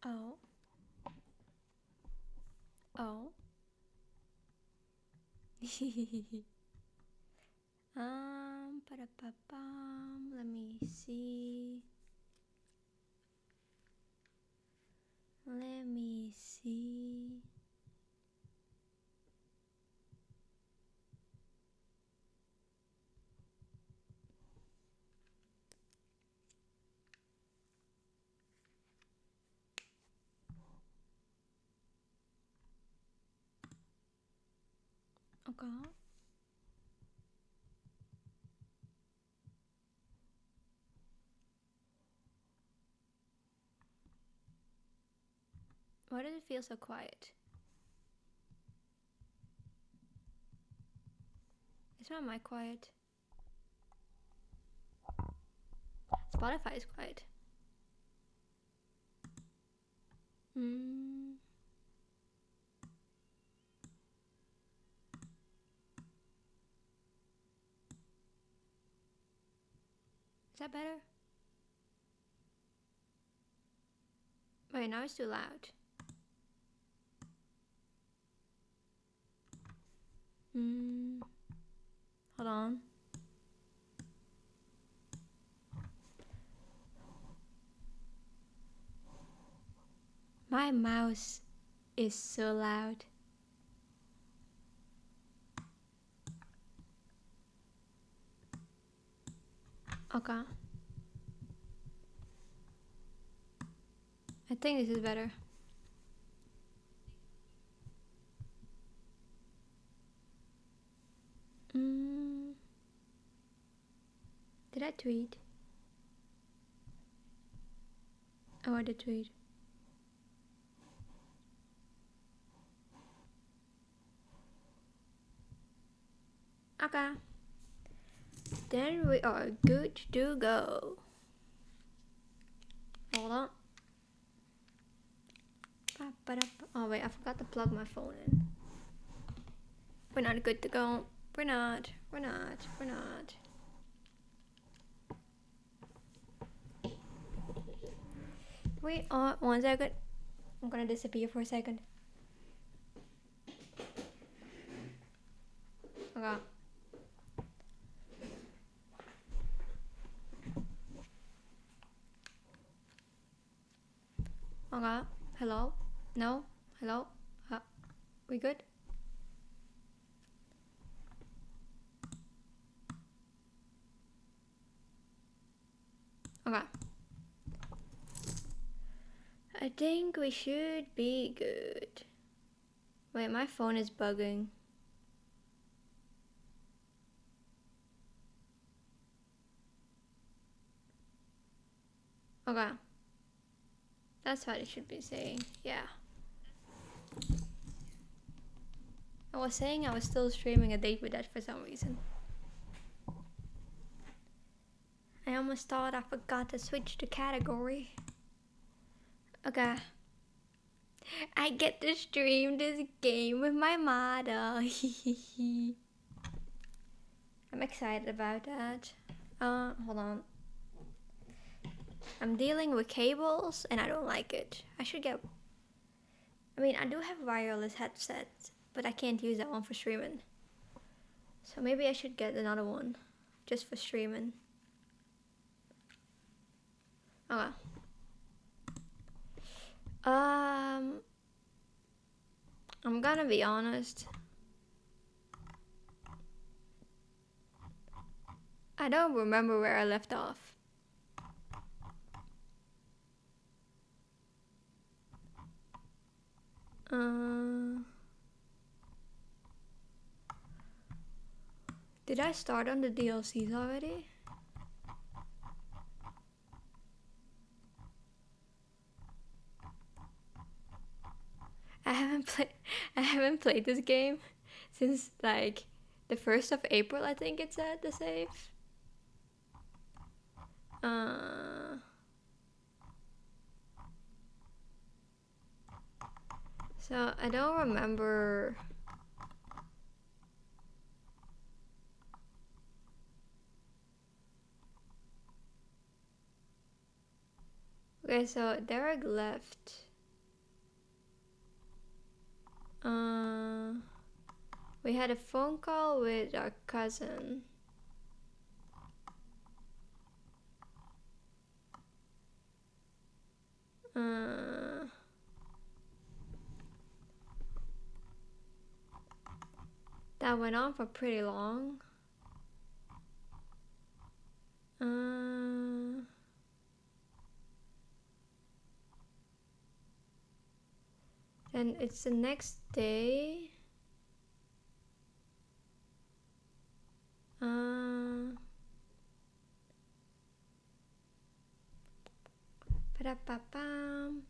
Oh. Oh. Ba-da-ba-bum. Let me see. Let me see. Okay. Why does it feel so quiet? Is my mic quiet? Spotify is quiet. Mm. Is that better? Wait, now it's too loud. Hold on. My mouse is so loud. Okay. I think this is better. Did I tweet? Oh, I did tweet. Okay. Then we are good to go. Hold on. Oh wait, I forgot to plug my phone in. We're not good to go. We're not. Wait, 1 second. I'm gonna disappear for a second. Okay. Okay. Hello? No? Hello? We good? Okay. I think we should be good. Wait, my phone is bugging. Okay. That's what it should be saying. Yeah. I was saying I was still streaming a date with that for some reason. I almost thought I forgot to switch the category. Okay. I get to stream this game with my mother. I'm excited about that. Hold on. I'm dealing with cables and I don't like it. I should get... I mean, I do have wireless headsets, but I can't use that one for streaming. So maybe I should get another one just for streaming. Okay. I'm gonna be honest. I don't remember where I left off. Did I start on the DLCs already? I haven't played this game since like the 1st of April, I think it said the save. So I don't remember. Okay, so Derek left. We had a phone call with our cousin. That went on for pretty long. Then it's the next day. Ba-da-ba-bam.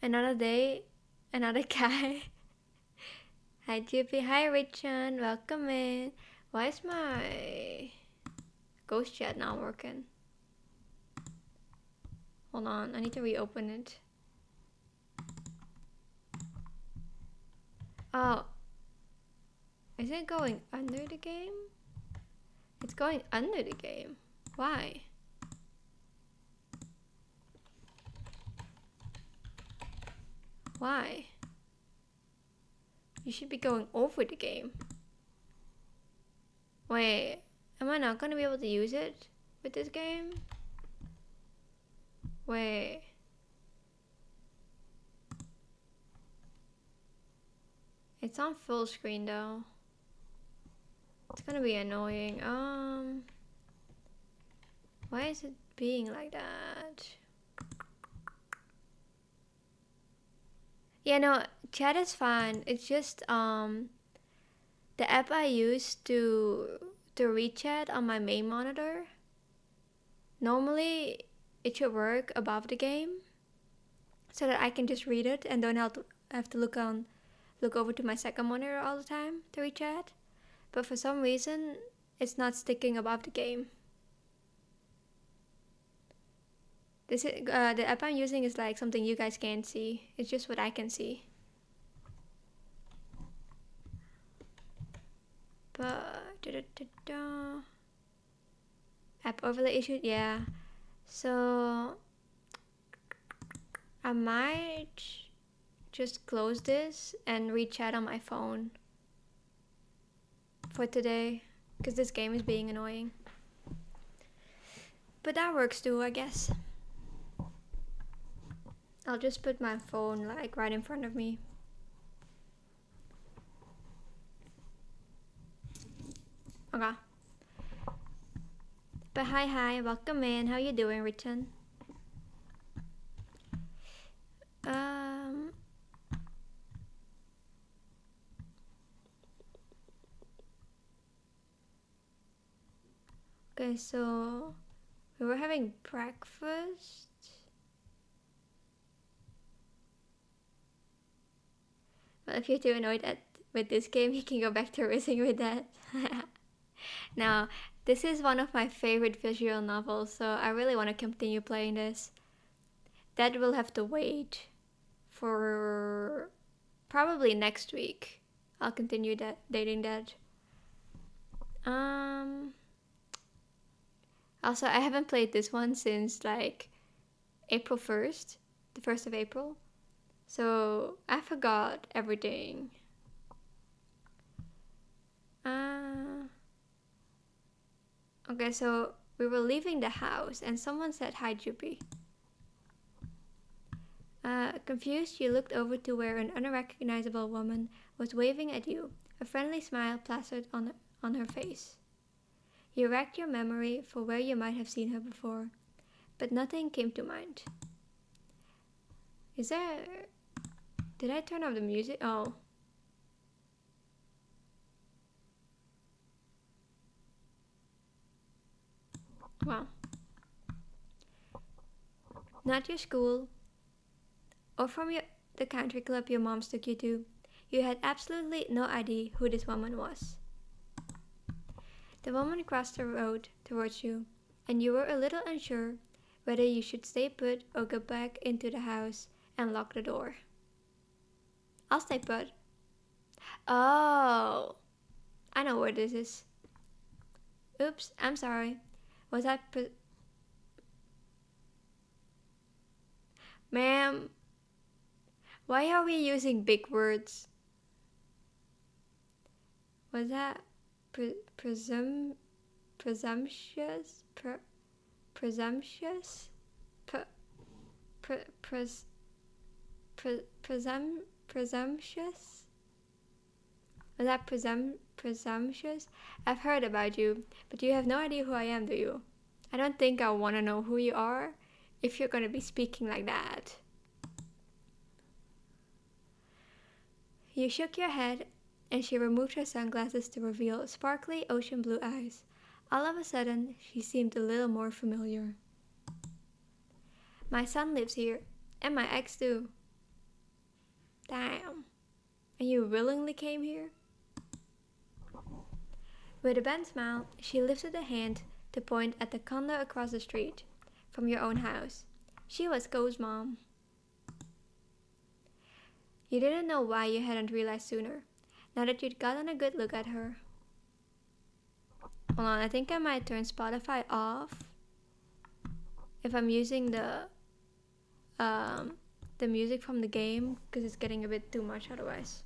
Another day, another guy. Hi Juppie, hi Richard, welcome in. Why is my ghost chat not working? Hold on, I need to reopen it. Oh, is it going under the game? It's going under the game. Why? Why? You should be going over the game. Wait, am I not gonna be able to use it with this game? Wait. It's on full screen though. It's gonna be annoying. Why is it being like that? Yeah, no, chat is fine. It's just the app I use to read chat on my main monitor. Normally it should work above the game, so that I can just read it and don't have to look over to my second monitor all the time to read chat. But for some reason it's not sticking above the game. This is the app I'm using is like something you guys can't see. It's just what I can see. But app overlay issued, yeah. So I might just close this and read chat on my phone for today, because this game is being annoying. But that works too, I guess. I'll just put my phone like right in front of me. Okay. But hi, welcome in. How you doing, Richard? Okay, so we were having breakfast. Well, if you're too annoyed with this game, you can go back to racing with that. Now, this is one of my favorite visual novels, so I really want to continue playing this. That will have to wait for probably next week. I'll continue dating that. Also, I haven't played this one since like April 1st, the 1st of April. So I forgot everything. Okay, so we were leaving the house and someone said hi, Juppie. Confused, you looked over to where an unrecognizable woman was waving at you, a friendly smile plastered on her face. You racked your memory for where you might have seen her before, but nothing came to mind. Did I turn off the music? Oh. Well. Not your school, or from the country club your moms took you to. You had absolutely no idea who this woman was. The woman crossed the road towards you, and you were a little unsure whether you should stay put or go back into the house and lock the door. I'll stay put. Oh, I know where this is. Oops, I'm sorry. Was I Ma'am, why are we using big words? Was that presumptuous? Presumptuous? Presumptuous? Was that presumptuous? I've heard about you, but you have no idea who I am, do you? I don't think I want to know who you are if you're gonna be speaking like that. You shook your head, and she removed her sunglasses to reveal sparkly ocean blue eyes. All of a sudden, she seemed a little more familiar. My son lives here, and my ex too. Damn. And you willingly came here? With a bent smile, she lifted a hand to point at the condo across the street from your own house. She was Ko's mom. You didn't know why you hadn't realized sooner, now that you'd gotten a good look at her. Hold on, I think I might turn Spotify off if I'm using the music from the game, because it's getting a bit too much otherwise.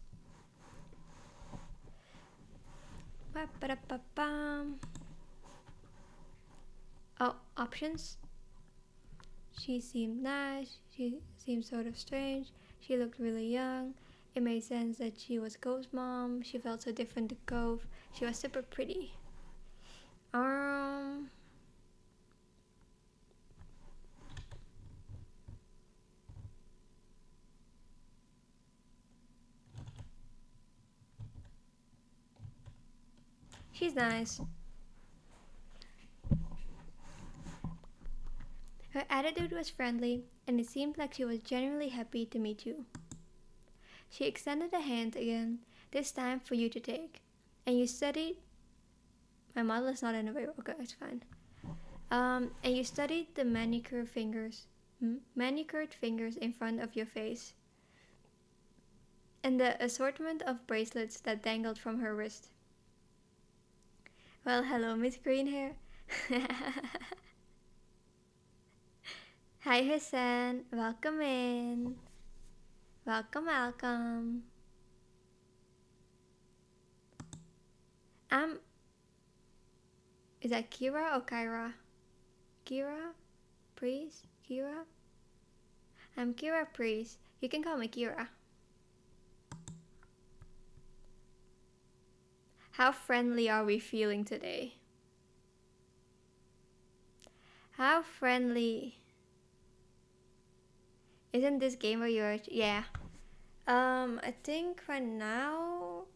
Oh, options. She seemed nice. She seemed sort of strange. She looked really young. It made sense that she was Ko's mom. She felt so different to Ko. She was super pretty. She's nice. Her attitude was friendly, and it seemed like she was genuinely happy to meet you. She extended a hand again, this time for you to take. And you studied... My mother's not in the way. Okay, it's fine. And you studied the manicured fingers in front of your face. And the assortment of bracelets that dangled from her wrist. Well, hello, Miss Greenhair. Hi, Hassan. Welcome in. Welcome, welcome. Is that Kira or Kyra? Kira? Priest? Kira? I'm Kira Priest. You can call me Kira. How friendly are we feeling today? How friendly? Isn't this game where you're... Yeah. I think right now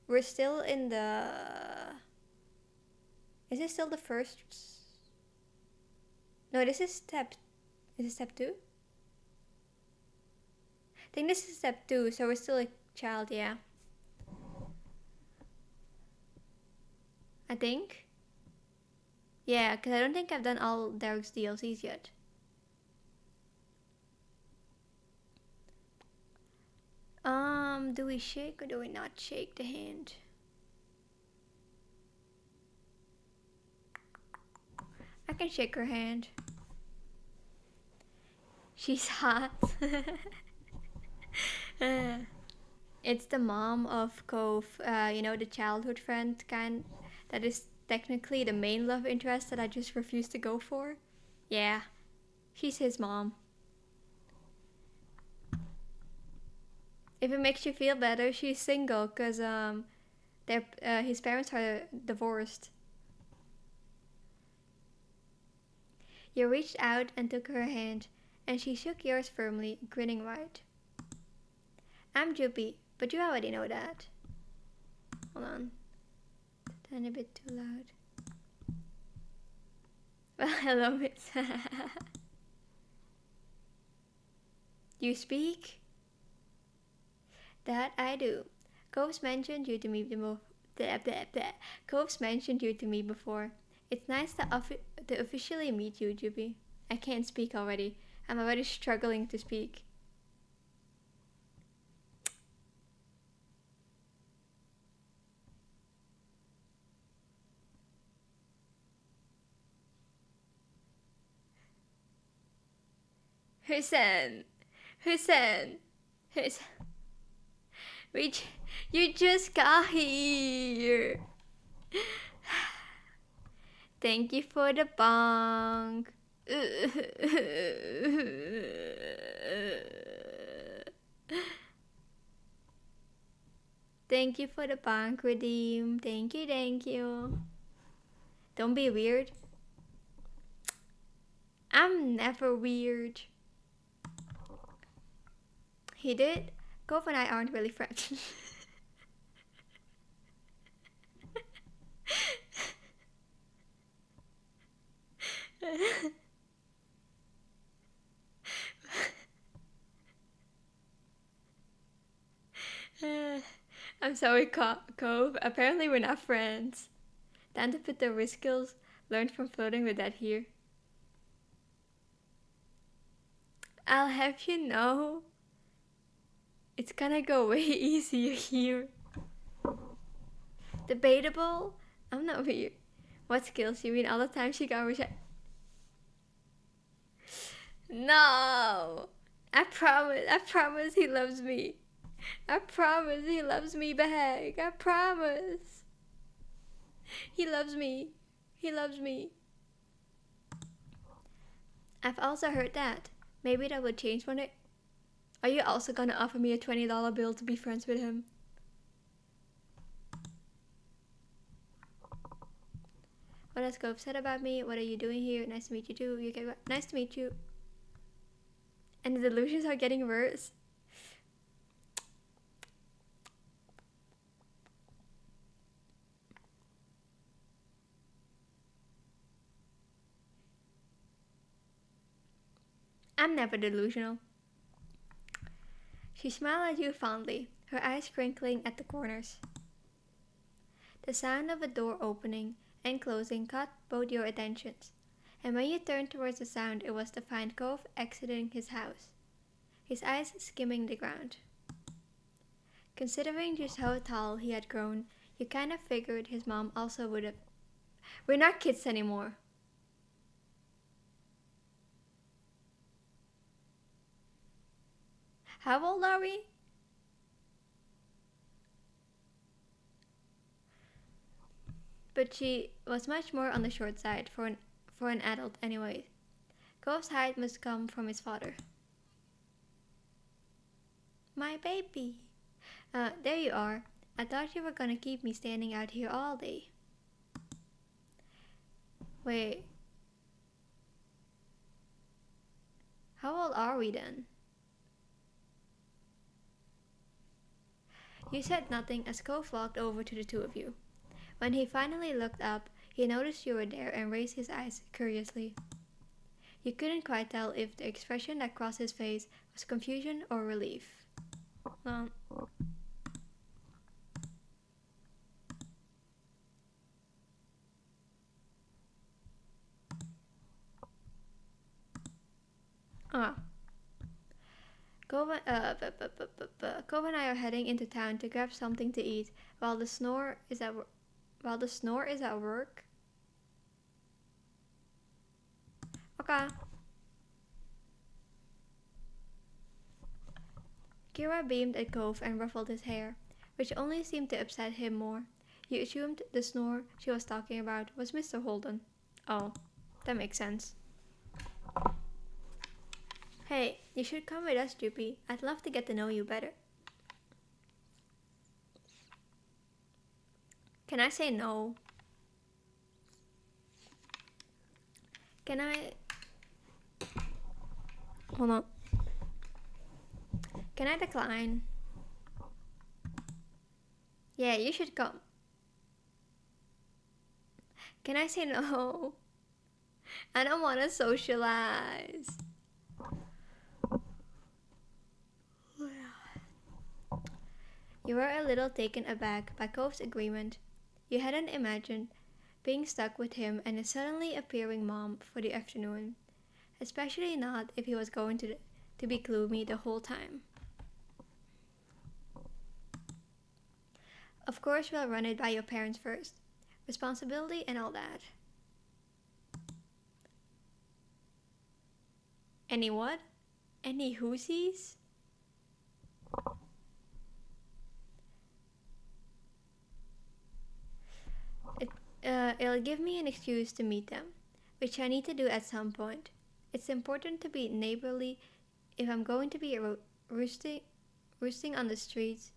we're still in the... Is this still the first? No, this is step... Is it step 2? I think this is step 2, so we're still a child, yeah. I think. Yeah, because I don't think I've done all Derek's DLCs yet. Do we shake or do we not shake the hand? I can shake her hand. She's hot. It's the mom of Cove, you know, the childhood friend kind that is technically the main love interest that I just refuse to go for. Yeah, she's his mom. If it makes you feel better, she's single because his parents are divorced. You reached out and took her hand, and she shook yours firmly, grinning wide. I'm Juppie, but you already know that. Hold on. A tiny bit too loud. Well, hello, miss. You speak? That I do. Cove's mentioned you to me Cove's mentioned you to me before. It's nice to officially meet you, Juppie. I can't speak already. I'm already struggling to speak. Hussein. You just got here. Thank you for the bong. Thank you for the bank redeem. Thank you, thank you. Don't be weird. I'm never weird. He did? Gove and I aren't really friends. I'm sorry, Cove. Apparently we're not friends. Time to put the risk skills learned from flirting with that here. I'll have you know, it's gonna go way easier here. Debatable? I'm not weird. What skills? You mean all the time she got rejected? No! I promise he loves me. I promise he loves me back. I promise. He loves me. He loves me. I've also heard that. Maybe that would change one day. Are you also gonna offer me a $20 bill to be friends with him? What has Gove said about me? What are you doing here? Nice to meet you too. Nice to meet you. And the delusions are getting worse. I'm never delusional. She smiled at you fondly, her eyes crinkling at the corners. The sound of a door opening and closing caught both your attentions, and when you turned towards the sound, it was to find Cove exiting his house, his eyes skimming the ground. Considering just how tall he had grown, you kind of figured his mom also would have. We're not kids anymore. How old are we? But she was much more on the short side for an adult anyway. Cove's height must come from his father. My baby. There you are. I thought you were gonna keep me standing out here all day. Wait. How old are we then? You said nothing as Cove walked over to the two of you. When he finally looked up, he noticed you were there and raised his eyes curiously. You couldn't quite tell if the expression that crossed his face was confusion or relief. Well, Cove and I are heading into town to grab something to eat while the snore is at work. Okay. Kira beamed at Cove and ruffled his hair, which only seemed to upset him more. You assumed the snore she was talking about was Mr. Holden. Oh, that makes sense. Hey, you should come with us, Droopy. I'd love to get to know you better. Can I say no? Can I... Hold on. Can I decline? Yeah, you should come. Can I say no? I don't want to socialize. You were a little taken aback by Cove's agreement. You hadn't imagined being stuck with him and his suddenly appearing mom for the afternoon, especially not if he was going to be gloomy the whole time. Of course, we'll run it by your parents first. Responsibility and all that. Any what? Any whoosies? It'll give me an excuse to meet them, which I need to do at some point. It's important to be neighborly if I'm going to be roosting on the streets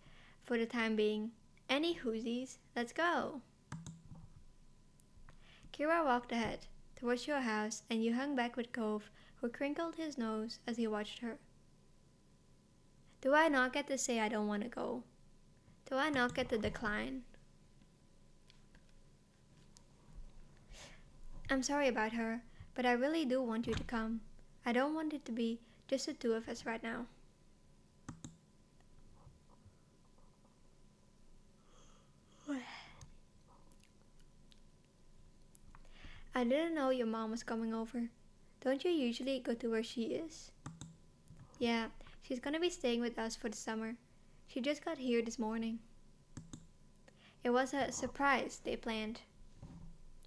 for the time being. Any whoosies, let's go. Kira walked ahead, towards your house, and you hung back with Cove, who crinkled his nose as he watched her. Do I not get to say I don't want to go? Do I not get to decline? I'm sorry about her, but I really do want you to come. I don't want it to be just the two of us right now. I didn't know your mom was coming over. Don't you usually go to where she is? Yeah, she's gonna be staying with us for the summer. She just got here this morning. It was a surprise they planned.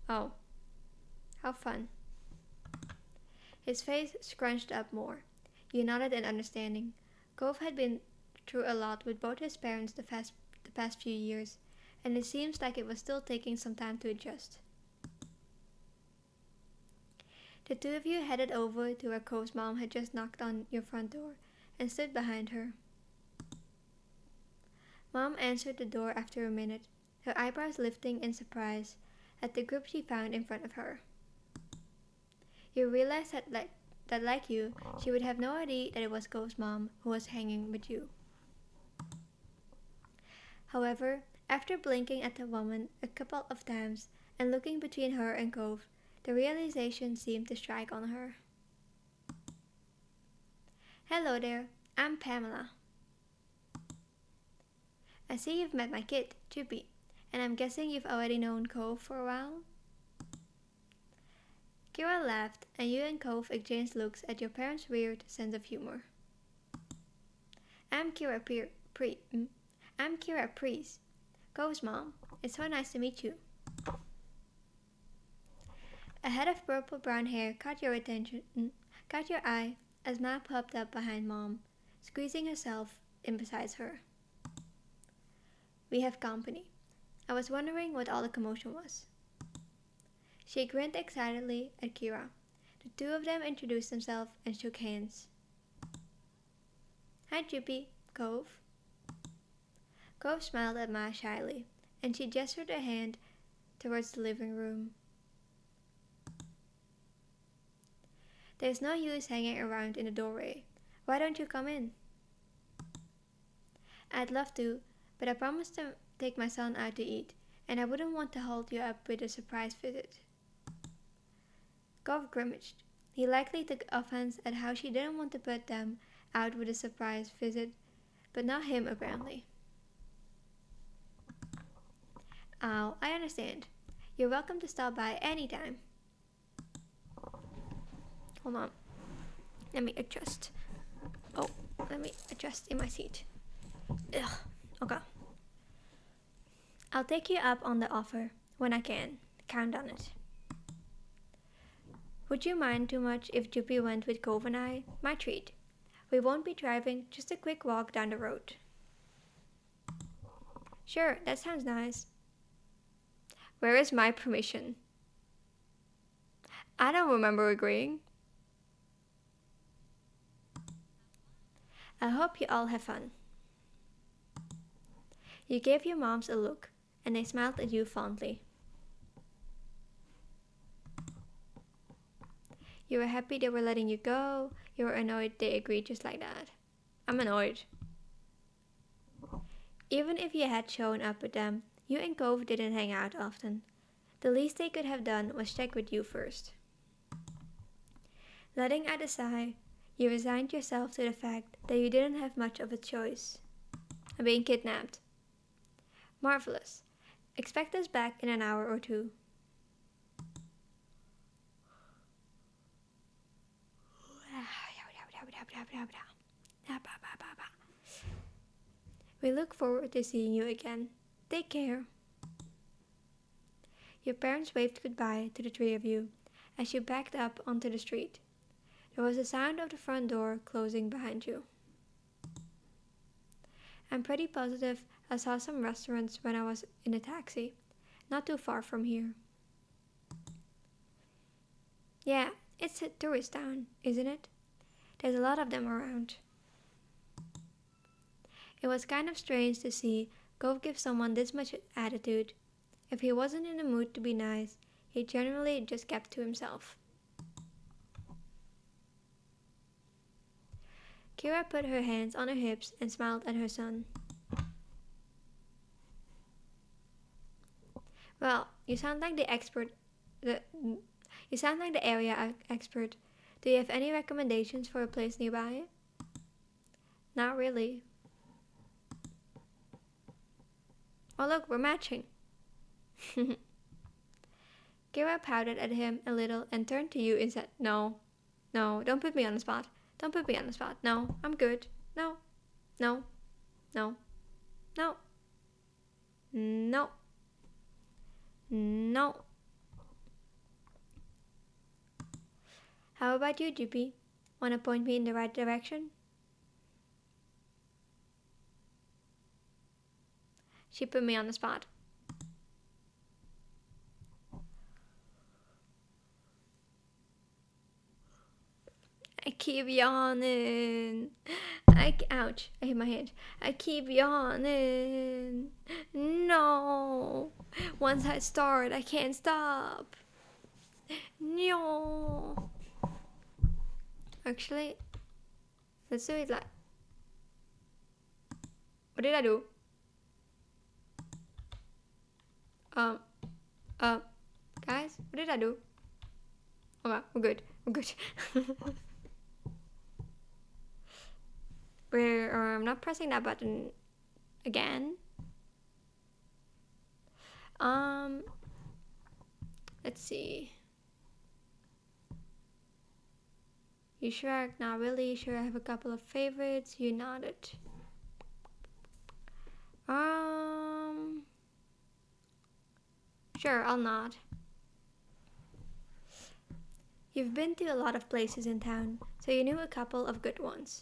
Oh, how fun. His face scrunched up more. You nodded in understanding. Cove had been through a lot with both his parents the past few years, and it seems like it was still taking some time to adjust. The two of you headed over to where Cove's mom had just knocked on your front door and stood behind her. Mom answered the door after a minute, her eyebrows lifting in surprise at the group she found in front of her. You realized that like you, she would have no idea that it was Cove's mom who was hanging with you. However, after blinking at the woman a couple of times and looking between her and Cove, the realization seemed to strike on her. Hello there, I'm Pamela. I see you've met my kid, Chippy, and I'm guessing you've already known Cove for a while? Kira laughed, and you and Cove exchanged looks at your parents' weird sense of humor. I'm Kira Priest, Cove's mom. It's so nice to meet you. A head of purple-brown hair caught your eye as Ma popped up behind Mom, squeezing herself in beside her. We have company. I was wondering what all the commotion was. She grinned excitedly at Kira. The two of them introduced themselves and shook hands. Hi, Chippy, Cove. Cove smiled at Ma shyly, and she gestured a hand towards the living room. There's no use hanging around in the doorway. Why don't you come in? I'd love to, but I promised to take my son out to eat, and I wouldn't want to hold you up with a surprise visit. Cove grimaced. He likely took offense at how she didn't want to put them out with a surprise visit, but not him apparently. Oh, I understand. You're welcome to stop by anytime. Hold on. Let me adjust. Oh, let me adjust in my seat. Ugh. Okay. I'll take you up on the offer when I can. Count on it. Would you mind too much if Juppie went with Cove and I? My treat. We won't be driving, just a quick walk down the road. Sure, that sounds nice. Where is my permission? I don't remember agreeing. I hope you all have fun. You gave your moms a look, and they smiled at you fondly. You were happy they were letting you go. You were annoyed they agreed just like that. I'm annoyed. Even if you had shown up with them, you and Cove didn't hang out often. The least they could have done was check with you first. Letting out a sigh, you resigned yourself to the fact that you didn't have much of a choice. I'm being kidnapped. Marvelous. Expect us back in an hour or two. We look forward to seeing you again. Take care. Your parents waved goodbye to the three of you as you backed up onto the street. There was a sound of the front door closing behind you. I'm pretty positive I saw some restaurants when I was in a taxi, not too far from here. Yeah, it's a tourist town, isn't it? There's a lot of them around. It was kind of strange to see Gove give someone this much attitude. If he wasn't in the mood to be nice, he generally just kept to himself. Kira put her hands on her hips and smiled at her son. Well, you sound like the expert. The, you sound like the area expert. Do you have any recommendations for a place nearby? Not really. Oh look, we're matching. Kira pouted at him a little and turned to you and said, No, don't put me on the spot. Don't put me on the spot. No, I'm good. No, no, no, no, no, no. How about you, GP? Wanna point me in the right direction? She put me on the spot. I keep yawning. Ouch, I hit my head. I keep yawning. No. Once I start, I can't stop. No. Actually, let's do it like. What did I do? Guys, what did I do? Okay, we're good. We're good. We're not pressing that button again. Let's see. You sure? Not really. Sure, I have a couple of favorites. You nodded. Sure, I'll nod. You've been to a lot of places in town, so you knew a couple of good ones.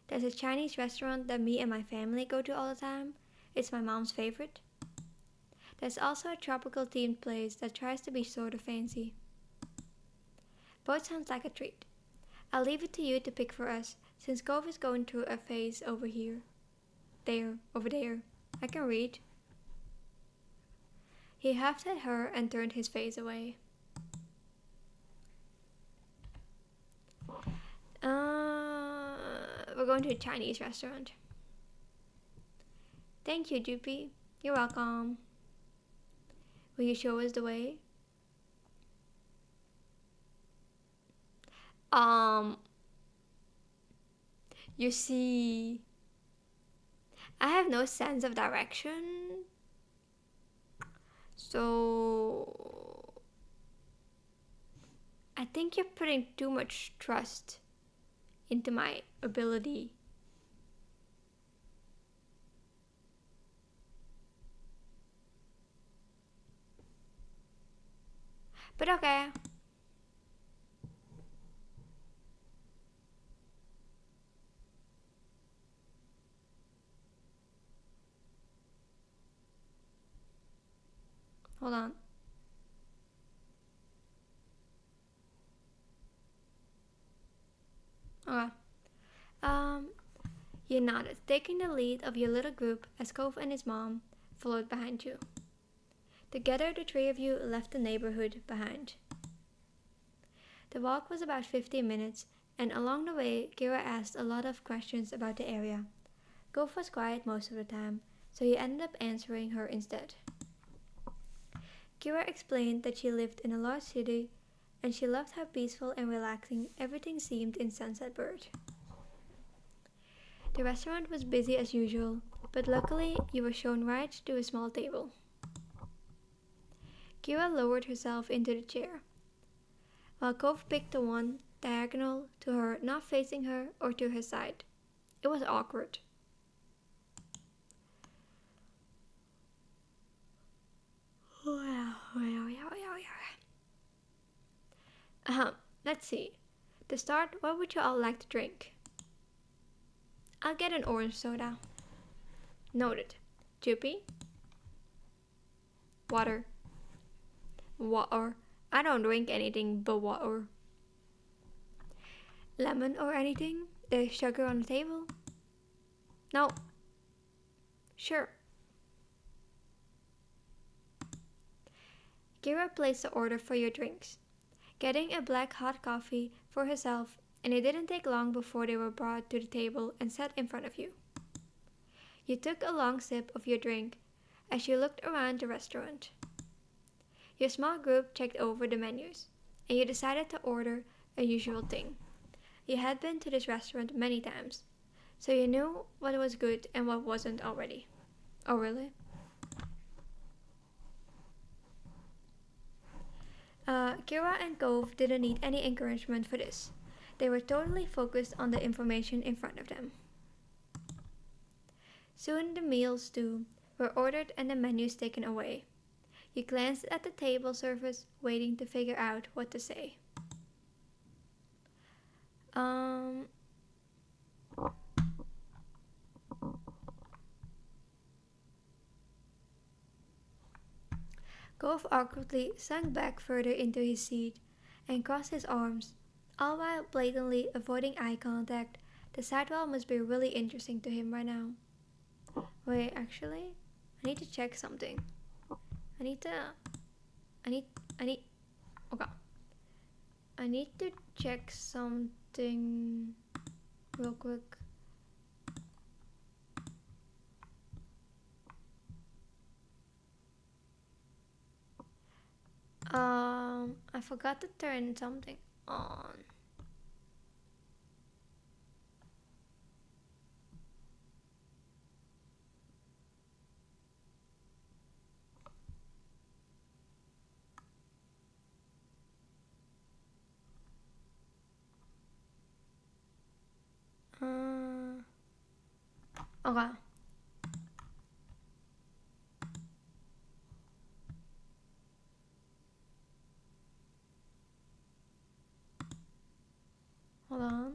There's a Chinese restaurant that me and my family go to all the time. It's my mom's favorite. There's also a tropical themed place that tries to be sort of fancy. Both sounds like a treat. I'll leave it to you to pick for us, since Gove is going through a phase over here. Over there. I can read. He huffed at her and turned his face away. We're going to a Chinese restaurant. Thank you, Jupi. You're welcome. Will you show us the way? You see, I have no sense of direction. So, I think you're putting too much trust into my ability. But okay. Hold on. Okay. You nodded, taking the lead of your little group as Cove and his mom followed behind you. Together, the three of you left the neighborhood behind. The walk was about 15 minutes, and along the way, Kira asked a lot of questions about the area. Cove was quiet most of the time, so he ended up answering her instead. Kira explained that she lived in a large city, and she loved how peaceful and relaxing everything seemed in Sunset Bird. The restaurant was busy as usual, but luckily you were shown right to a small table. Kira lowered herself into the chair, while Cove picked the one diagonal to her, not facing her or to her side. It was awkward. Let's see. To start, what would you all like to drink? I'll get an orange soda. Noted. Juppie? Water. I don't drink anything but water. Lemon or anything? There's sugar on the table? No. Sure. Kira placed the order for your drinks, getting a black hot coffee for herself, and it didn't take long before they were brought to the table and set in front of you. You took a long sip of your drink as you looked around the restaurant. Your small group checked over the menus, and you decided to order a usual thing. You had been to this restaurant many times, so you knew what was good and what wasn't already. Oh, really? Kira and Cove didn't need any encouragement for this. They were totally focused on the information in front of them. Soon the meals, too, were ordered and the menus taken away. You glanced at the table service, waiting to figure out what to say. Cove awkwardly sank back further into his seat and crossed his arms, all while blatantly avoiding eye contact. The sidewall must be really interesting to him right now. Wait, actually, I need to check something. I need, okay. I need to check something real quick. I forgot to turn something on. Okay. Hold on.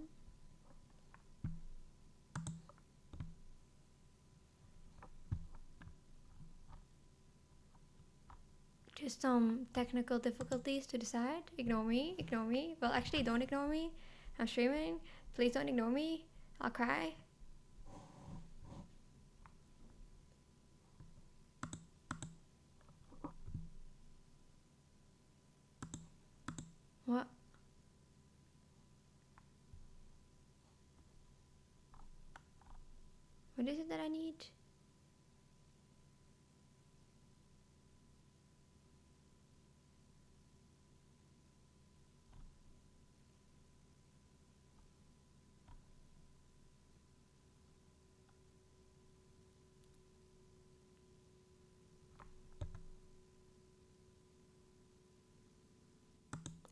Just some technical difficulties to decide. Ignore me, ignore me. Well, actually, don't ignore me. I'm streaming. Please don't ignore me. I'll cry. What? What is it that I need?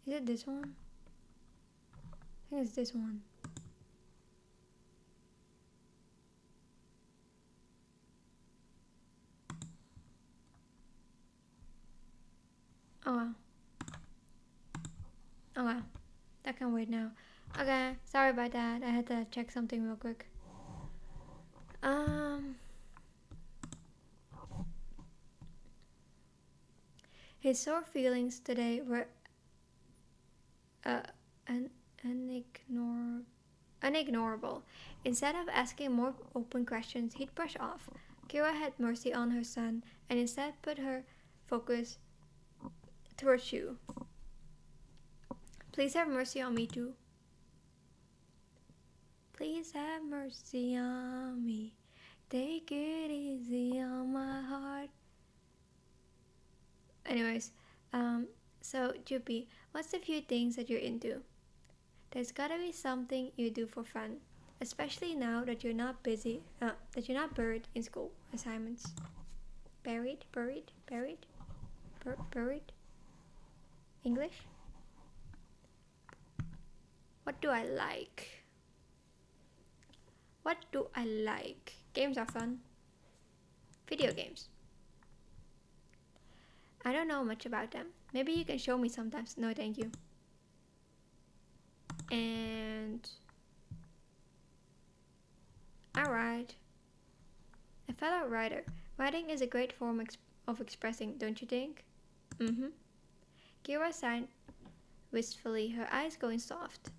Is it this one? I think it's this one. Oh well. Oh well. That can wait now. Okay, sorry about that. I had to check something real quick. His sore feelings today were unignorable. Instead of asking more open questions, he'd brush off. Kira had mercy on her son and instead put her focus towards you. Please have mercy on me too. Please have mercy on me. Take it easy on my heart. Anyways, so Juppie, what's the few things that you're into? There's gotta be something you do for fun, especially now that you're not buried in school assignments. Buried? English? What do I like? What do I like? Games are fun. Video games. I don't know much about them. Maybe you can show me sometimes. No, thank you. And alright. A fellow writer. Writing is a great form of expressing, don't you think? Kira sighed wistfully, her eyes going soft.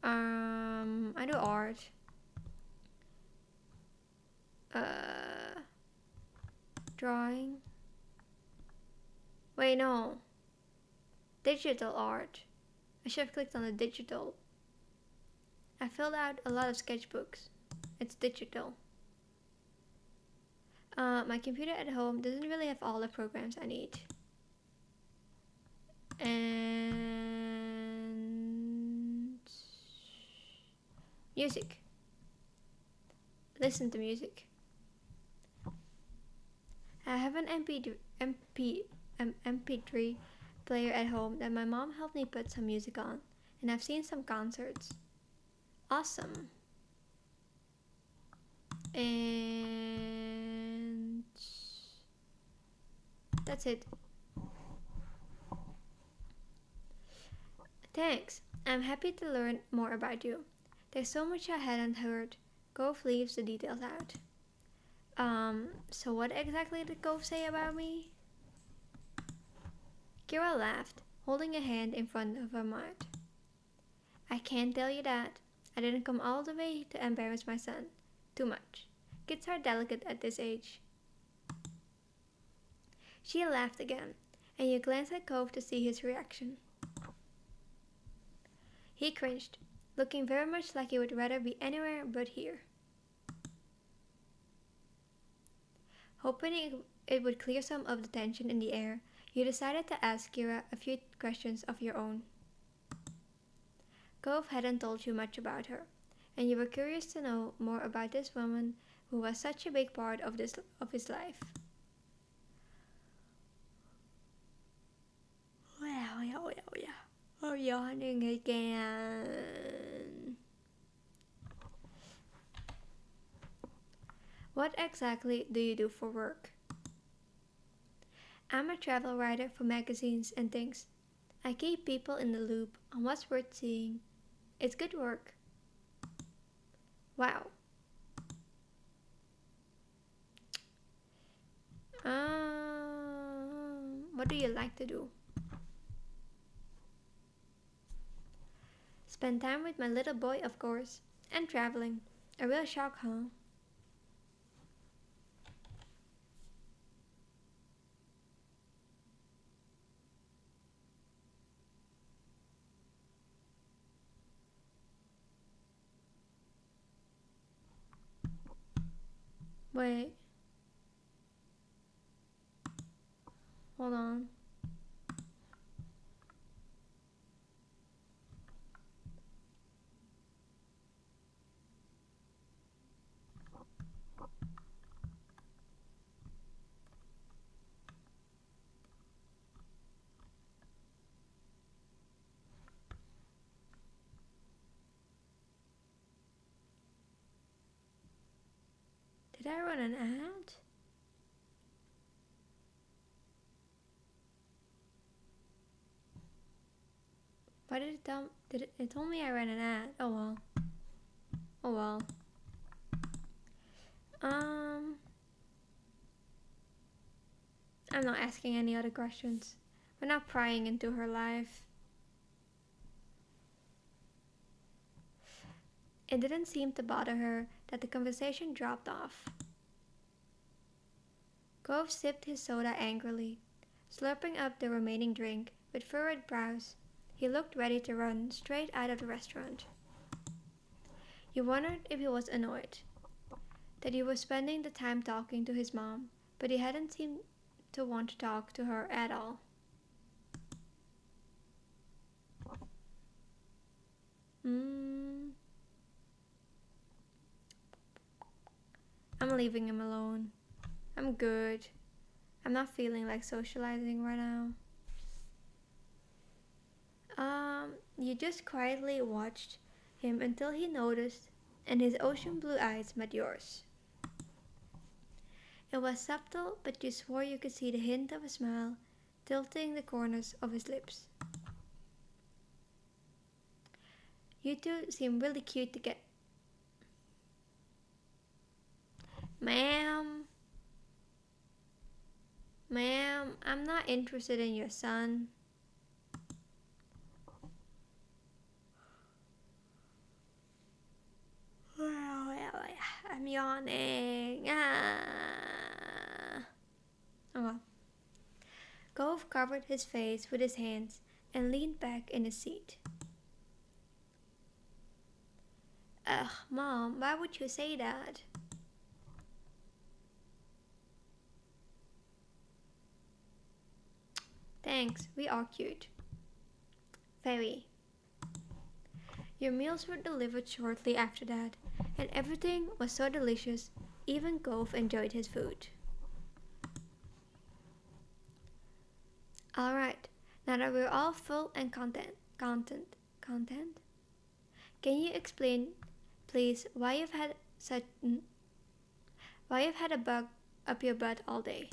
I do art. Uh, Drawing. Wait, no. Digital art. I should have clicked on the digital. I filled out a lot of sketchbooks. It's digital. My computer at home doesn't really have all the programs I need. And music. Listen to music. I have an MP3 player at home that my mom helped me put some music on, and I've seen some concerts. Awesome. And that's it. Thanks. I'm happy to learn more about you. There's so much I hadn't heard. Gove leaves the details out. So what exactly did Gove say about me? Kira laughed, holding a hand in front of her mouth. I can't tell you that. I didn't come all the way to embarrass my son. Too much. Kids are delicate at this age. She laughed again, and you glanced at Gove to see his reaction. He cringed, looking very much like he would rather be anywhere but here. Hoping it would clear some of the tension in the air, you decided to ask Kira a few questions of your own. Gove hadn't told you much about her, and you were curious to know more about this woman who was such a big part of his life. Oh, yawning again. What exactly do you do for work? I'm a travel writer for magazines and things. I keep people in the loop on what's worth seeing. It's good work. Wow. What do you like to do? Spend time with my little boy, of course, and traveling. A real shock, huh? Wait. Hold on. Did I run an ad? Why did it tell? It told me I ran an ad? Oh well. Oh well. I'm not asking any other questions. We're not prying into her life. It didn't seem to bother her that the conversation dropped off. Gove sipped his soda angrily, slurping up the remaining drink with furrowed brows. He looked ready to run straight out of the restaurant. You wondered if he was annoyed that he was spending the time talking to his mom, but he hadn't seemed to want to talk to her at all. I'm leaving him alone. I'm good. I'm not feeling like socializing right now. You just quietly watched him until he noticed, and his ocean blue eyes met yours. It was subtle, but you swore you could see the hint of a smile tilting the corners of his lips. You two seem really cute together. Ma'am, I'm not interested in your son. I'm yawning. Okay. Gove covered his face with his hands and leaned back in his seat. Ugh, Mom, why would you say that? Thanks, we are cute. Very. Your meals were delivered shortly after that, and everything was so delicious, even Gove enjoyed his food. Alright, now that we're all full and content? Can you explain, please, why you've had a bug up your butt all day?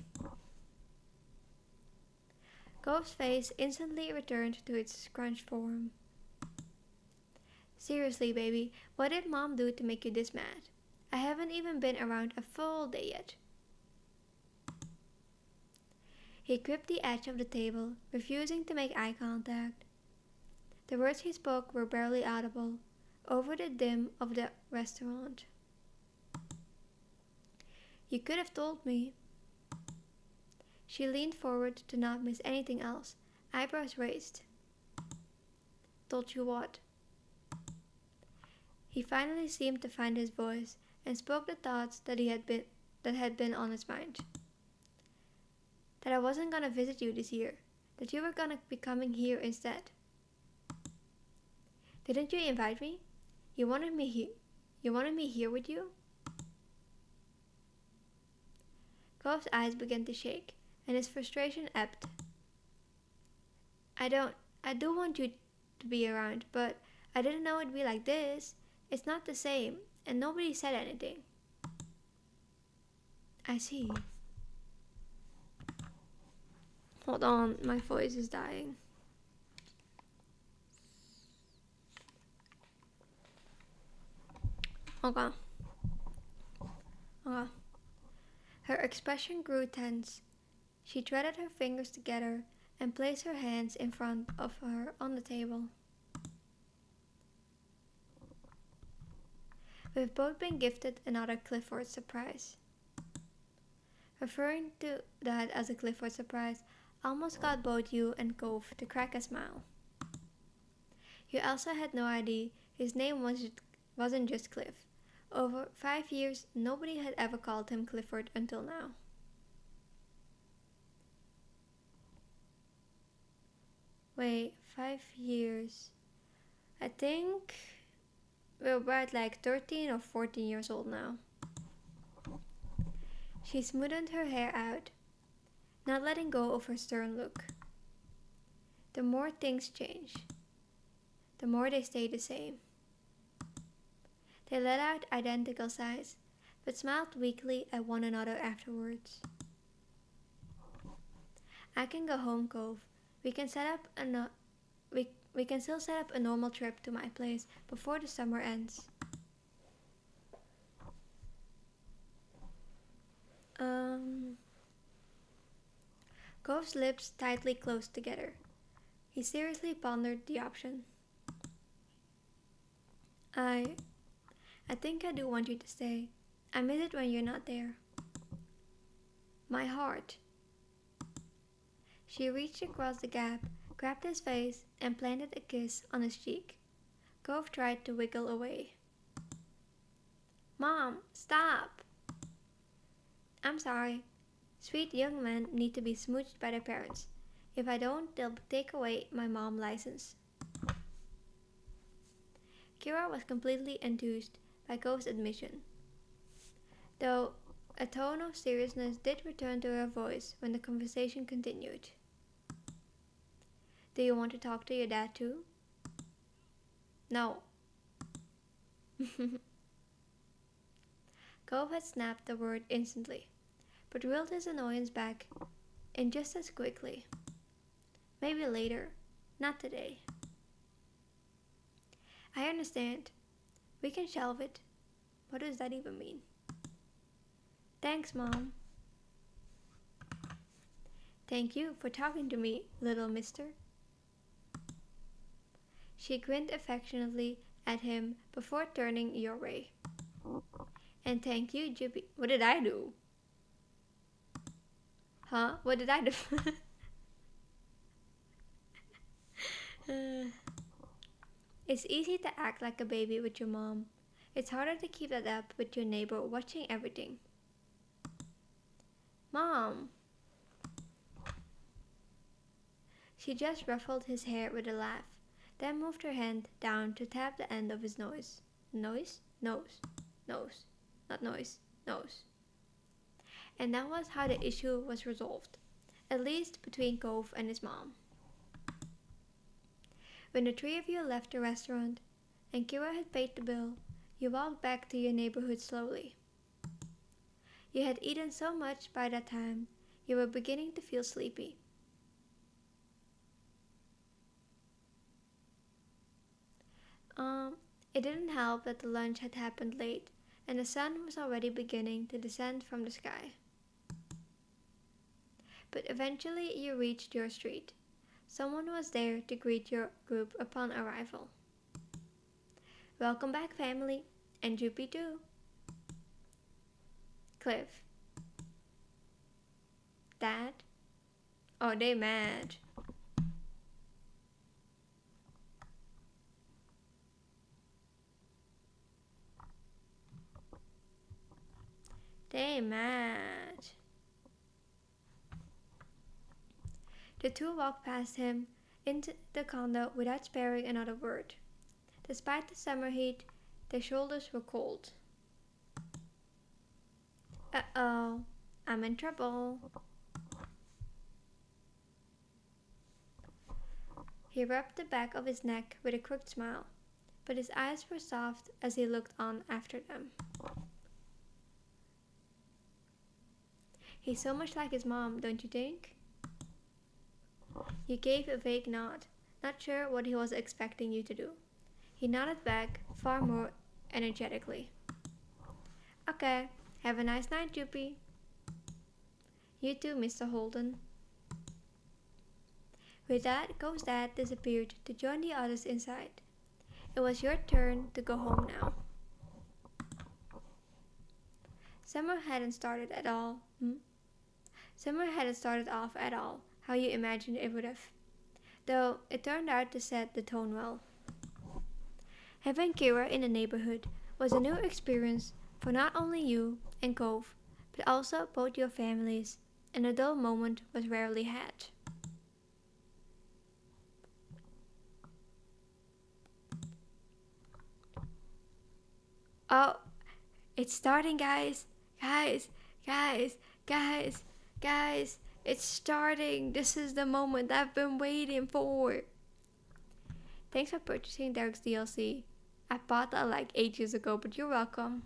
Gove's face instantly returned to its scrunched form. Seriously, baby, what did Mom do to make you this mad? I haven't even been around a full day yet. He gripped the edge of the table, refusing to make eye contact. The words he spoke were barely audible over the din of the restaurant. You could have told me. She leaned forward to not miss anything else, eyebrows raised. Told you what? He finally seemed to find his voice and spoke the thoughts that had been on his mind. That I wasn't gonna visit you this year, that you were gonna be coming here instead. Didn't you invite me? You wanted me here with you? Gove's eyes began to shake, and his frustration ebbed. I do want you to be around, but I didn't know it'd be like this. It's not the same, and nobody said anything. I see. Hold on, my voice is dying. Okay. Her expression grew tense. She threaded her fingers together and placed her hands in front of her on the table. We've both been gifted another Clifford surprise. Referring to that as a Clifford surprise almost got both you and Gove to crack a smile. You also had no idea his name wasn't just Cliff. Over 5 years, nobody had ever called him Clifford until now. Wait, 5 years. I think we're about like 13 or 14 years old now. She smoothed her hair out, not letting go of her stern look. The more things change, the more they stay the same. They let out identical sighs, but smiled weakly at one another afterwards. I can go home, Gove. We can we can still set up a normal trip to my place before the summer ends. Gove's lips tightly closed together. He seriously pondered the option. I think I do want you to stay. I miss it when you're not there. My heart. She reached across the gap, grabbed his face, and planted a kiss on his cheek. Gove tried to wiggle away. Mom, stop! I'm sorry. Sweet young men need to be smooched by their parents. If I don't, they'll take away my mom license. Kira was completely enthused by Gove's admission, though a tone of seriousness did return to her voice when the conversation continued. Do you want to talk to your dad too? No. Gove had snapped the word instantly, but reeled his annoyance back in just as quickly. Maybe later, not today. I understand. We can shelve it. What does that even mean? Thanks, Mom. Thank you for talking to me, little mister. She grinned affectionately at him before turning your way. And thank you, Juby. What did I do? Huh? What did I do? It's easy to act like a baby with your mom. It's harder to keep that up with your neighbor watching everything. Mom! She just ruffled his hair with a laugh, then moved her hand down to tap the end of his nose. Nose? Nose. Nose. Not noise. Nose. And that was how the issue was resolved, at least between Cove and his mom. When the three of you left the restaurant and Kira had paid the bill, you walked back to your neighborhood slowly. You had eaten so much by that time, you were beginning to feel sleepy. It didn't help that the lunch had happened late and the sun was already beginning to descend from the sky. But eventually you reached your street. Someone was there to greet your group upon arrival. Welcome back, family, and Droopy too. Cliff. Dad? Oh, they mad. They mad. The two walked past him into the condo without sparing another word. Despite the summer heat, their shoulders were cold. Uh-oh, I'm in trouble. He rubbed the back of his neck with a crooked smile, but his eyes were soft as he looked on after them. He's so much like his mom, don't you think? You gave a vague nod, not sure what he was expecting you to do. He nodded back, far more energetically. Okay, have a nice night, Joopy. You too, Mr. Holden. With that, Cove's dad disappeared to join the others inside. It was your turn to go home now. Summer hadn't started at all. Summer hadn't started off at all how you imagined it would have, though it turned out to set the tone well. Having Kira in the neighborhood was a new experience for not only you and Cove, but also both your families, and a dull moment was rarely had. Oh, it's starting, guys! Guys! Guys! Guys! Guys! It's starting! This is the moment I've been waiting for! Thanks for purchasing Derek's DLC. I bought that like ages ago, but you're welcome.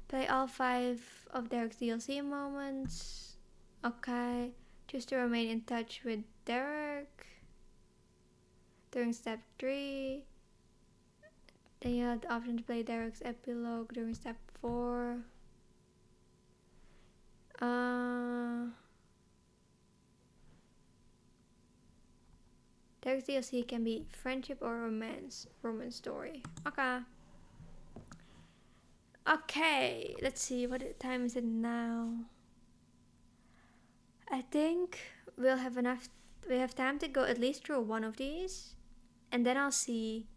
Play all 5 of Derek's DLC moments. Okay. Choose to remain in touch with Derek during step 3. Then you have the option to play Derek's epilogue during step 4. Derek's DLC can be friendship or romance story. Okay, let's see, what time is it now? I think we have time to go at least through one of these, and then I'll see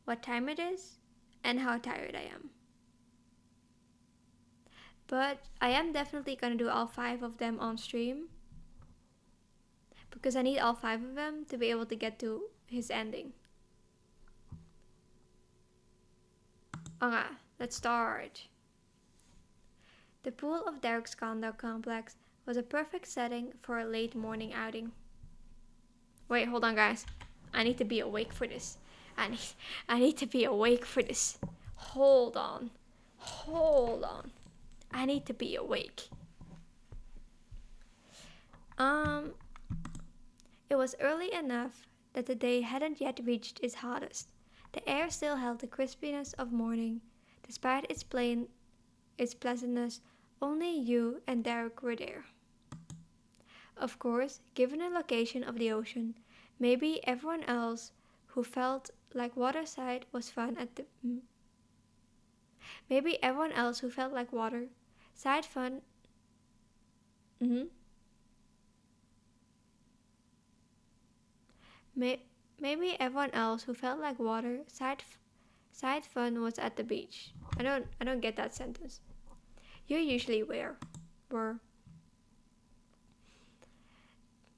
what time it is and how tired I am. But I am definitely gonna do all 5 of them on stream, because I need all 5 of them to be able to get to his ending. Okay, let's start. The pool of Derek's condo complex was a perfect setting for a late morning outing. Wait, hold on, guys. I need to be awake for this. I need to be awake for this. Hold on. I need to be awake. It was early enough that the day hadn't yet reached its hottest. The air still held the crispiness of morning. Despite its pleasantness, only you and Derek were there. Of course, given the location of the ocean, maybe everyone else who felt like water side was fun at the maybe everyone else who felt like water side fun may, maybe everyone else who felt like water side fun was at the beach. I don't get that sentence. You usually were.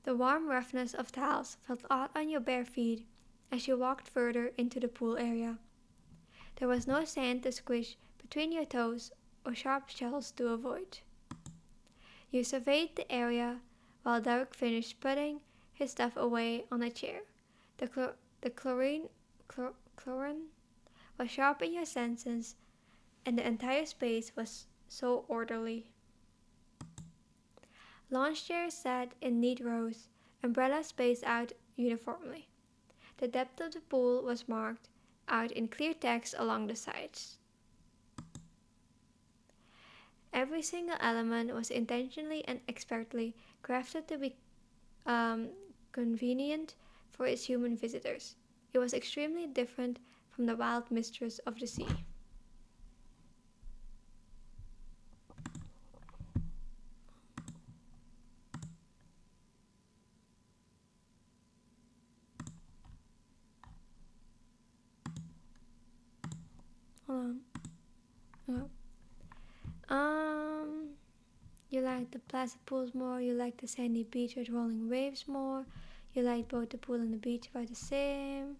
The warm roughness of tiles felt odd on your bare feet as you walked further into the pool area. There was no sand to squish between your toes or sharp shells to avoid. You surveyed the area while Derek finished putting his stuff away on a chair. The chlorine was sharp in your senses, and the entire space was so orderly. Launch chairs sat in neat rows, umbrellas spaced out uniformly. The depth of the pool was marked out in clear text along the sides. Every single element was intentionally and expertly crafted to be convenient for its human visitors. It was extremely different from the wild mistress of the sea. Hold on. You like the placid pools more, you like the sandy beach with rolling waves more, you like both the pool and the beach about the same.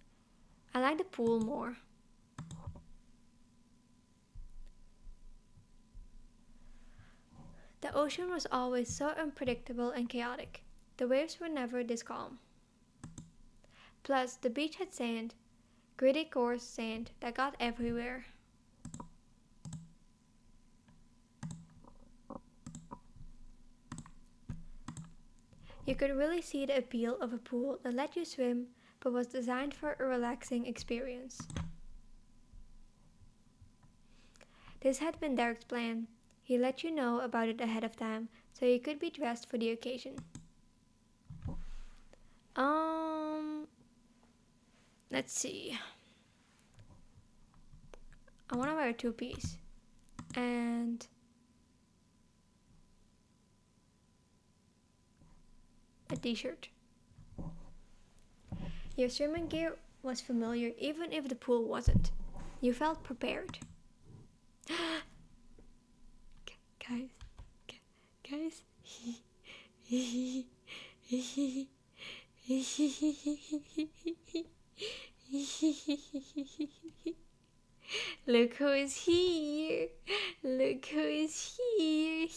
I like the pool more. The ocean was always so unpredictable and chaotic. The waves were never this calm. Plus, the beach had sand, gritty coarse sand that got everywhere. You could really see the appeal of a pool that let you swim but was designed for a relaxing experience. This had been Derek's plan. He let you know about it ahead of time so you could be dressed for the occasion. Let's see. I want to wear a two-piece and a t-shirt. Your swimming gear was familiar even if the pool wasn't. You felt prepared. Guys. Look who is here. Look who is here.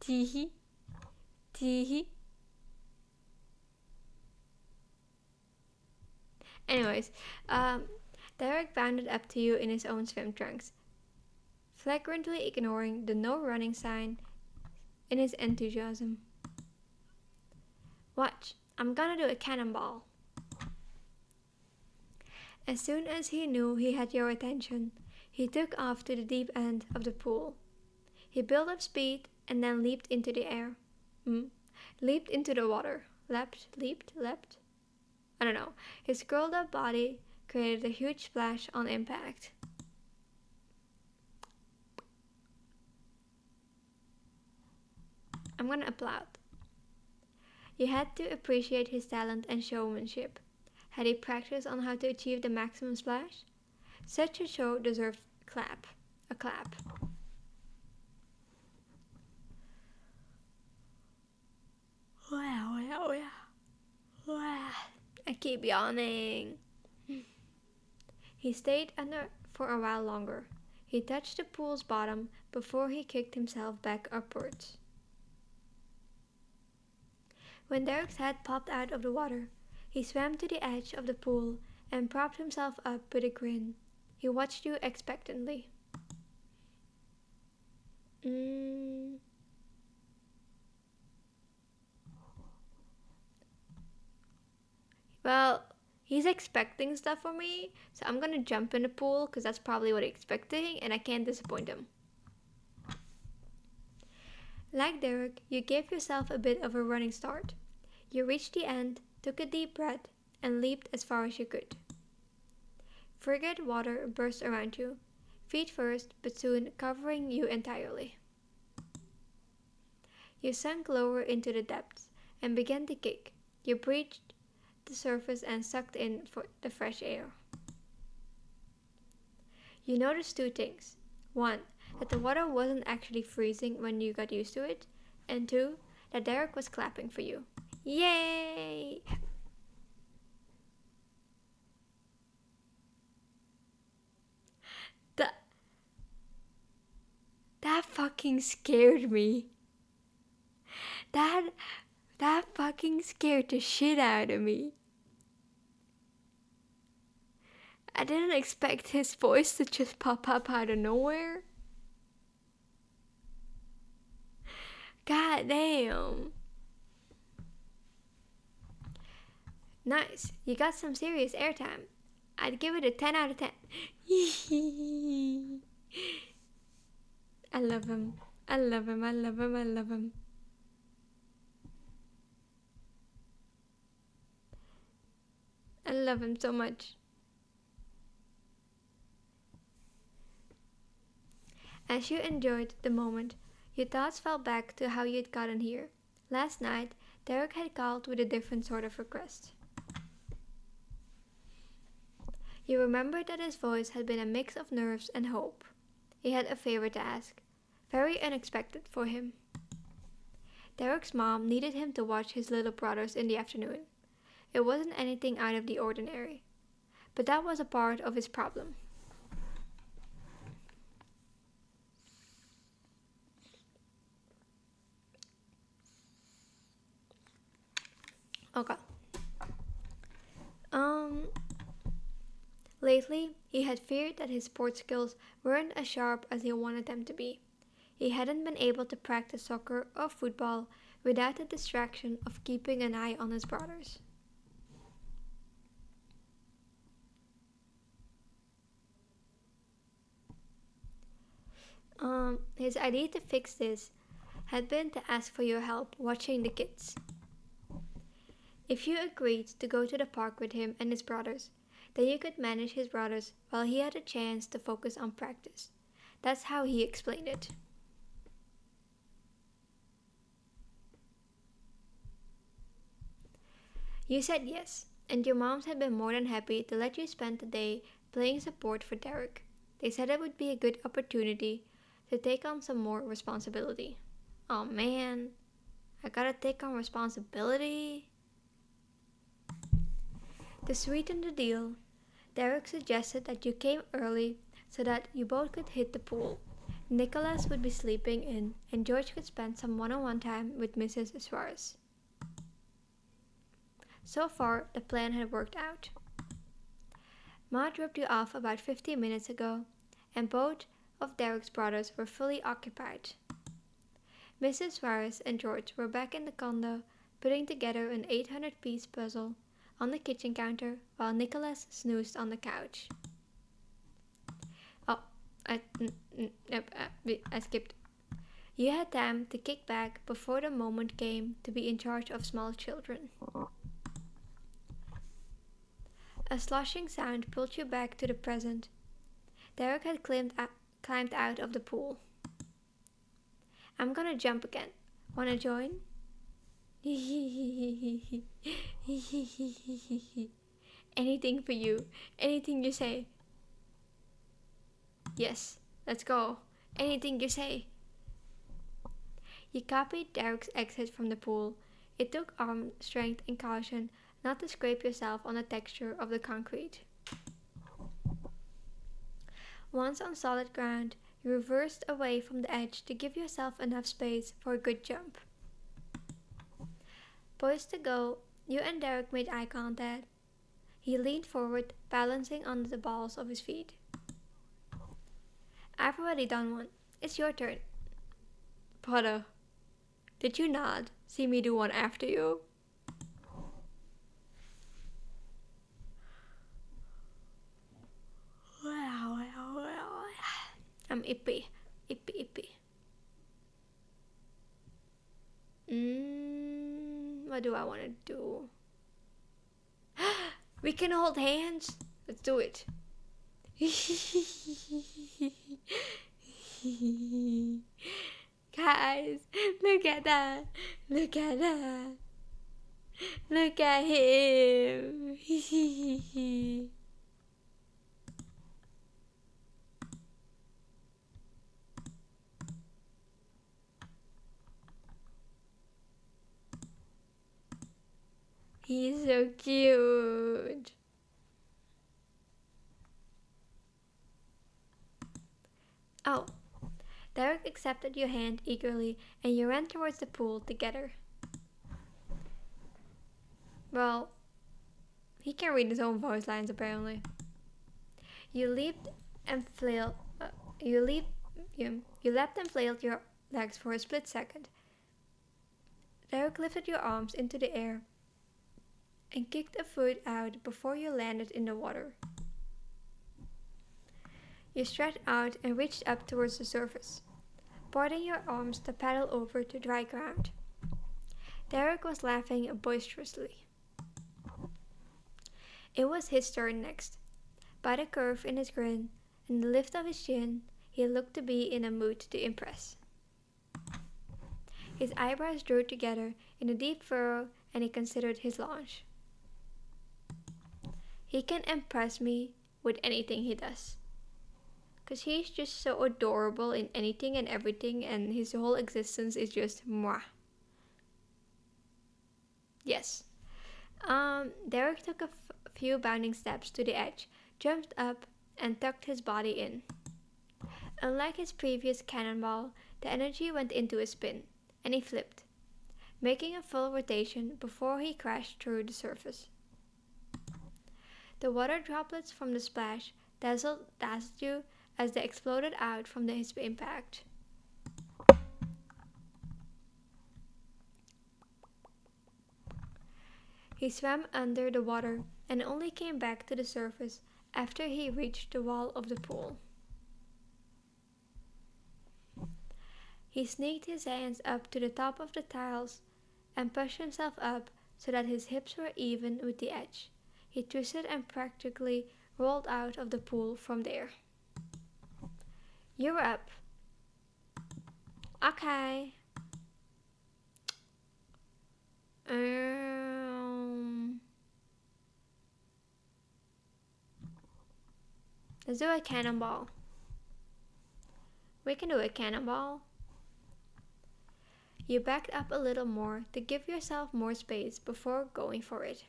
Teehee. Teehee. Anyways, Derek bounded up to you in his own swim trunks, flagrantly ignoring the no running sign in his enthusiasm. Watch, I'm gonna do a cannonball. As soon as he knew he had your attention, he took off to the deep end of the pool. He built up speed and then leaped into the air. Leaped into the water. Leapt. I don't know. His curled up body created a huge splash on impact. I'm gonna applaud. You had to appreciate his talent and showmanship. Had he practiced on how to achieve the maximum splash? Such a show deserved a clap. Wow. I keep yawning. He stayed under for a while longer. He touched the pool's bottom before he kicked himself back upwards. When Derek's head popped out of the water, he swam to the edge of the pool and propped himself up with a grin. He watched you expectantly. He's expecting stuff from me, so I'm gonna jump in the pool because that's probably what he's expecting, and I can't disappoint him. Like Derek, you gave yourself a bit of a running start. You reached the end, took a deep breath, and leaped as far as you could. Frigid water burst around you, feet first, but soon covering you entirely. You sank lower into the depths and began to kick. You breached the surface and sucked in for the fresh air. You noticed two things. One, that the water wasn't actually freezing when you got used to it, and two, that Derek was clapping for you. Yay! That, that fucking scared me. That fucking scared the shit out of me. I didn't expect his voice to just pop up out of nowhere. God damn. Nice. You got some serious airtime. I'd give it a 10 out of 10. I love him. I love him. I love him. I love him. I love him so much. As you enjoyed the moment, your thoughts fell back to how you'd gotten here. Last night, Derek had called with a different sort of request. You remembered that his voice had been a mix of nerves and hope. He had a favor to ask, very unexpected for him. Derek's mom needed him to watch his little brothers in the afternoon. It wasn't anything out of the ordinary, but that was a part of his problem. Okay. Lately, he had feared that his sports skills weren't as sharp as he wanted them to be. He hadn't been able to practice soccer or football without the distraction of keeping an eye on his brothers. His idea to fix this had been to ask for your help watching the kids. If you agreed to go to the park with him and his brothers, then you could manage his brothers while he had a chance to focus on practice. That's how he explained it. You said yes, and your moms had been more than happy to let you spend the day playing support for Derek. They said it would be a good opportunity to take on some more responsibility. Oh man, I gotta take on responsibility. To sweeten the deal, Derek suggested that you came early so that you both could hit the pool. Nicholas would be sleeping in, and George could spend some one-on-one time with Mrs. Suarez. So far, the plan had worked out. Ma dropped you off about 15 minutes ago, and both of Derek's brothers were fully occupied. Mrs. Suarez and George were back in the condo, putting together an 800-piece puzzle on the kitchen counter while Nicholas snoozed on the couch. Oh, I skipped. You had time to kick back before the moment came to be in charge of small children. A sloshing sound pulled you back to the present. Derek had climbed out of the pool. I'm gonna jump again. Wanna join? Anything for you. Anything you say. Yes, let's go. Anything you say. You copied Derek's exit from the pool. It took arm strength and caution not to scrape yourself on the texture of the concrete. Once on solid ground, you reversed away from the edge to give yourself enough space for a good jump. Poised to go, you and Derek made eye contact. He leaned forward, balancing on the balls of his feet. I've already done one. It's your turn. Brother, did you not see me do one after you? ippy. Ippy. What do I want to do? We can hold hands. Let's do it. Guys, look at that. Look at that. Look at him. He's so cute. Oh, Derek accepted your hand eagerly and you ran towards the pool together. Well, he can read his own voice lines apparently. You leaped and flailed. You leapt and flailed your legs for a split second. Derek lifted your arms into the air and kicked a foot out before you landed in the water. You stretched out and reached up towards the surface, parting your arms to paddle over to dry ground. Derek was laughing boisterously. It was his turn next. By the curve in his grin and the lift of his chin, he looked to be in a mood to impress. His eyebrows drew together in a deep furrow and he considered his launch. He can impress me with anything he does. 'Cause he's just so adorable in anything and everything and his whole existence is just mwah. Yes. Derek took a few bounding steps to the edge, jumped up, and tucked his body in. Unlike his previous cannonball, the energy went into a spin, and he flipped, making a full rotation before he crashed through the surface. The water droplets from the splash dazzled you as they exploded out from his impact. He swam under the water and only came back to the surface after he reached the wall of the pool. He sneaked his hands up to the top of the tiles and pushed himself up so that his hips were even with the edge. He twisted and practically rolled out of the pool from there. You're up. Okay. Let's do a cannonball. We can do a cannonball. You backed up a little more to give yourself more space before going for it.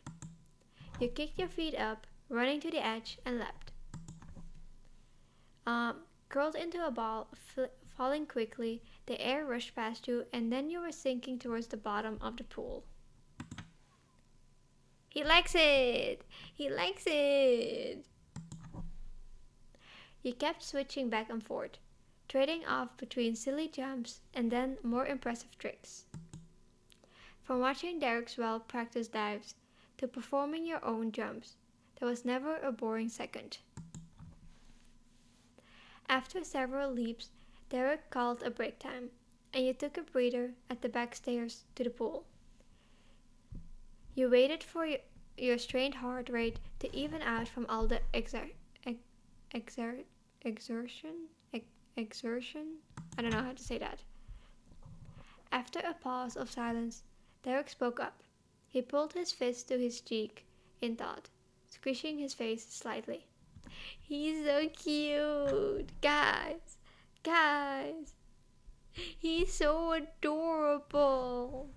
You kicked your feet up, running to the edge, and leapt. Curled into a ball, falling quickly, the air rushed past you, and then you were sinking towards the bottom of the pool. He likes it! He likes it! You kept switching back and forth, trading off between silly jumps and then more impressive tricks. From watching Derek's well-practiced dives to performing your own jumps, there was never a boring second. After several leaps, Derek called a break time, and you took a breather at the back stairs to the pool. You waited for your strained heart rate to even out from all the exertion? I don't know how to say that. After a pause of silence, Derek spoke up. He pulled his fist to his cheek in thought, squishing his face slightly. He's so cute, guys. He's so adorable.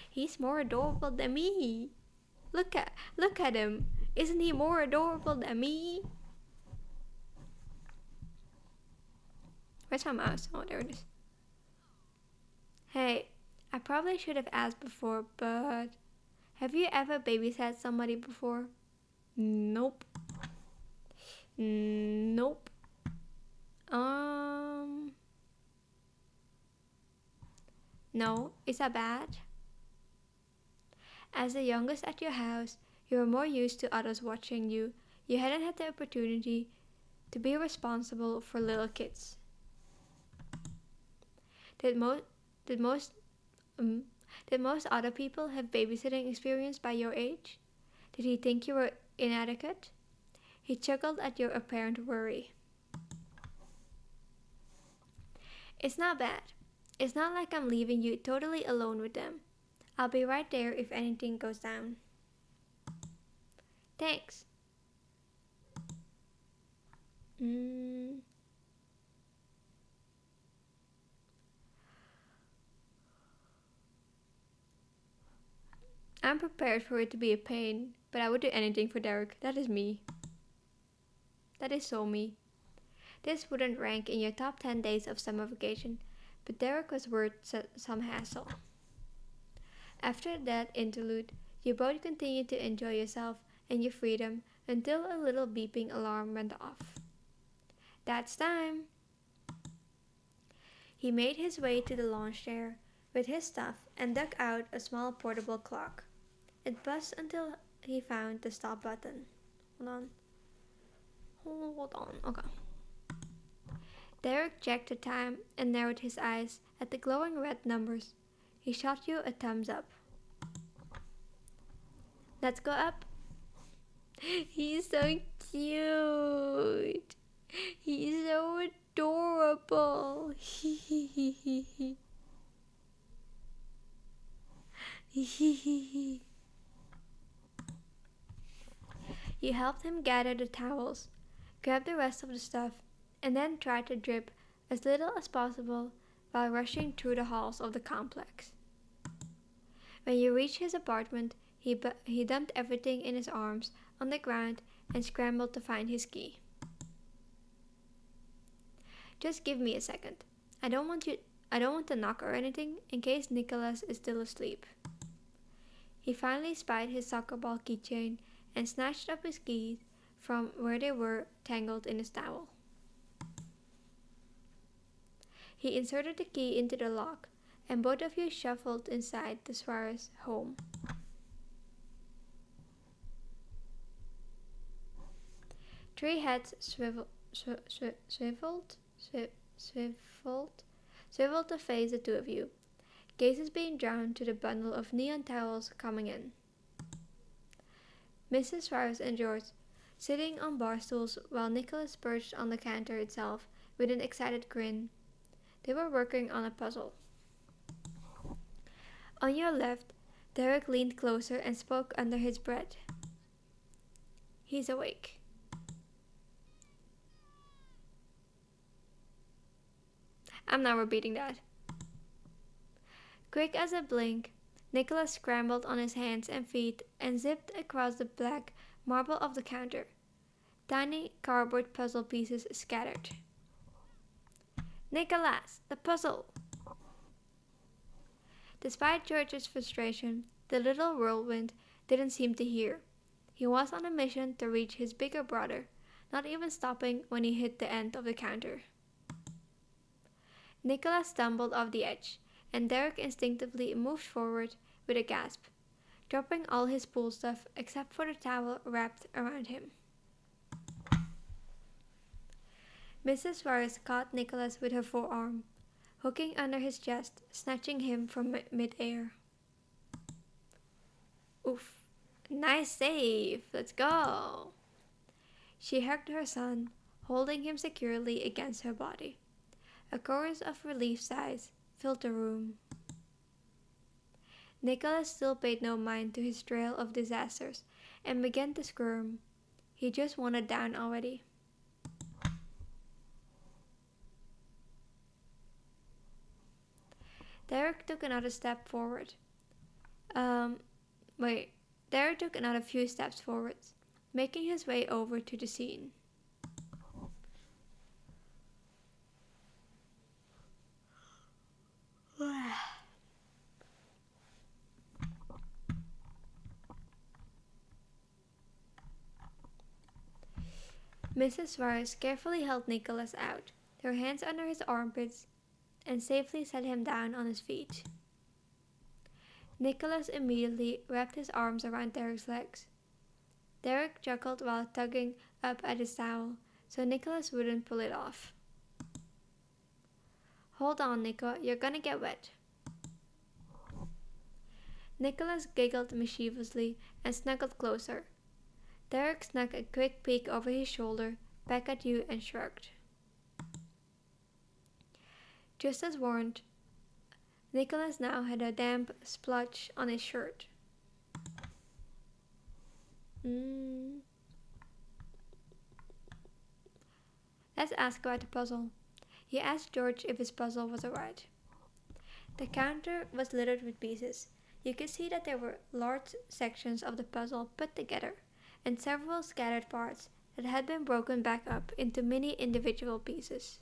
He's more adorable than me. Look at him. Isn't he more adorable than me? Where's my mouse? Oh, there it is. Hey, I probably should have asked before, but have you ever babysat somebody before? Nope. No, is that bad? As the youngest at your house, you were more used to others watching you. You hadn't had the opportunity to be responsible for little kids. Did most did most did most other people have babysitting experience by your age? Did he think you were inadequate? He chuckled at your apparent worry. It's not bad. It's not like I'm leaving you totally alone with them. I'll be right there if anything goes down. Thanks. I'm prepared for it to be a pain, but I would do anything for Derek. That is me. That is so me. This wouldn't rank in your top 10 days of summer vacation, but Derek was worth some hassle. After that interlude, you both continued to enjoy yourself and your freedom until a little beeping alarm went off. That's time! He made his way to the launch chair with his stuff and dug out a small portable clock. It buzzed until he found the stop button. Hold on, okay. Derek checked the time and narrowed his eyes at the glowing red numbers. He shot you a thumbs up. Let's go up. He's so cute. He's so adorable. You helped him gather the towels, grab the rest of the stuff, and then tried to drip as little as possible while rushing through the halls of the complex. When you reached his apartment, he dumped everything in his arms on the ground and scrambled to find his key. Just give me a second. I don't want to knock or anything in case Nicholas is still asleep. He finally spied his soccer ball keychain and snatched up his keys from where they were tangled in his towel. He inserted the key into the lock, and both of you shuffled inside the Suarez home. Three heads swiveled to face the two of you, gazes being drawn to the bundle of neon towels coming in. Mrs. Suarez and George sitting on bar stools while Nicholas perched on the counter itself with an excited grin. They were working on a puzzle. On your left, Derek leaned closer and spoke under his breath. He's awake. I'm not repeating that. Quick as a blink, Nicholas scrambled on his hands and feet and zipped across the black marble of the counter. Tiny cardboard puzzle pieces scattered. Nicholas, the puzzle! Despite George's frustration, the little whirlwind didn't seem to hear. He was on a mission to reach his bigger brother, not even stopping when he hit the end of the counter. Nicholas stumbled off the edge, and Derek instinctively moved forward with a gasp, dropping all his pool stuff except for the towel wrapped around him. Mrs. Suarez caught Nicholas with her forearm, hooking under his chest, snatching him from mid-air. Oof, nice save, let's go! She hugged her son, holding him securely against her body. A chorus of relief sighs filled the room. Nicholas still paid no mind to his trail of disasters and began to squirm. He just wanted down already. Derek took another step forward. Derek took another few steps forward, making his way over to the scene. Mrs. Suarez carefully held Nicholas out, her hands under his armpits, and safely set him down on his feet. Nicholas immediately wrapped his arms around Derek's legs. Derek chuckled while tugging up at his towel, so Nicholas wouldn't pull it off. Hold on, Nico, you're gonna get wet. Nicholas giggled mischievously and snuggled closer. Derek snuck a quick peek over his shoulder, back at you, and shrugged. Just as warned, Nicholas now had a damp splotch on his shirt. Let's ask about the puzzle. He asked George if his puzzle was alright. The counter was littered with pieces. You could see that there were large sections of the puzzle put together, and several scattered parts that had been broken back up into many individual pieces.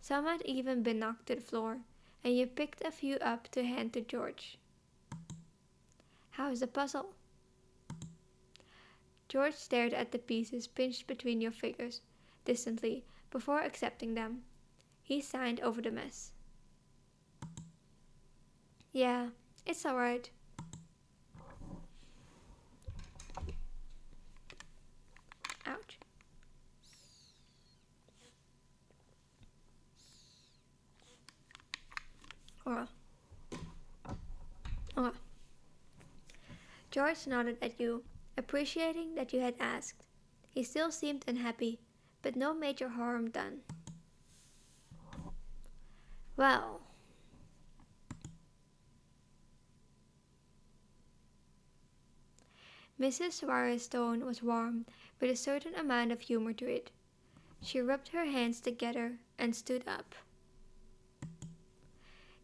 Some had even been knocked to the floor, and you picked a few up to hand to George. How is the puzzle? George stared at the pieces pinched between your fingers distantly before accepting them. He signed over the mess. Yeah, it's alright. Ouch. Oh. George nodded at you, appreciating that you had asked. He still seemed unhappy, but no major harm done. Well. Mrs. Suarez's tone was warm, with a certain amount of humor to it. She rubbed her hands together and stood up.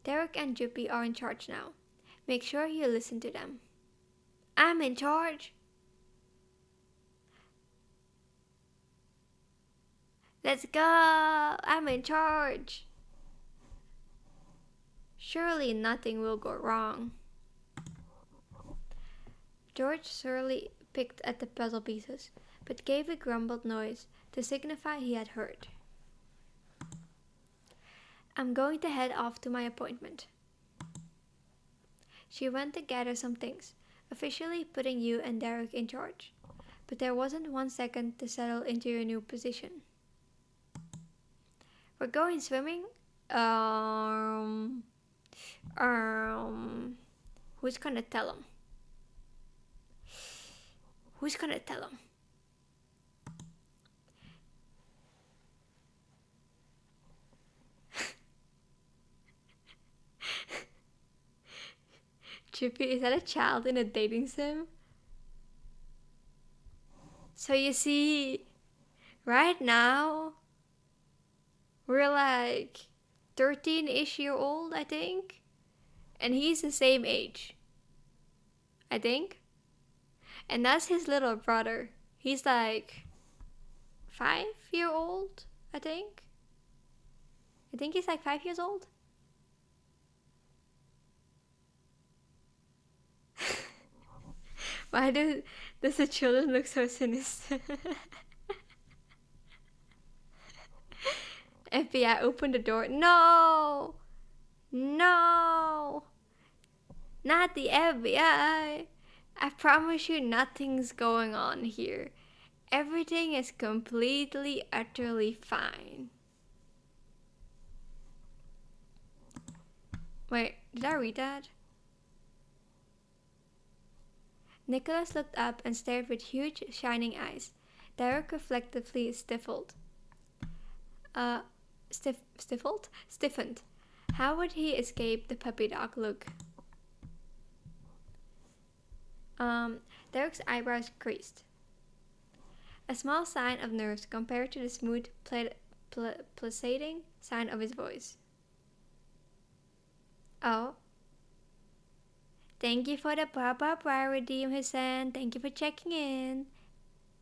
Derek and Juppie are in charge now. Make sure you listen to them. I'm in charge. Let's go! I'm in charge. Surely nothing will go wrong. George surely picked at the puzzle pieces, but gave a grumbled noise to signify he had heard. I'm going to head off to my appointment. She went to gather some things, officially putting you and Derek in charge, but there wasn't 1 second to settle into your new position. We're going swimming? Who's gonna tell him? Who's gonna tell him? Chippy, is that a child in a dating sim? So you see, right now, we're like 13-ish year old, I think. And he's the same age, I think. And that's his little brother. He's like 5-year-old, I think. I think he's like 5 years old. Why does the children look so sinister? FBI, open the door. No! No! Not the FBI! I promise you nothing's going on here. Everything is completely, utterly fine. Wait, did I read that? Nicholas looked up and stared with huge, shining eyes. Derek reflectively stiffened. Stiffened. How would he escape the puppy dog look? Derek's eyebrows creased. A small sign of nerves compared to the smooth, pulsating sound of his voice. Oh. Thank you for the pop-up, Redeem Hussein. Thank you for checking in.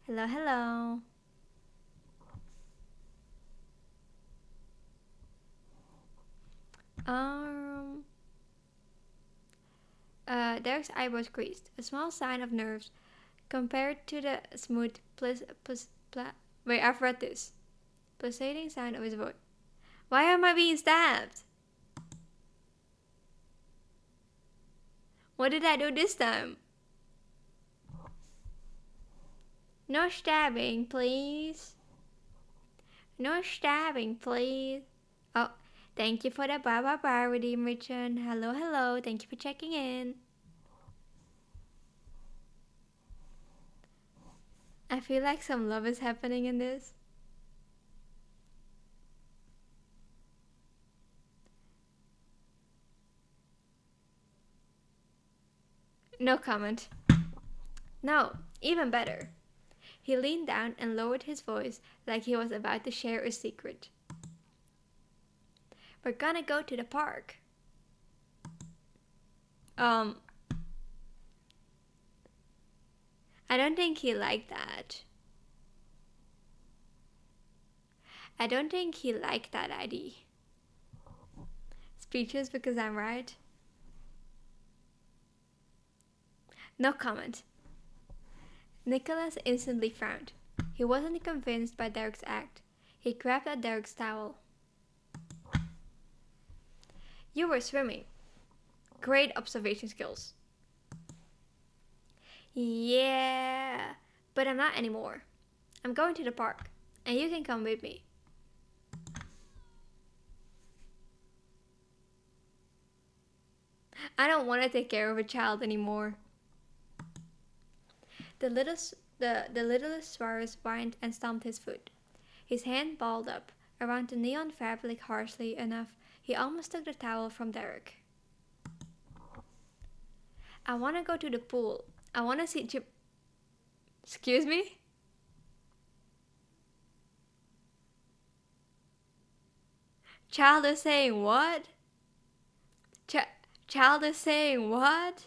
Hello, hello. Derek's eyebrows creased. A small sign of nerves compared to the smooth, wait, I've read this. Pulsating sound of his voice. Why am I being stabbed? What did I do this time? No stabbing, please. No stabbing, please. Oh, thank you for the bye redeem return. Hello, hello. Thank you for checking in. I feel like some love is happening in this. No comment. No, even better. He leaned down and lowered his voice like he was about to share a secret. We're gonna go to the park. I don't think he liked that. I don't think he liked that idea. Speechless because I'm right. No comment. Nicholas instantly frowned. He wasn't convinced by Derek's act. He grabbed at Derek's towel. You were swimming. Great observation skills. Yeah, but I'm not anymore. I'm going to the park, and you can come with me. I don't want to take care of a child anymore. The littlest Suarez whined and stomped his foot. His hand balled up around the neon fabric harshly enough he almost took the towel from Derek. I want to go to the pool. I want to see Chip. Excuse me? Child is saying what? Child is saying what?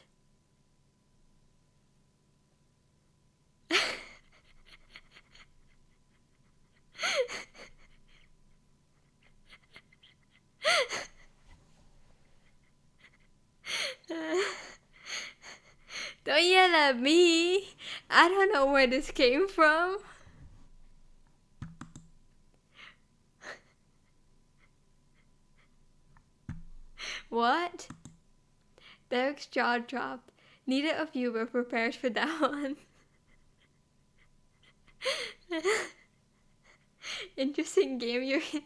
Don't yell at me. I don't know where this came from. What? Derek's jaw dropped. Neither of you were prepared for that one. Interesting game you're in.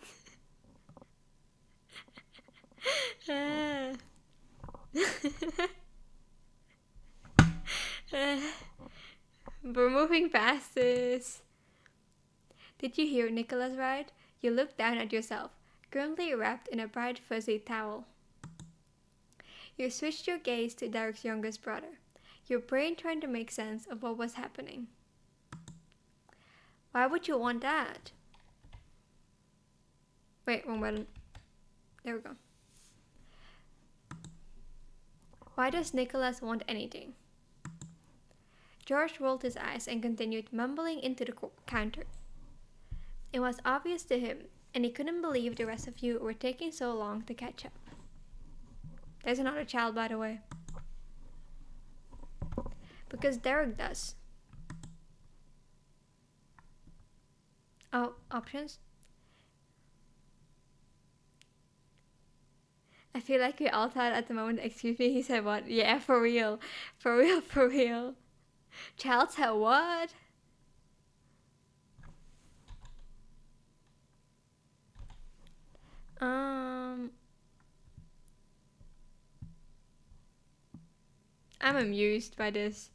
We're moving past this. Did you hear Nicholas right? You looked down at yourself, currently wrapped in a bright fuzzy towel. You switched your gaze to Derek's youngest brother, your brain trying to make sense of what was happening. Why would you want that? Wait, wrong button. There we go. Why does Nicholas want anything? George rolled his eyes and continued mumbling into the counter. It was obvious to him, and he couldn't believe the rest of you were taking so long to catch up. There's another child, by the way. Because Derek does. Oh, options? I feel like we all thought at the moment, excuse me, he said what? Yeah, for real. For real, for real. Child said what? I'm amused by this.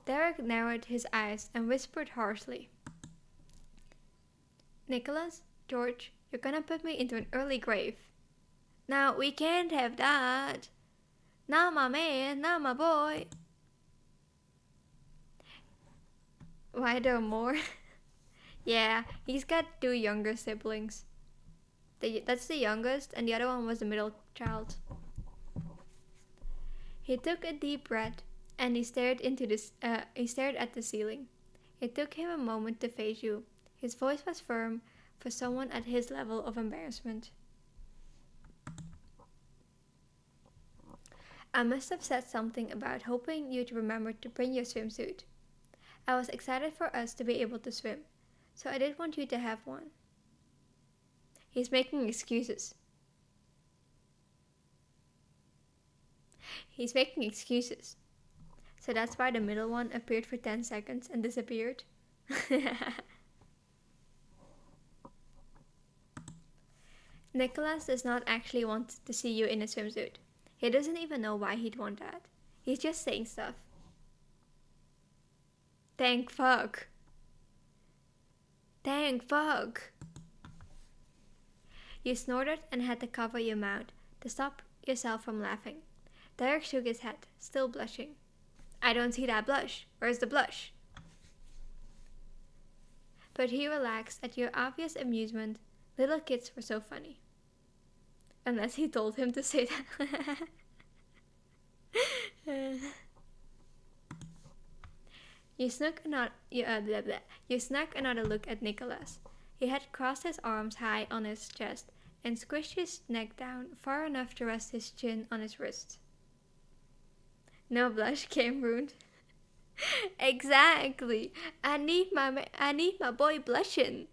Derek narrowed his eyes and whispered harshly. Nicholas, George, you're gonna put me into an early grave. Now, we can't have that. Not my man, not my boy. Why there more? Yeah, he's got 2 younger siblings. That's the youngest, and the other one was the middle child. He took a deep breath, and he stared at the ceiling. It took him a moment to face you. His voice was firm for someone at his level of embarrassment. I must have said something about hoping you'd remember to bring your swimsuit. I was excited for us to be able to swim, so I did want you to have one. He's making excuses. So that's why the middle one appeared for 10 seconds and disappeared. Nicholas does not actually want to see you in a swimsuit. He doesn't even know why he'd want that. He's just saying stuff. Thank fuck. Thank fuck. You snorted and had to cover your mouth to stop yourself from laughing. Derek shook his head, still blushing. I don't see that blush. Where's the blush? But he relaxed at your obvious amusement. Little kids were so funny. Unless he told him to say that. You snuck another look at Nicholas. He had crossed his arms high on his chest and squished his neck down far enough to rest his chin on his wrist. No blush, Cameroon. Exactly. I need my boy blushing.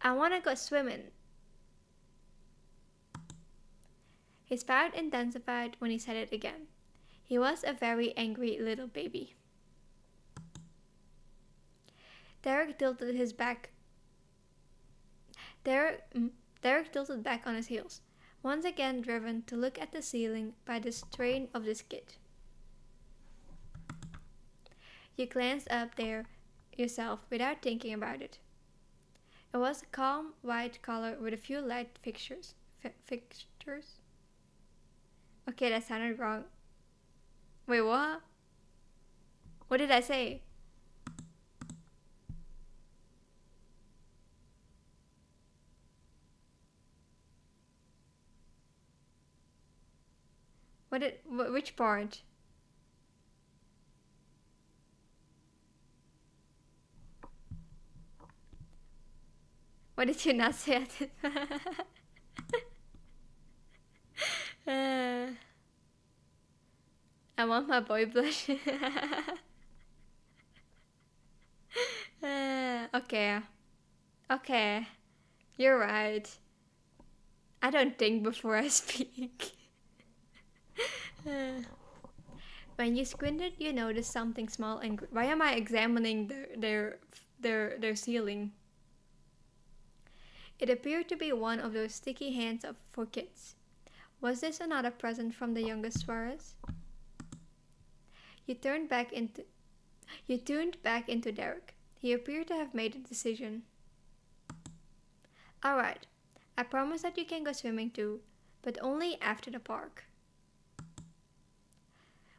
I wanna go swimming. His pout intensified when he said it again. He was a very angry little baby. Derek tilted back on his heels, once again driven to look at the ceiling by the strain of this kid. You glanced up there yourself without thinking about it. It was a calm white color with a few light fixtures. Okay, that sounded wrong. Wait, what? What did I say? Which part? What did you not say? I want my boy blush. Okay. Okay. You're right. I don't think before I speak. When you squinted, you noticed something small and why am I examining their ceiling? It appeared to be one of those sticky hands for kids. Was this another present from the youngest Suarez? You tuned back into Derek. He appeared to have made a decision. Alright, I promise that you can go swimming too, but only after the park.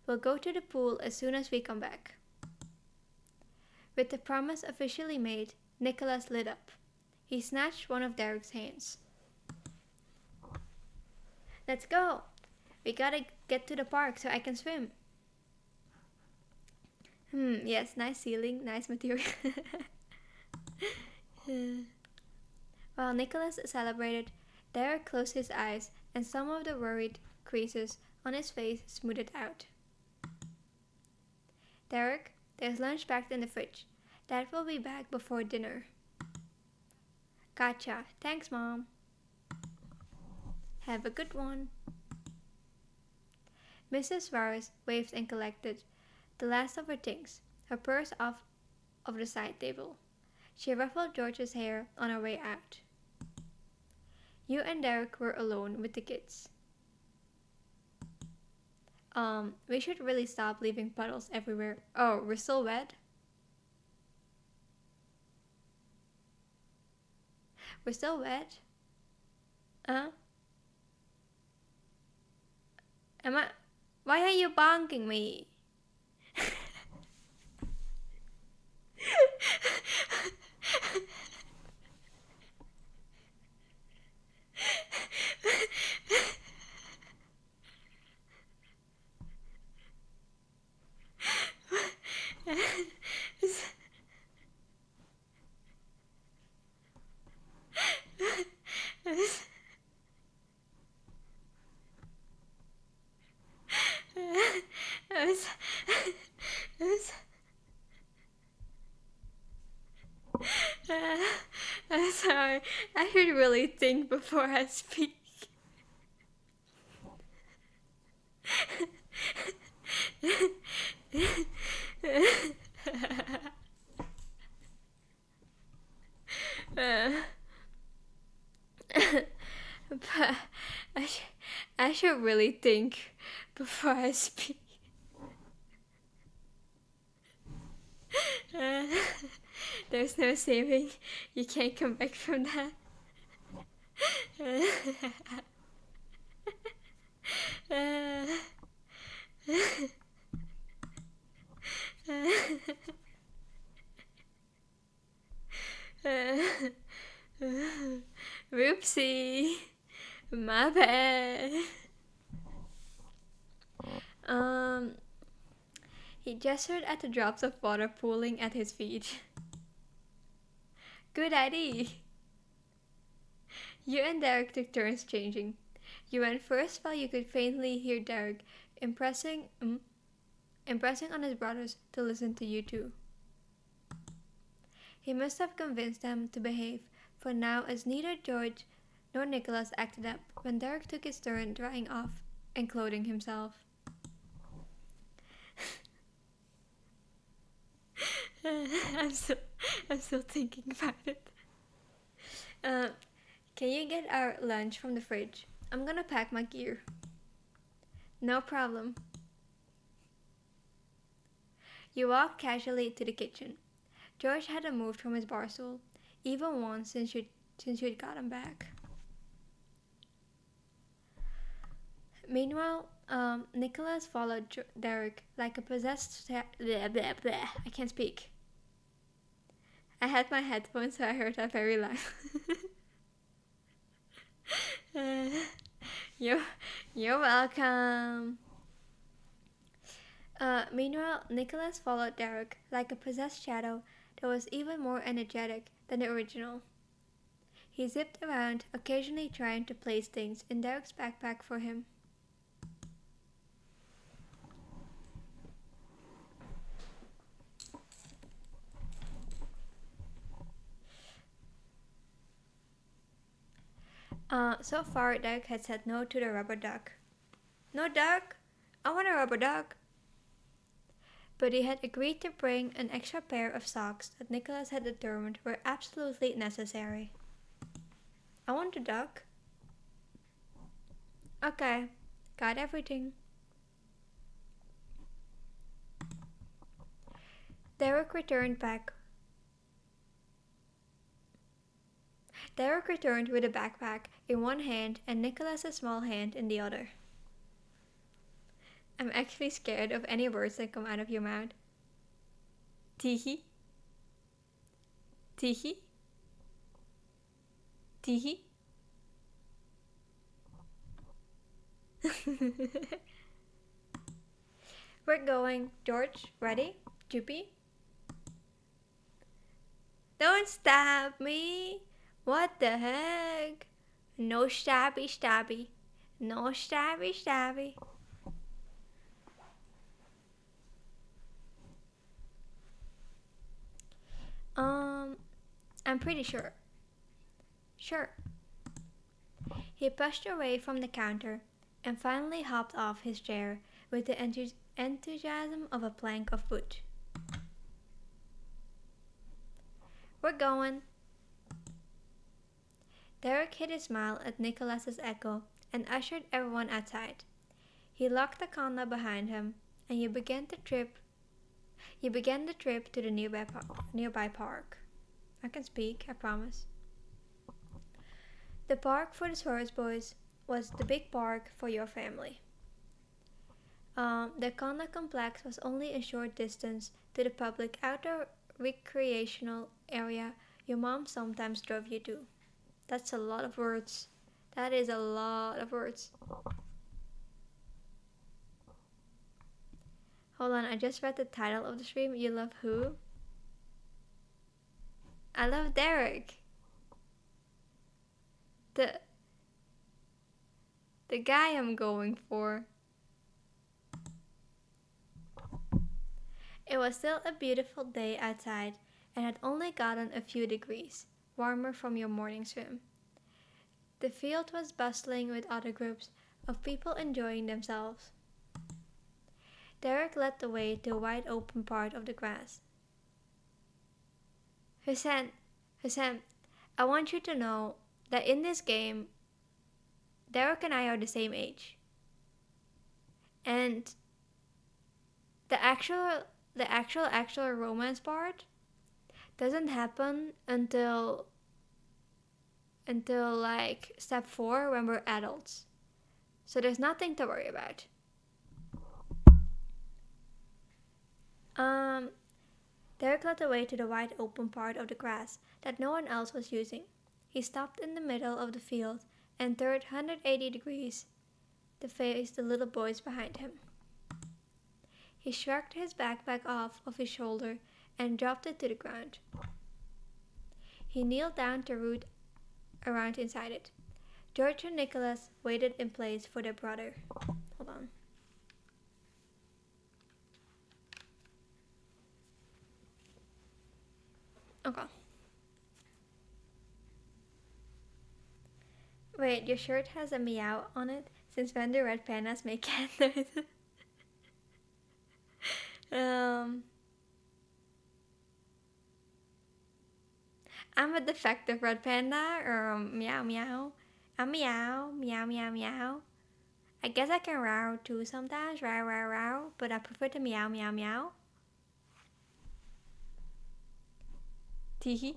We'll go to the pool as soon as we come back. With the promise officially made, Nicholas lit up. He snatched one of Derek's hands. Let's go! We gotta get to the park so I can swim. Yes, nice ceiling, nice material. While Nicholas celebrated, Derek closed his eyes and some of the worried creases on his face smoothed out. Derek, there's lunch packed in the fridge. Dad will be back before dinner. Gotcha. Thanks, Mom. Have a good one. Mrs. Suarez waved and collected the last of her things, her purse off of the side table. She ruffled George's hair on her way out. You and Derek were alone with the kids. We should really stop leaving puddles everywhere. Oh, we're still wet? We're still wet? Why are you bonking me? I'm sorry. I should really think before I speak. Uh, but I, sh- I should really think before I speak. Uh, there's no saving. You can't come back from that. Uh, Whoopsie. My bad. Um, he gestured at the drops of water pooling at his feet. Good idea. You and Derek took turns changing. You went first while you could faintly hear Derek impressing on his brothers to listen to you too. He must have convinced them to behave, for now as neither George nor Nicholas acted up when Derek took his turn drying off and clothing himself. I'm still thinking about it. Can you get our lunch from the fridge? I'm gonna pack my gear. No problem. You walked casually to the kitchen. George hadn't moved from his bar stool, even once since you'd got him back. Meanwhile, Nicholas followed Derek like a possessed blah, blah, blah. I can't speak. I had my headphones, so I heard that very loud. You're welcome. Meanwhile, Nicholas followed Derek like a possessed shadow that was even more energetic than the original. He zipped around, occasionally trying to place things in Derek's backpack for him. So far, Derek had said no to the rubber duck. No duck? I want a rubber duck. But he had agreed to bring an extra pair of socks that Nicholas had determined were absolutely necessary. I want a duck. Okay, got everything. Derek returned with a backpack in one hand and Nicholas's small hand in the other. I'm actually scared of any words that come out of your mouth. Teehee. Teehee. Teehee. We're going. George, ready? Joopy? Don't stab me! What the heck? No stabby stabby. No stabby stabby. I'm pretty sure. Sure. He pushed away from the counter and finally hopped off his chair with the enthusiasm of a plank of wood. We're going. Derek hid a smile at Nicholas's echo and ushered everyone outside. He locked the conda behind him, and you began the trip to the nearby park. I can speak, I promise. The park for the Swords Boys was the big park for your family. The conda complex was only a short distance to the public outdoor recreational area your mom sometimes drove you to. That's a lot of words. That is a lot of words. Hold on, I just read the title of the stream. You love who? I love Derek. The guy I'm going for. It was still a beautiful day outside and had only gotten a few degrees warmer from your morning swim. The field was bustling with other groups of people enjoying themselves. Derek led the way to a wide open part of the grass. Hussein, I want you to know that in this game, Derek and I are the same age. And the actual romance part doesn't happen until like step 4 when we're adults. So there's nothing to worry about. Derek led the way to the wide open part of the grass that no one else was using. He stopped in the middle of the field and turned 180 degrees to face the little boys behind him. He shrugged his backpack off of his shoulder and dropped it to the ground. He kneeled down to root around inside it. George and Nicholas waited in place for their brother. Hold on. Okay. Wait, your shirt has a meow on it? Since when do red pandas make cat noises? I'm a defective red panda, or meow meow. I'm meow, meow meow meow. I guess I can row too sometimes, row row row, but I prefer to meow meow meow. Teehee.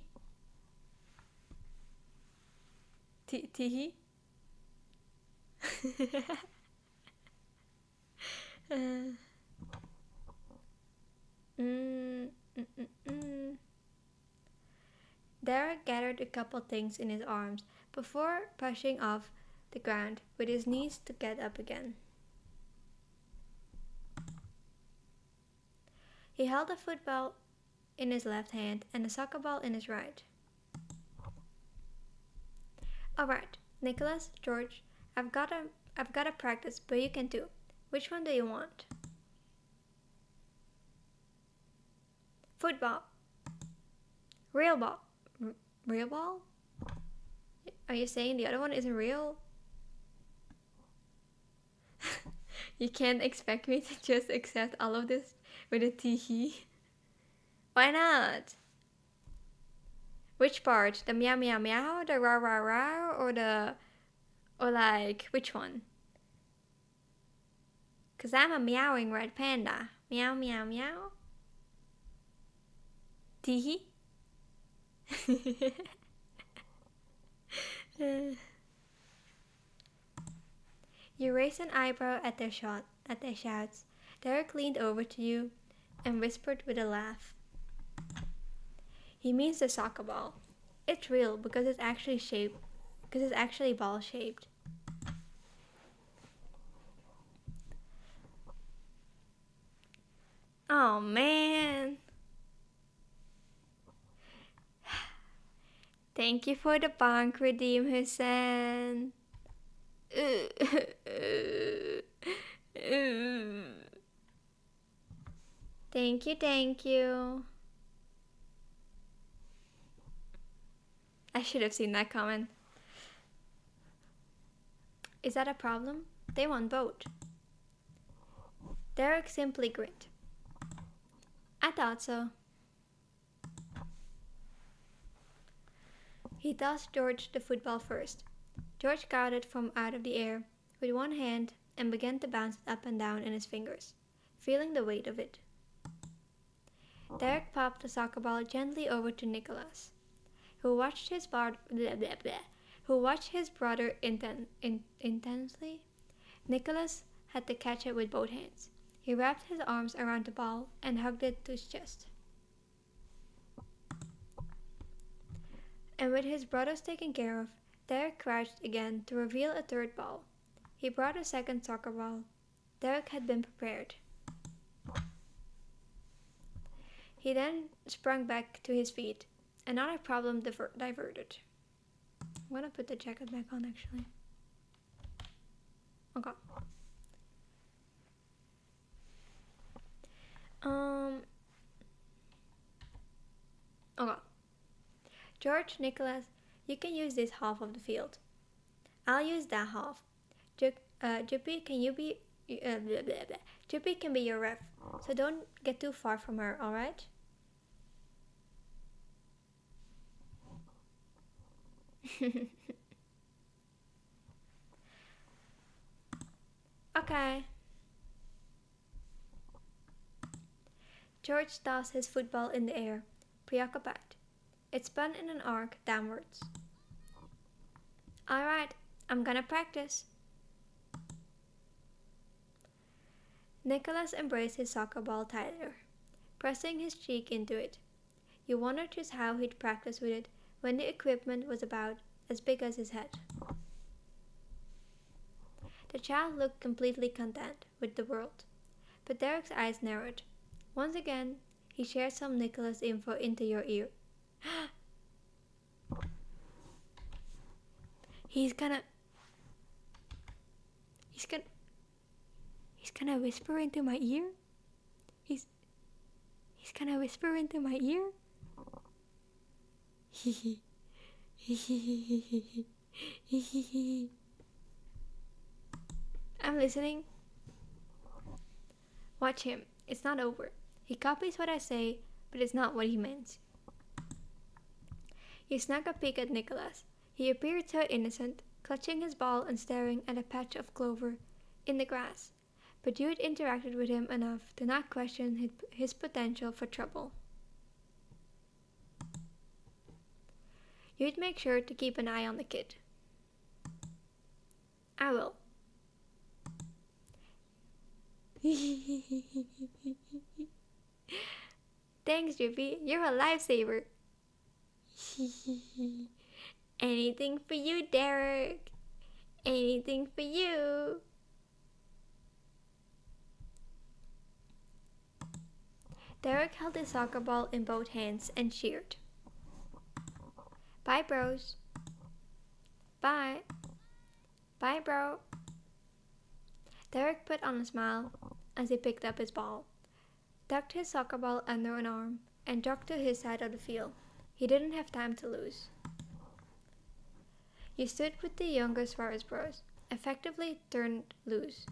Teehee. Derek gathered a couple things in his arms before pushing off the ground with his knees to get up again. He held a football in his left hand and a soccer ball in his right. Alright, Nicholas, George, I've gotta practice, but you can too. Which one do you want? Football. Real ball. Real ball? Are you saying the other one isn't real? You can't expect me to just accept all of this with a tee-hee. Why not? Which part? The meow meow meow, the rah rah rah, or like, which one? Cause I'm a meowing red panda. Meow meow meow. Tee-hee? You raised an eyebrow at their shouts. Derek leaned over to you and whispered with a laugh. He means the soccer ball. It's real because it's actually ball shaped. Oh man. Thank you for the bank redeem, Hussein. Thank you. I should have seen that comment. Is that a problem? They won both. Derek simply grinned. I thought so. He tossed George the football first. George caught it from out of the air with one hand and began to bounce it up and down in his fingers, feeling the weight of it. Derek popped the soccer ball gently over to Nicholas, who watched his brother intensely. Nicholas had to catch it with both hands. He wrapped his arms around the ball and hugged it to his chest. And with his brothers taken care of, Derek crouched again to reveal a third ball. He brought a second soccer ball. Derek had been prepared. He then sprung back to his feet. Another problem diverted. I'm gonna put the jacket back on actually. Okay. Okay. George, Nicholas, you can use this half of the field. I'll use that half. Juppie, can you be Blah, blah, blah. Chippy can be your ref, so don't get too far from her, alright? Okay. George tossed his football in the air, preoccupied. It spun in an arc downwards. Alright, I'm gonna practice. Nicholas embraced his soccer ball tighter, pressing his cheek into it. You wondered just how he'd practice with it when the equipment was about as big as his head. The child looked completely content with the world, but Derek's eyes narrowed. Once again, he shared some Nicholas info into your ear. He's gonna whisper into my ear? He's gonna whisper into my ear? I'm listening. Watch him. It's not over. He copies what I say, but it's not what he meant. He snuck a peek at Nicholas. He appeared so innocent, clutching his ball and staring at a patch of clover in the grass. But you'd interacted with him enough to not question his potential for trouble. You'd make sure to keep an eye on the kid. I will. Thanks, Drippy. You're a lifesaver. Anything for you, Derek. Anything for you. Derek held his soccer ball in both hands and cheered. Bye, bros. Bye. Bye, bro. Derek put on a smile as he picked up his ball, tucked his soccer ball under an arm, and jogged to his side of the field. He didn't have time to lose. You stood with the younger Suarez bros, effectively turned loose.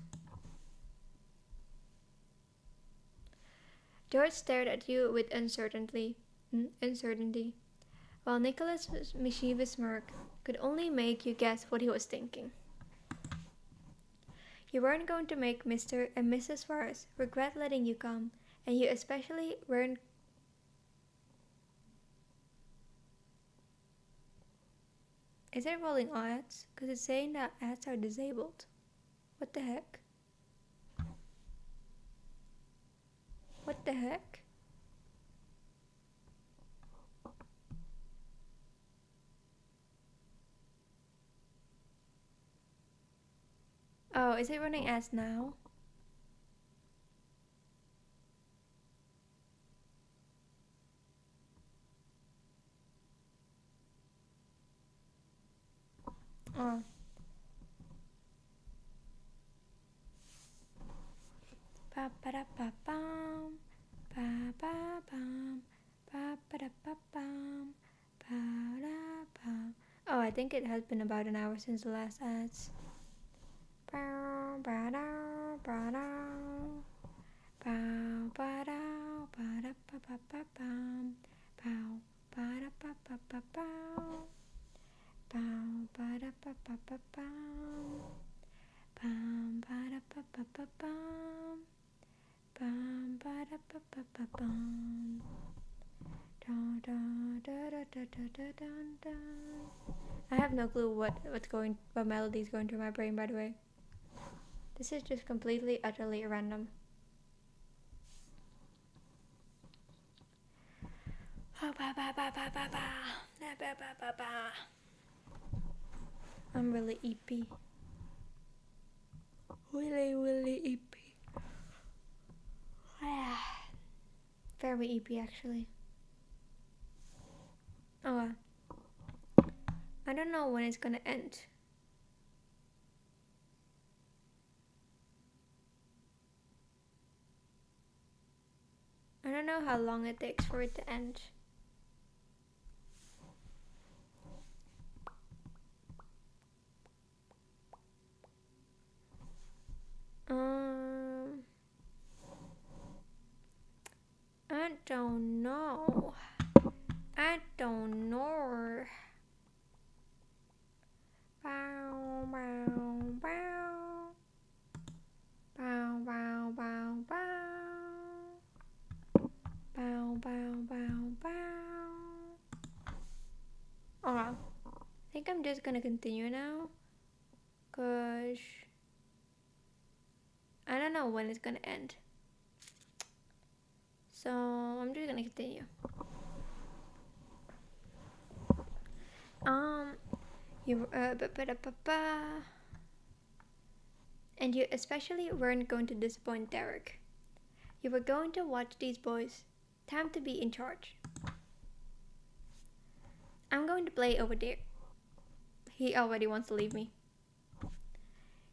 George stared at you with uncertainty, while Nicholas's mischievous smirk could only make you guess what he was thinking. You weren't going to make Mr. and Mrs. Suarez regret letting you come, and you especially weren't. Is it rolling ads? Because it's saying that ads are disabled. What the heck? What the heck? Oh, is it running ads now? Oh. Pa pa da pa pam, pa pa pam, pa pa da pa pam, pa da pam. Oh, I think it has been about an hour since the last ads. Bow ba da ba da, bow ba da ba da pa pa pa pam, bow ba da pa pa pa bow, bow ba da pa pa pa pam, bam ba da pa pa pa pam. Bum, ba da ba ba ba bum. Da da da da da da da da da. I have no clue what melody is going through my brain, by the way. This is just completely, utterly random. I'm really EP. Really EP. Very EP actually. Oh, I don't know when it's gonna end. I don't know how long it takes for it to end. it's gonna continue now, cause I don't know when it's gonna end. So I'm just gonna continue. You and you especially weren't going to disappoint Derek. You were going to watch these boys. Time to be in charge. I'm going to play over there. He already wants to leave me.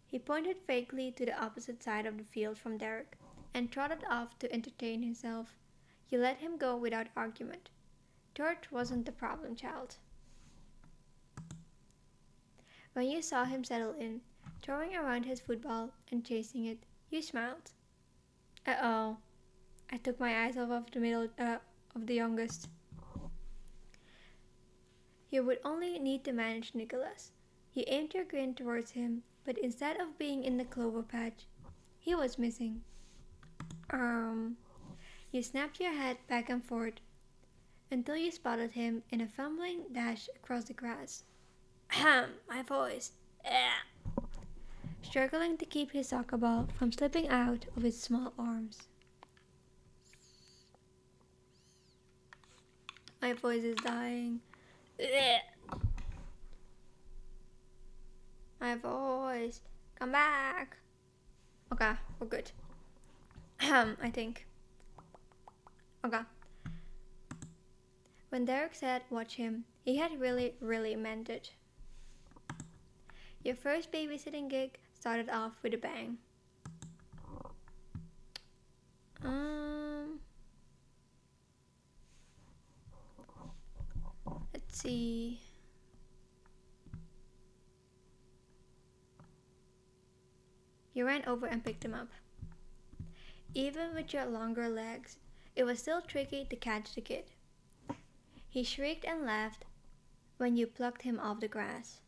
He pointed vaguely to the opposite side of the field from Derek and trotted off to entertain himself. You let him go without argument. George wasn't the problem child. When you saw him settle in, throwing around his football and chasing it, you smiled. Uh-oh. I took my eyes off of the youngest. You would only need to manage Nicholas. You aimed your grin towards him, but instead of being in the clover patch, he was missing. You snapped your head back and forth until you spotted him in a fumbling dash across the grass. Ahem, my voice. Struggling to keep his soccer ball from slipping out of his small arms. My voice is dying. My voice. Come back. Okay, we're good. I think. Okay. When Derek said watch him, he had really meant it. Your first babysitting gig started off with a bang. Let's see. You ran over and picked him up. Even with your longer legs, it was still tricky to catch the kid. He shrieked and laughed when you plucked him off the grass.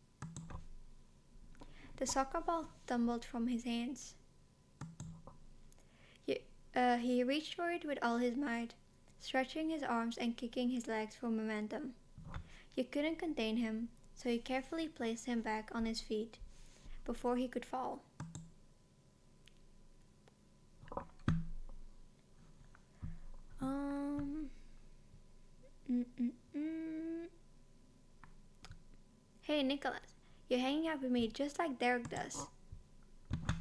The soccer ball tumbled from his hands. He reached for it with all his might, stretching his arms and kicking his legs for momentum. You couldn't contain him, so you carefully placed him back on his feet before he could fall. Hey Nicholas, you're hanging out with me just like Derek does.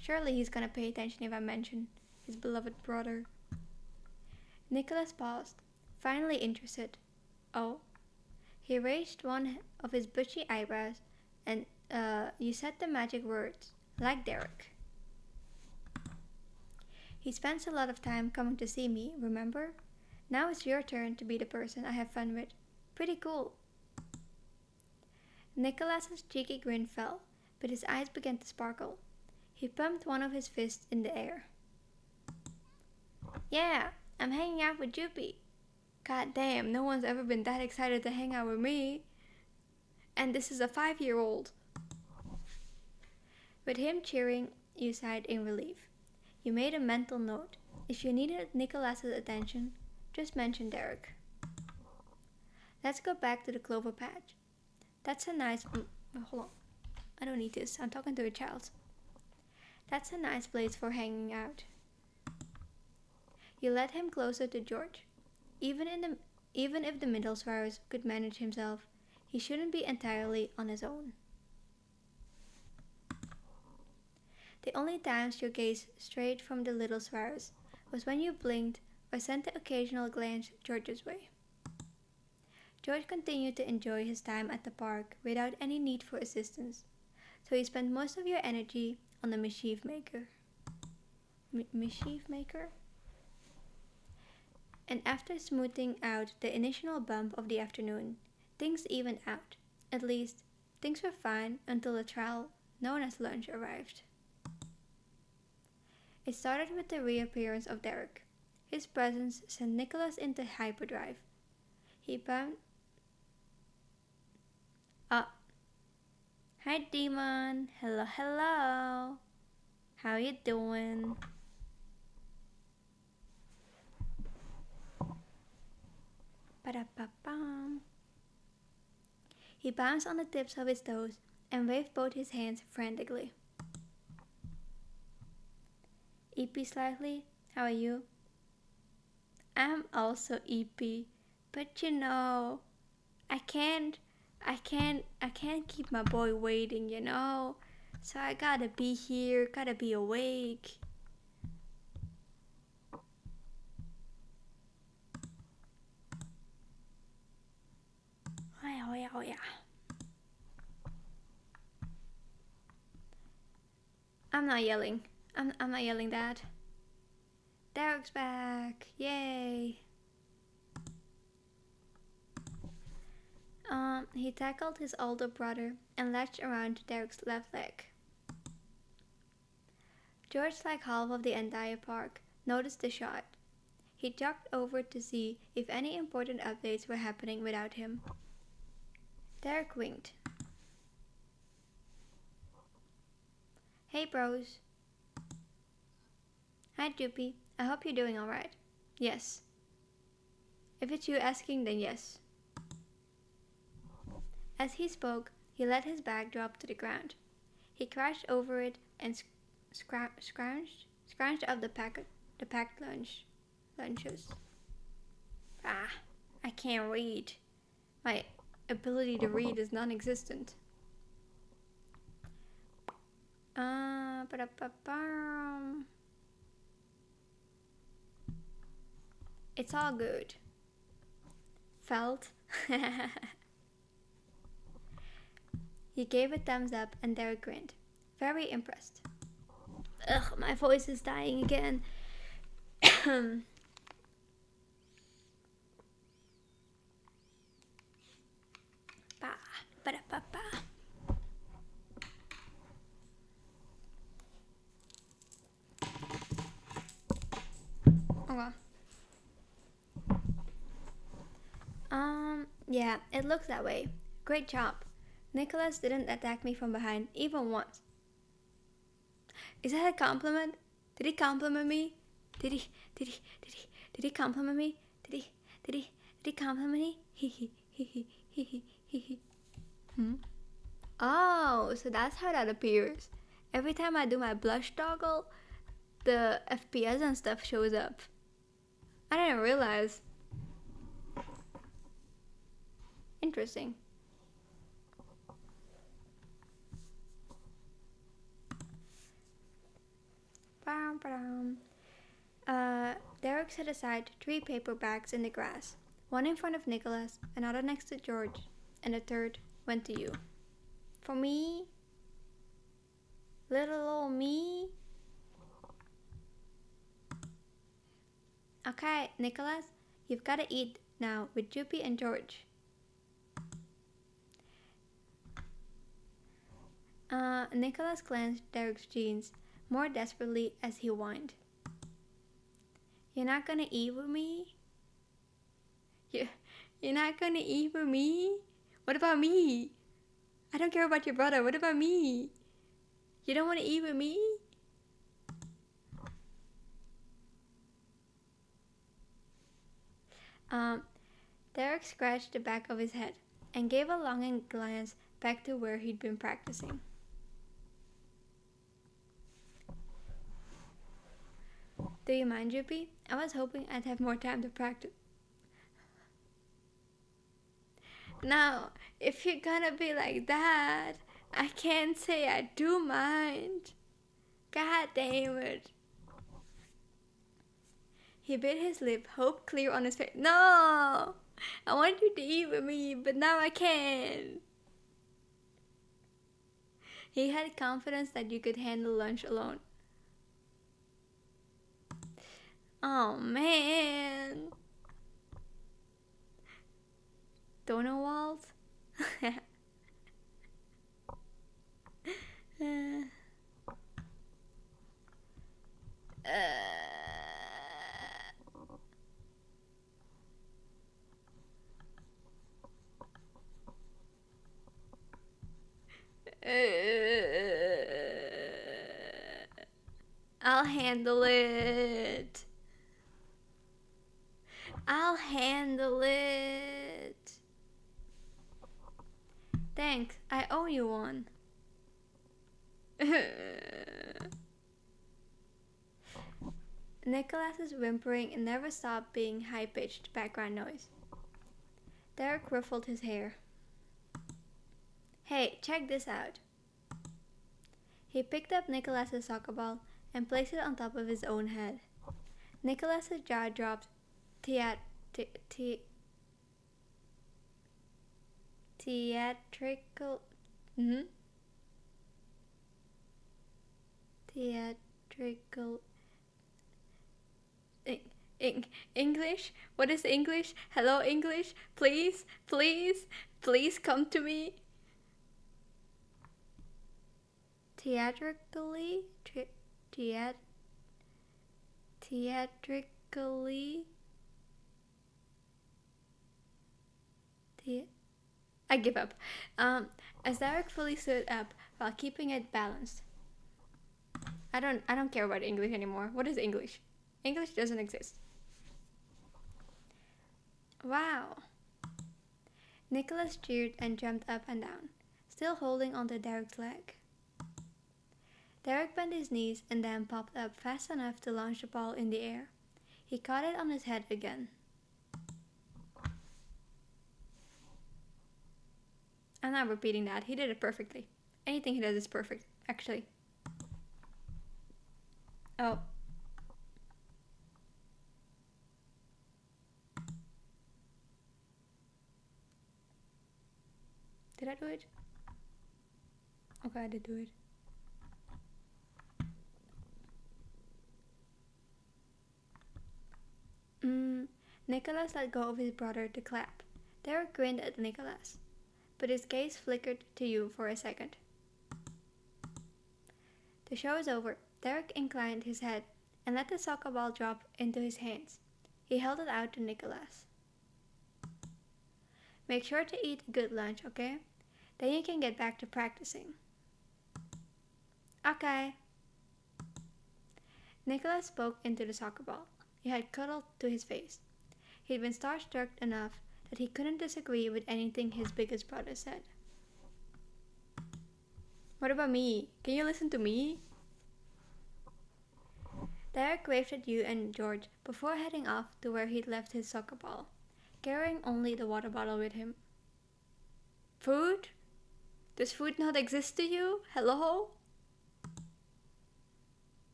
Surely he's gonna pay attention if I mention his beloved brother. Nicholas paused, finally interested. Oh? He raised one of his bushy eyebrows and you said the magic words, like Derek. He spends a lot of time coming to see me, remember? Now it's your turn to be the person I have fun with. Pretty cool. Nicholas's cheeky grin fell, but his eyes began to sparkle. He pumped one of his fists in the air. Yeah, I'm hanging out with Joopy. God damn, no one's ever been that excited to hang out with me. And this is a 5-year-old. With him cheering, you sighed in relief. You made a mental note. If you needed Nicholas's attention, just mention Derek. Let's go back to the clover patch. That's a nice... hold on. I don't need this. I'm talking to a child. That's a nice place for hanging out. You led him closer to George. Even if the middle sparrows could manage himself, he shouldn't be entirely on his own. The only times your gaze strayed from the little sparrows was when you blinked or sent an occasional glance George's way. George continued to enjoy his time at the park without any need for assistance, so he spent most of your energy on the mischief maker. Mischief maker? And after smoothing out the initial bump of the afternoon, things evened out. At least, things were fine until the trial known as lunch arrived. It started with the reappearance of Derek. His presence sent Nicholas into hyperdrive. He bumped... Hi Demon! Hello, hello! How you doing? Ba-da-ba-bum. He bounced on the tips of his toes and waved both his hands frantically. EP slightly, how are you? I'm also EP, but you know, I can't keep my boy waiting, you know? So I gotta be here, gotta be awake. Oh yeah. I'm not yelling. I'm not yelling, Dad. Derek's back. Yay. He tackled his older brother and latched around Derek's left leg. George, like half of the entire park, noticed the shot. He jogged over to see if any important updates were happening without him. Derek winked. Hey bros. Hi Joopy, I hope you're doing alright. Yes. If it's you asking, then yes. As he spoke, he let his bag drop to the ground. He crouched over it and scrounged up the packed lunches. I can't read. My ability to read is non-existent. It's all good. Felt? He gave a thumbs up and Derek grinned, very impressed. Ugh, my voice is dying again. Okay. Yeah, it looks that way. Great job. Nicholas didn't attack me from behind, even once. Is that a compliment? Did he compliment me? Did he compliment me? Did he compliment me? Oh, so that's how that appears. Every time I do my blush toggle, the FPS and stuff shows up. I didn't realize. Interesting. Derek set aside 3 paper bags in the grass. One in front of Nicholas, another next to George, and the third went to you. For me? Little old me? Okay, Nicholas, you've got to eat now with Joopy and George. Nicholas glanced Derek's jeans more desperately as he whined. You're not gonna eat with me? You're not gonna eat with me? What about me? I don't care about your brother. What about me? You don't want to eat with me? Derek scratched the back of his head and gave a longing glance back to where he'd been practicing. Do you mind, Joopy? I was hoping I'd have more time to practice. Now, if you're gonna be like that, I can't say I do mind. God damn it. He bit his lip, hope clear on his face. No! I want you to eat with me, but now I can't. He had confidence that you could handle lunch alone. Oh man. Donald? I'll handle it. I'll handle it. Thanks, I owe you one. Nicholas's whimpering never stopped being high-pitched background noise. Derek ruffled his hair. Hey, check this out. He picked up Nicholas's soccer ball and placed it on top of his own head. Nicholas's jaw dropped theatrical. Theatrical. English? What is English? Hello, English? Please, please, please come to me. Theatrically? Theatrically? I give up. As Derek fully stood up while keeping it balanced. I don't care about English anymore. What is English? English doesn't exist. Wow. Nicholas cheered and jumped up and down, still holding onto Derek's leg. Derek bent his knees and then popped up fast enough to launch the ball in the air. He caught it on his head again. I'm not repeating that. He did it perfectly. Anything he does is perfect, actually. Oh. Did I do it? Okay, I did do it. Nicholas let go of his brother to clap. Derek grinned at Nicholas, but his gaze flickered to you for a second. The show is over. Derek inclined his head and let the soccer ball drop into his hands. He held it out to Nicholas. Make sure to eat a good lunch, okay? Then you can get back to practicing. Okay. Nicholas spoke into the soccer ball. He had cuddled to his face. He'd been starstruck enough that he couldn't disagree with anything his biggest brother said. What about me? Can you listen to me? Derek waved at you and George before heading off to where he'd left his soccer ball, carrying only the water bottle with him. Food? Does food not exist to you? Hello?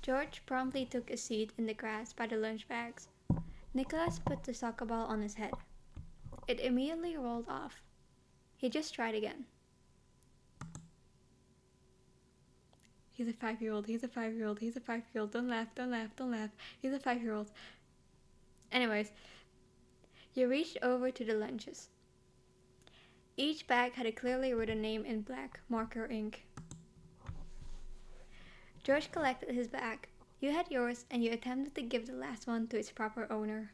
George promptly took a seat in the grass by the lunch bags. Nicholas put the soccer ball on his head. It immediately rolled off. He just tried again. He's a 5-year-old, he's a 5-year-old, he's a 5-year-old. Don't laugh, don't laugh, don't laugh. He's a 5-year-old. Anyways, you reached over to the lunches. Each bag had a clearly written name in black marker ink. George collected his bag. You had yours and you attempted to give the last one to its proper owner.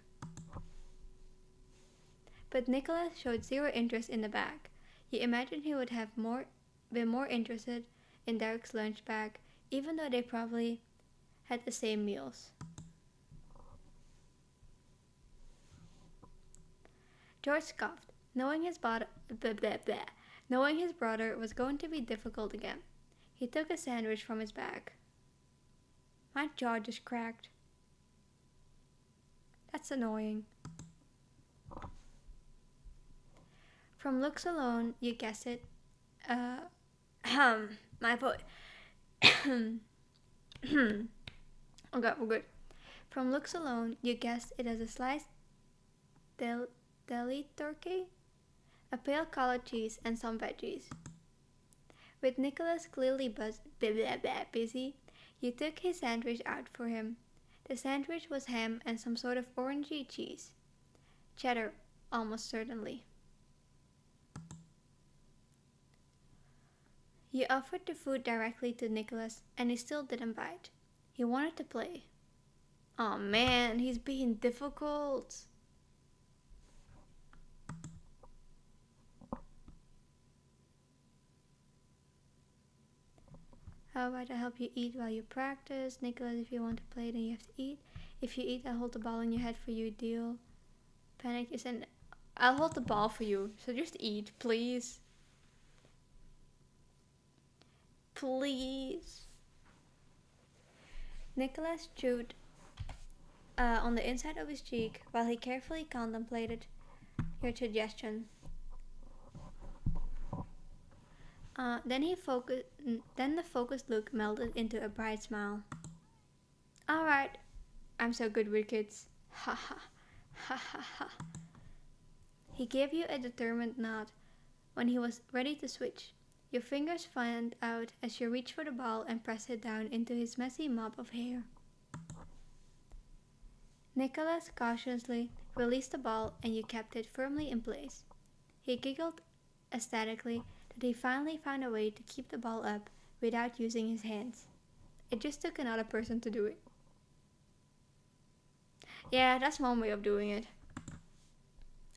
But Nicholas showed zero interest in the bag. You imagined he would have been more interested in Derek's lunch bag, even though they probably had the same meals. George scoffed, knowing his brother was going to be difficult again. He took a sandwich from his bag. My jaw just cracked. That's annoying. From looks alone, you guessed it. My voice. Okay, we're good. From looks alone, you guessed it as a sliced deli turkey, a pale colored cheese, and some veggies. With Nicholas clearly busy, you took his sandwich out for him. The sandwich was ham and some sort of orangey cheese. Cheddar, almost certainly. You offered the food directly to Nicholas, and he still didn't bite. He wanted to play. Aw man, he's being difficult. How about I help you eat while you practice? Nicholas, if you want to play, then you have to eat. If you eat, I'll hold the ball in your head for you, deal. Panic is an I'll hold the ball for you, so just eat, please. Please. Nicholas chewed on the inside of his cheek while he carefully contemplated your suggestion. Then the focused look melted into a bright smile. Alright, I'm so good with kids. Ha ha, ha ha ha. He gave you a determined nod when he was ready to switch. Your fingers fanned out as you reached for the ball and pressed it down into his messy mop of hair. Nicholas cautiously released the ball and you kept it firmly in place. He giggled ecstatically that he finally found a way to keep the ball up without using his hands. It just took another person to do it. Yeah, that's one way of doing it,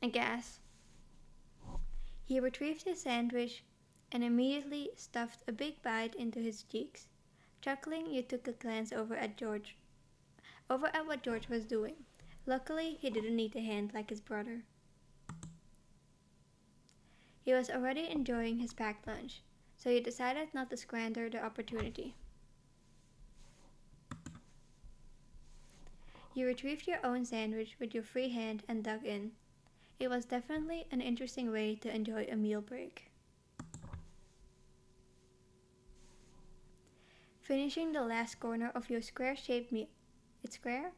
I guess. He retrieved his sandwich and immediately stuffed a big bite into his cheeks. Chuckling, you took a glance over at what George was doing. Luckily, he didn't need a hand like his brother. He was already enjoying his packed lunch, so you decided not to squander the opportunity. You retrieved your own sandwich with your free hand and dug in. It was definitely an interesting way to enjoy a meal break. Finishing the last corner of your square-shaped meal. It's square?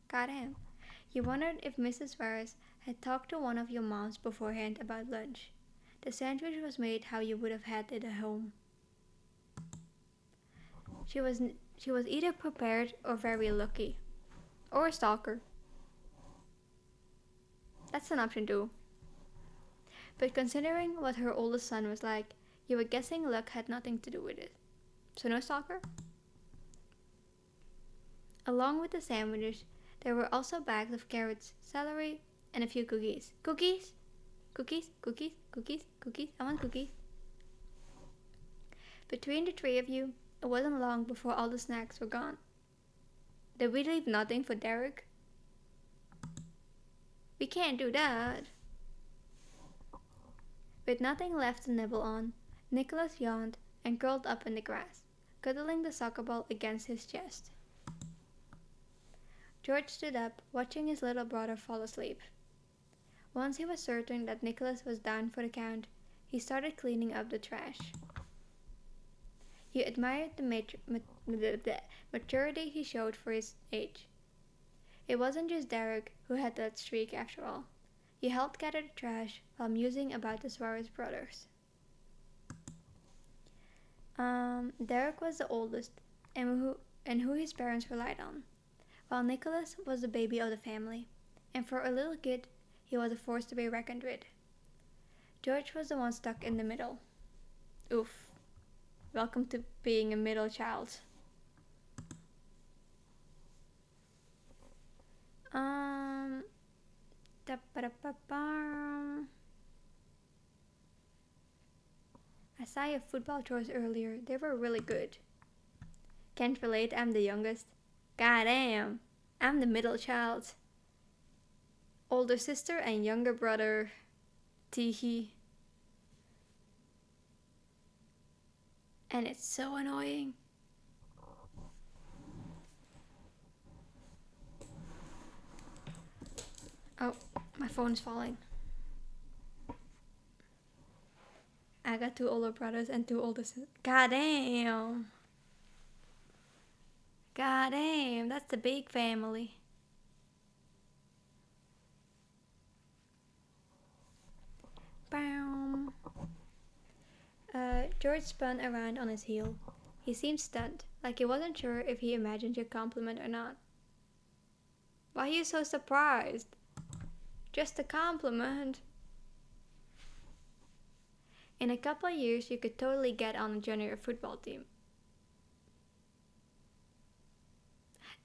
Goddamn. You wondered if Mrs. Suarez had talked to one of your moms beforehand about lunch. The sandwich was made how you would have had it at home. She was either prepared or very lucky. Or a stalker. That's an option too. But considering what her oldest son was like, you were guessing luck had nothing to do with it. So no stalker? Along with the sandwiches, there were also bags of carrots, celery, and a few cookies. Cookies? Cookies, cookies, cookies, cookies. I want cookies. Between the three of you, it wasn't long before all the snacks were gone. Did we leave nothing for Derek? We can't do that. With nothing left to nibble on, Nicholas yawned and curled up in the grass, cuddling the soccer ball against his chest. George stood up, watching his little brother fall asleep. Once he was certain that Nicholas was down for the count, he started cleaning up the trash. You admired the maturity he showed for his age. It wasn't just Derek who had that streak after all. You helped gather the trash while musing about the Suarez brothers. Derek was the oldest and who his parents relied on, while Nicholas was the baby of the family, and for a little kid, he was a force to be reckoned with. George was the one stuck in the middle. Oof. Welcome to being a middle child. I saw your football chores earlier. They were really good. Can't relate, I'm the youngest. Goddamn, I'm the middle child. Older sister and younger brother. Teehee. And it's so annoying. Oh, my phone's falling. I got 2 older brothers and 2 older sisters. Goddamn. Goddamn, that's a big family. Bow. George spun around on his heel. He seemed stunned, like he wasn't sure if he imagined your compliment or not. Why are you so surprised? Just a compliment. In a couple of years, you could totally get on a junior football team.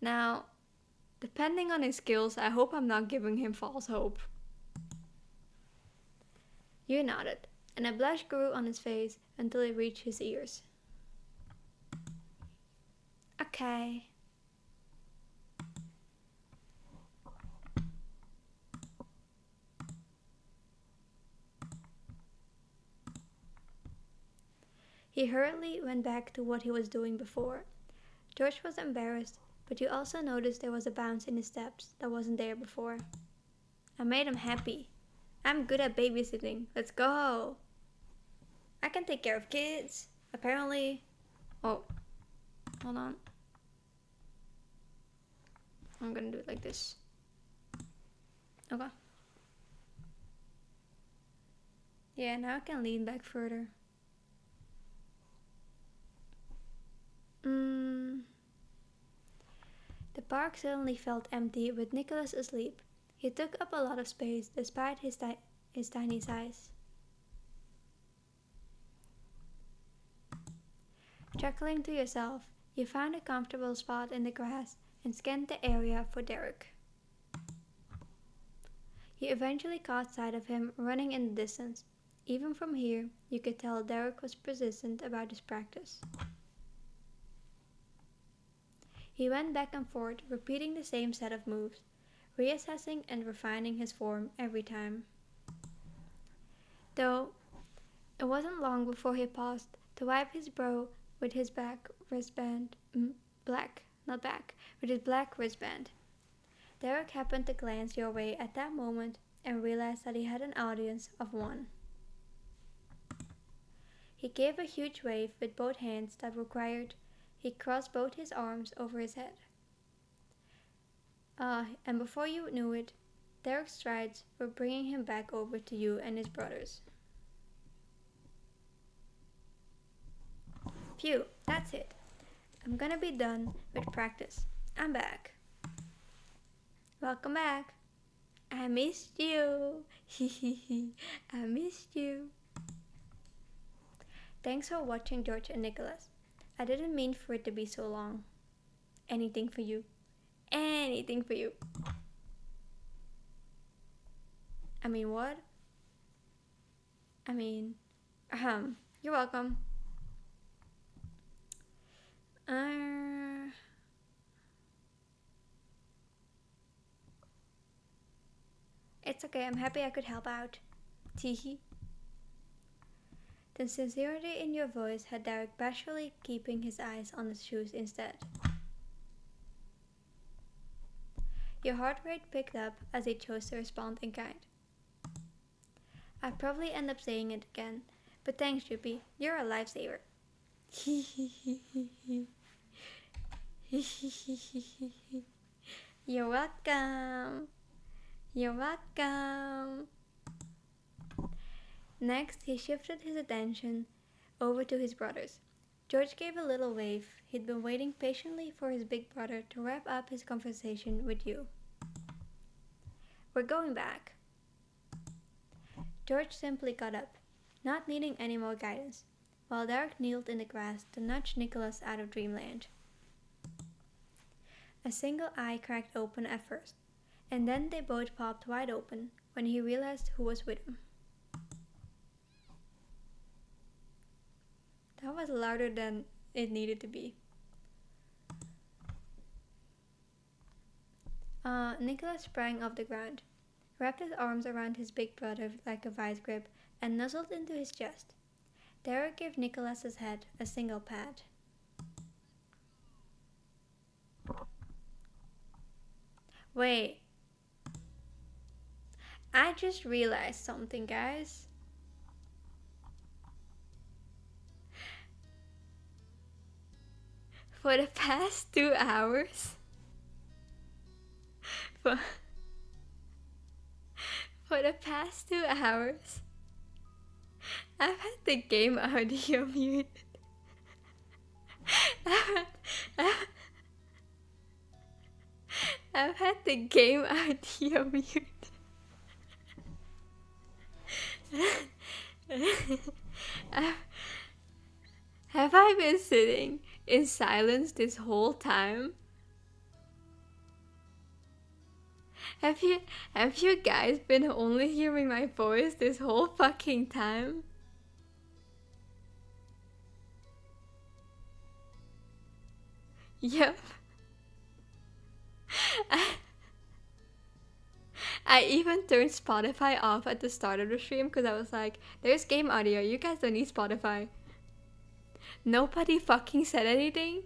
Now, depending on his skills, I hope I'm not giving him false hope. You nodded, and a blush grew on his face until it reached his ears. Okay. He hurriedly went back to what he was doing before. George was embarrassed, but you also noticed there was a bounce in his steps that wasn't there before. I made him happy. I'm good at babysitting. Let's go. I can take care of kids. Apparently. Oh, hold on. I'm gonna do it like this. Okay. Yeah, now I can lean back further. The park suddenly felt empty with Nicholas asleep. He took up a lot of space despite his tiny size. Chuckling to yourself, you found a comfortable spot in the grass and scanned the area for Derek. You eventually caught sight of him running in the distance. Even from here, you could tell Derek was persistent about his practice. He went back and forth, repeating the same set of moves, reassessing and refining his form every time. Though, it wasn't long before he paused to wipe his brow with his black wristband. With his black wristband. Derek happened to glance your way at that moment and realized that he had an audience of one. He gave a huge wave with both hands that required he crossed both his arms over his head. And before you knew it, Derek's strides were bringing him back over to you and his brothers. Phew, that's it. I'm gonna be done with practice. I'm back. Welcome back. I missed you. I missed you. Thanks for watching George and Nicholas. I didn't mean for it to be so long. Anything for you. Anything for you. I mean, what? You're welcome. It's okay, I'm happy I could help out. Teehee. The sincerity in your voice had Derek bashfully keeping his eyes on the shoes instead. Your heart rate picked up as he chose to respond in kind. I'd probably end up saying it again, but thanks, Droopy. You're a lifesaver. You're welcome. You're welcome. Next, he shifted his attention over to his brothers. George gave a little wave. He'd been waiting patiently for his big brother to wrap up his conversation with you. We're going back. George simply got up, not needing any more guidance, while Derek kneeled in the grass to nudge Nicholas out of dreamland. A single eye cracked open at first, and then they both popped wide open when he realized who was with him. That was louder than it needed to be. Nicholas sprang off the ground, wrapped his arms around his big brother like a vice grip, and nuzzled into his chest. Derek gave Nicholas's head a single pat. Wait. I just realized something, guys. For the past 2 hours, for the past 2 hours, I've had the game audio muted. I've had the game audio muted. Have I been sitting in silence this whole time? Have you guys been only hearing my voice this whole fucking time? Yep. I even turned Spotify off at the start of the stream because I was like, there's game audio, you guys don't need Spotify. Nobody fucking said anything?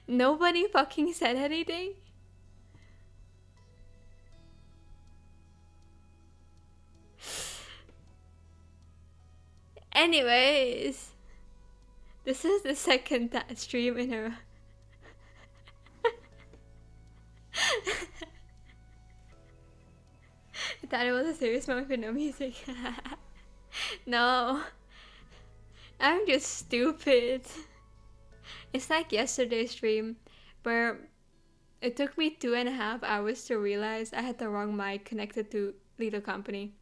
Nobody fucking said anything? Anyways, this is the second stream in a row. I thought it was a serious moment with no music. No, I'm just stupid. It's like yesterday's stream where it took me 2.5 hours to realize I had the wrong mic connected to Little Company.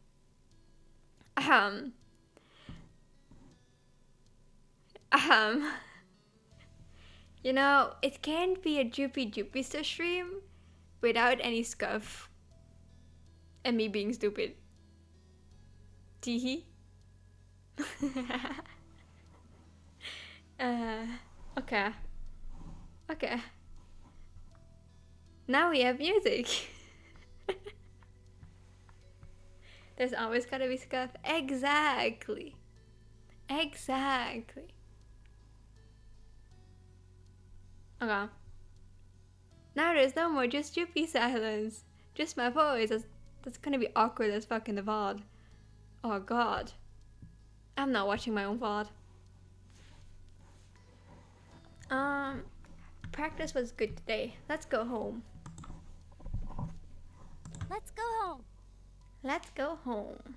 You know, it can't be a Joopy Joopyster stream without any scuff and me being stupid. Teehee. Okay. Okay. Now we have music. There's always gotta be scuff. Exactly. Exactly. Okay. Now there's no more just Joopy silence. Just my voice. That's gonna be awkward as fuck in the VOD. Oh god. I'm not watching my own VOD. Practice was good today. Let's go home. Let's go home. Let's go home.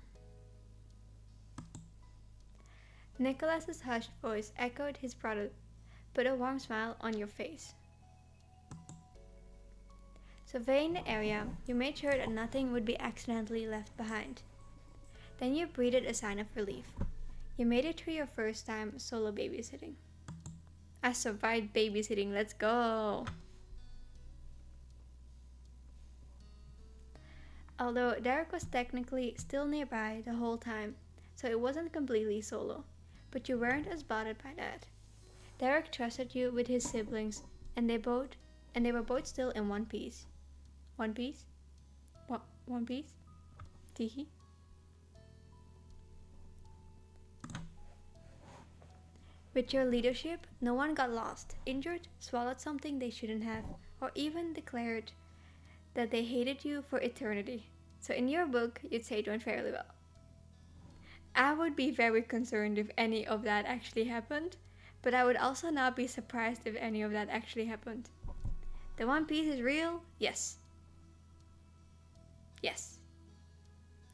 Nicholas's hushed voice echoed his brother, put a warm smile on your face. Surveying the area, you made sure that nothing would be accidentally left behind. Then you breathed a sign of relief. You made it through your first time solo babysitting. I survived babysitting, let's go! Although Derek was technically still nearby the whole time, so it wasn't completely solo, but you weren't as bothered by that. Derek trusted you with his siblings, and they were both still in one piece. One piece? What? One piece? Teehee? With your leadership, no one got lost, injured, swallowed something they shouldn't have, or even declared that they hated you for eternity. So in your book, you'd say it went fairly well. I would be very concerned if any of that actually happened, but I would also not be surprised if any of that actually happened. The One Piece is real? Yes. Yes.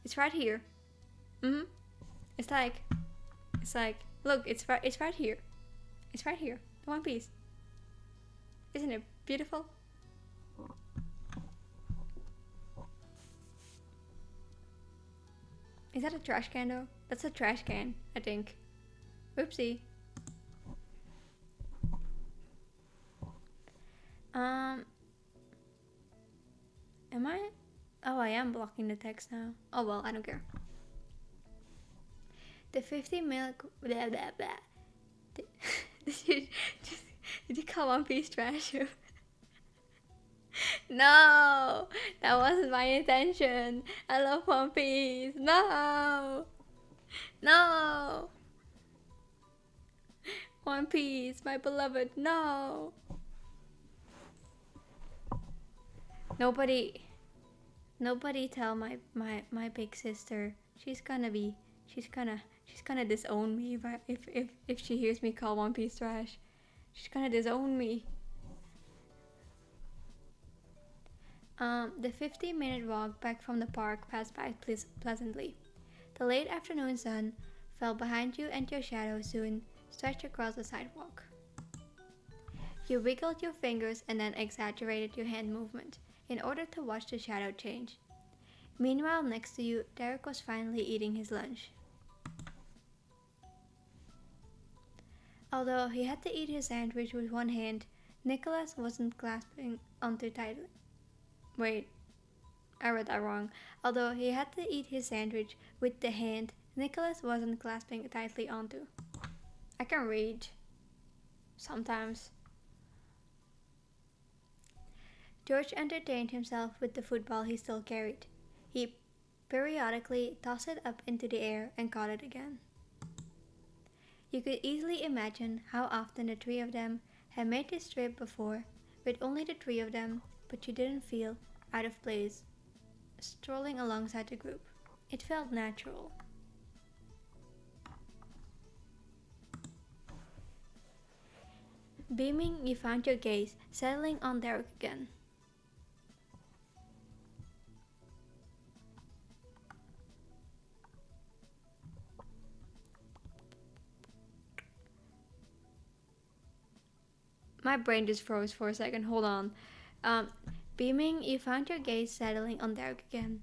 It's right here. It's like, look, it's right here. It's right here. The One Piece. Isn't it beautiful? Is that a trash can though? That's a trash can, I think. Oopsie. Am I? Oh, I am blocking the text now. Oh well, I don't care. The 50 milk. Blah blah blah. Did you call One Piece trash? No, that wasn't my intention. I love One Piece. No, no. One Piece, my beloved. No. Nobody tell my big sister. She's gonna disown me if she hears me call One Piece trash. She's gonna disown me. The 15-minute walk back from the park passed by pleasantly. The late afternoon sun fell behind you and your shadow soon stretched across the sidewalk. You wiggled your fingers and then exaggerated your hand movement in order to watch the shadow change. Meanwhile, next to you, Derek was finally eating his lunch. Although he had to eat his sandwich with one hand, Nicholas wasn't clasping onto tightly. Wait, I read that wrong. Although he had to eat his sandwich with the hand Nicholas wasn't clasping tightly onto. I can read. Sometimes. George entertained himself with the football he still carried. He periodically tossed it up into the air and caught it again. You could easily imagine how often the three of them had made this trip before, with only the three of them, but you didn't feel out of place strolling alongside the group. It felt natural. Beaming, you found your gaze settling on Derek again. My brain just froze for a second. Hold on. Beaming, you found your gaze settling on Derek again.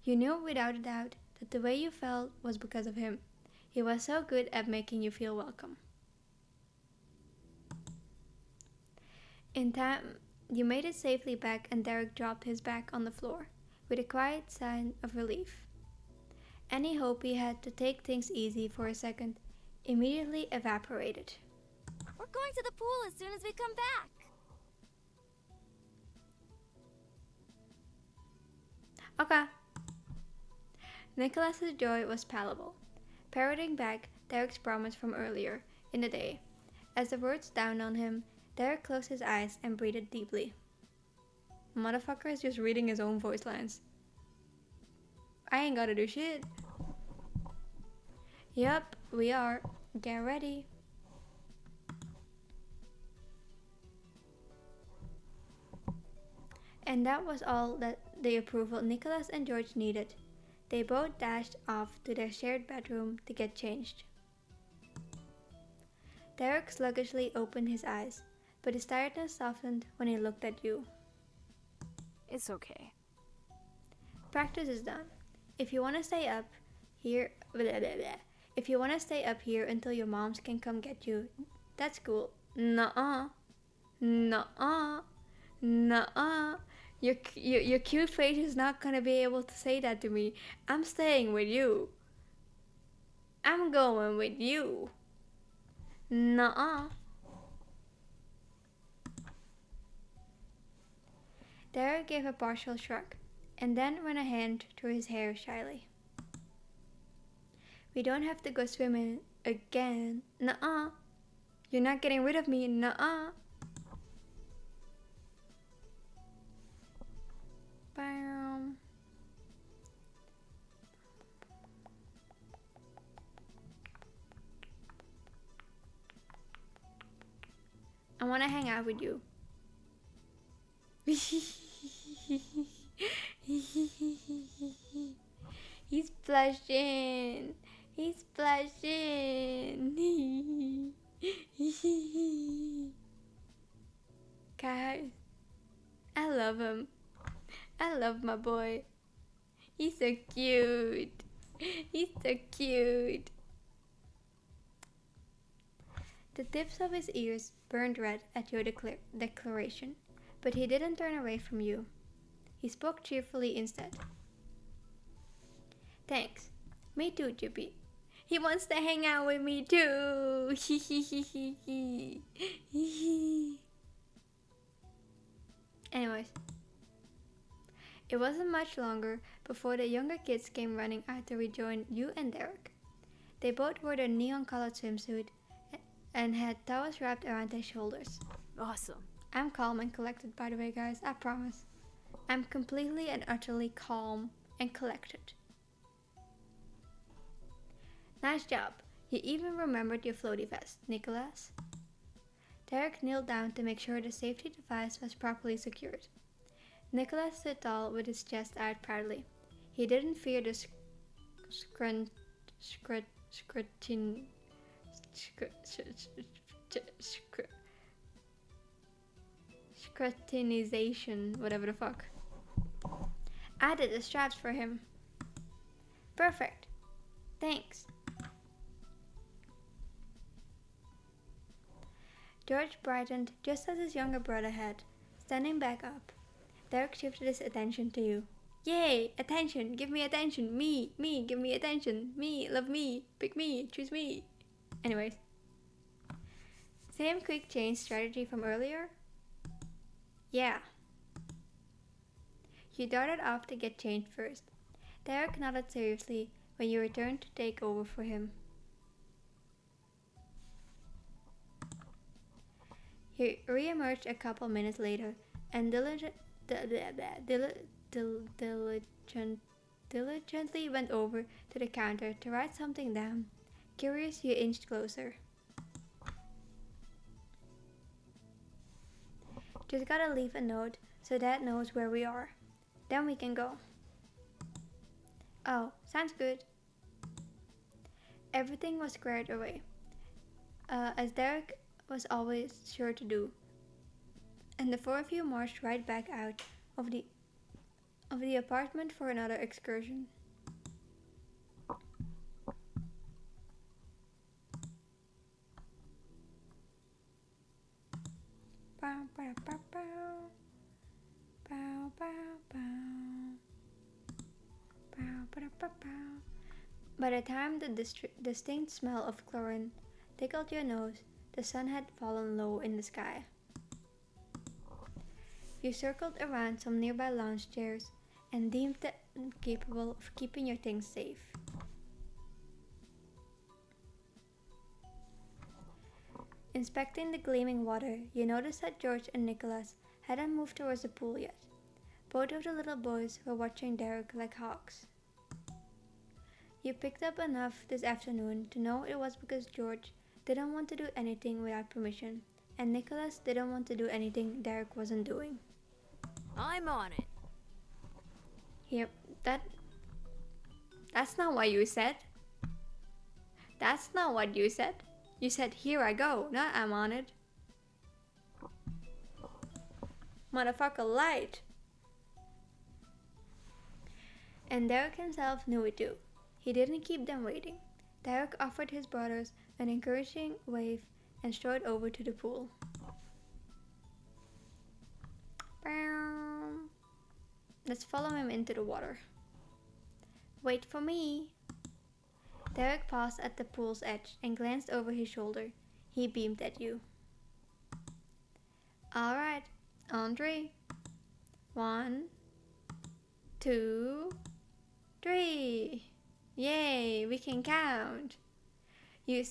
You knew without a doubt that the way you felt was because of him. He was so good at making you feel welcome. In time, you made it safely back and Derek dropped his back on the floor, with a quiet sign of relief. Any hope he had to take things easy for a second immediately evaporated. We're going to the pool as soon as we come back. Okay. Nicholas's joy was palpable, parroting back Derek's promise from earlier in the day. As the words dawned on him, Derek closed his eyes and breathed deeply. Motherfucker is just reading his own voice lines. I ain't gotta do shit. Yup, we are. Get ready. And that was all that the approval Nicholas and George needed. They both dashed off to their shared bedroom to get changed. Derek sluggishly opened his eyes, but his tiredness softened when he looked at you. It's okay. Practice is done. If you want to stay up here, if you want to stay up here until your moms can come get you, that's cool. Nuh-uh. Nuh-uh. Nuh-uh. Your cute face is not gonna be able to say that to me. I'm staying with you. I'm going with you. Nuh-uh. Derek gave a partial shrug, and then ran a hand through his hair shyly. We don't have to go swimming again. Nuh-uh. You're not getting rid of me. Nuh-uh. Bam. I want to hang out with you. He's blushing. He's blushing. Guys, I love him. I love my boy. He's so cute. He's so cute. The tips of his ears burned red at your declaration, but he didn't turn away from you. He spoke cheerfully instead. Thanks. Me too, Chippy. He wants to hang out with me too. Anyways. It wasn't much longer before the younger kids came running out to rejoin you and Derek. They both wore their neon-colored swimsuit and had towels wrapped around their shoulders. Awesome. I'm calm and collected, by the way, guys. I promise. I'm completely and utterly calm and collected. Nice job. You even remembered your floaty vest, Nicholas. Derek kneeled down to make sure the safety device was properly secured. Nicholas stood tall with his chest out proudly. He didn't fear the scrutinization, whatever the fuck. I did the straps for him. Perfect. Thanks. George brightened just as his younger brother had, standing back up. Derek shifted his attention to you. Yay! Attention! Give me attention! Me! Give me attention! Me! Love me! Pick me! Choose me! Anyways. Same quick change strategy from earlier? Yeah. You darted off to get changed first. Derek nodded seriously when you returned to take over for him. He re-emerged a couple minutes later and diligently went over to the counter to write something down. Curious, you inched closer. Just gotta leave a note so Dad knows where we are. Then we can go. Oh, sounds good. Everything was squared away, as Derek was always sure to do, and the four of you marched right back out of the apartment for another excursion. Bow, bow, bow, bow. Bow, bow, bow. Bow, bow, bow, bow. By the time the distinct smell of chlorine tickled your nose, the sun had fallen low in the sky. You circled around some nearby lounge chairs and deemed them capable of keeping your things safe. Inspecting the gleaming water, you noticed that George and Nicholas hadn't moved towards the pool yet. Both of the little boys were watching Derek like hawks. You picked up enough this afternoon to know it was because George didn't want to do anything without permission, and Nicholas didn't want to do anything Derek wasn't doing. I'm on it. Yep, that's not what you said. That's not what you said. You said, here I go, not I'm on it. Motherfucker lied. And Derek himself knew it too. He didn't keep them waiting. Derek offered his brothers an encouraging wave and strode over to the pool. Let's follow him into the water. Wait for me. Derek paused at the pool's edge and glanced over his shoulder. He beamed at you. All right, on 3. 1, 2, 3. Yay, we can count. You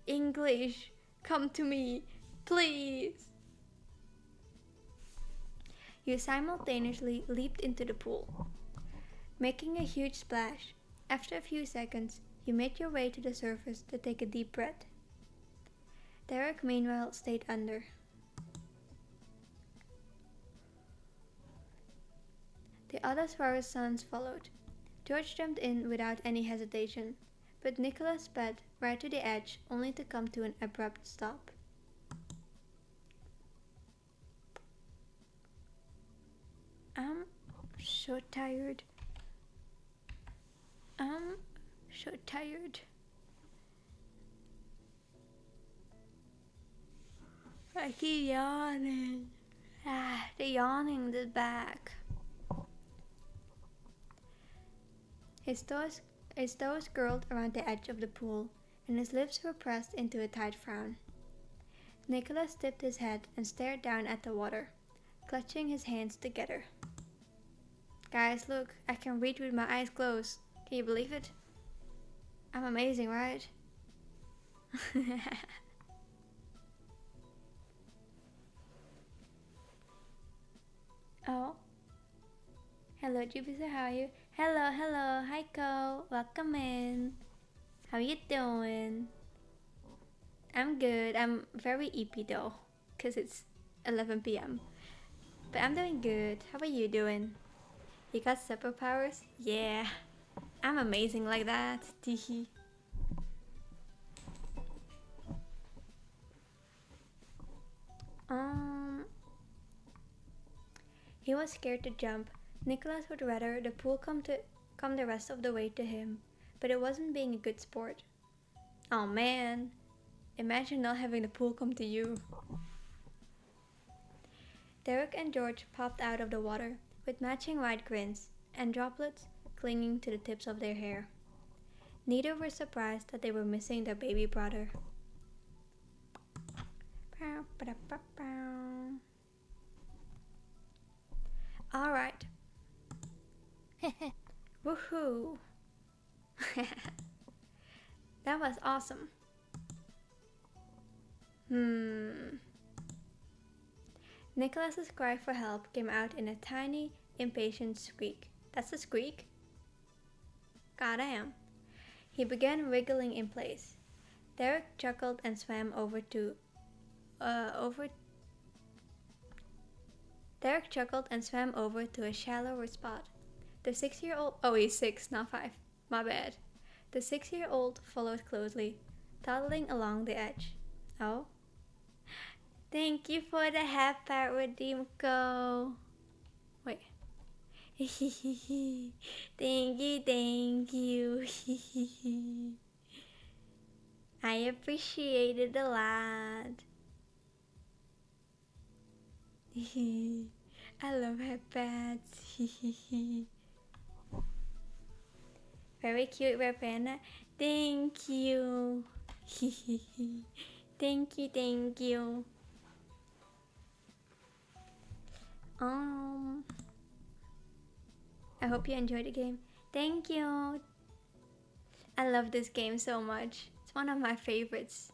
English, come to me, please. You simultaneously leaped into the pool, making a huge splash. After a few seconds, you made your way to the surface to take a deep breath. Derek, meanwhile, stayed under. The other Suarez sons followed. George jumped in without any hesitation, but Nicholas sped right to the edge only to come to an abrupt stop. I'm so tired. I'm so tired. I keep yawning. The yawning is back. His toes curled around the edge of the pool, and his lips were pressed into a tight frown. Nicholas tipped his head and stared down at the water, clutching his hands together. Guys, look, I can read with my eyes closed. Can you believe it? I'm amazing, right? Oh. Hello, Jupiter, how are you? Hello, hi Ko, welcome in. How you doing? I'm good, I'm very eepy though, cause it's 11 p.m. But I'm doing good, how are you doing? You got superpowers? Yeah, I'm amazing like that, teehee. He was scared to jump. Nicholas would rather the pool come the rest of the way to him, but it wasn't being a good sport. Oh man, imagine not having the pool come to you. Derek and George popped out of the water with matching wide grins and droplets clinging to the tips of their hair. Neither were surprised that they were missing their baby brother. Alright. Woohoo! That was awesome. Nicholas's cry for help came out in a tiny, impatient squeak. That's a squeak? Goddamn. He began wriggling in place. Derek chuckled and swam over to a shallower spot. The 6-year-old, oh, he's 6, not 5. My bad. The 6-year-old followed closely, toddling along the edge. Oh? Thank you for the half part, Redeemco. Wait. Thank you. I appreciate it a lot. I love half pats. Very cute, Red Panda. Thank you. Thank you. I hope you enjoyed the game. Thank you. I love this game so much. It's one of my favorites.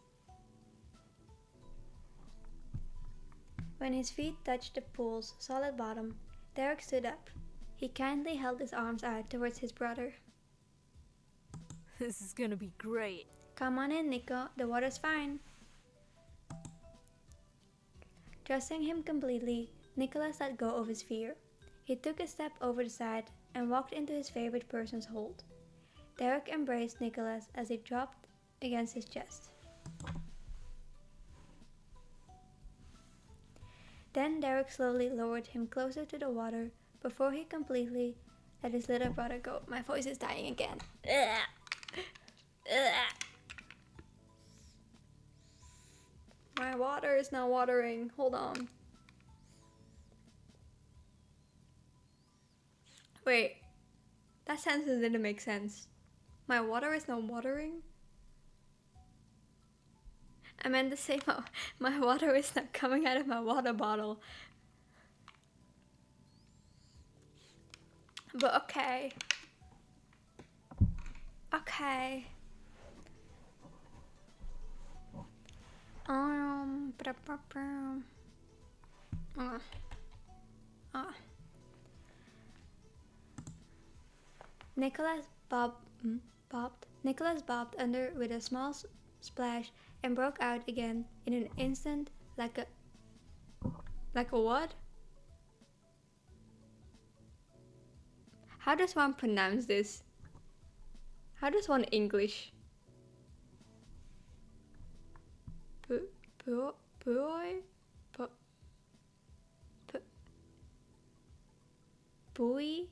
When his feet touched the pool's solid bottom, Derek stood up. He kindly held his arms out towards his brother. This is gonna be great. Come on in, Nico. The water's fine. Trusting him completely, Nicholas let go of his fear. He took a step over the side and walked into his favorite person's hold. Derek embraced Nicholas as he dropped against his chest. Then Derek slowly lowered him closer to the water before he completely let his little brother go. My voice is dying again. My water is not watering. Hold on. Wait. That sentence didn't make sense. My water is not watering? I meant to say my water is not coming out of my water bottle. But okay. Okay. Nicholas bobbed under with a small splash and broke out again in an instant like a what? How does one pronounce this? How does one English? Buoy?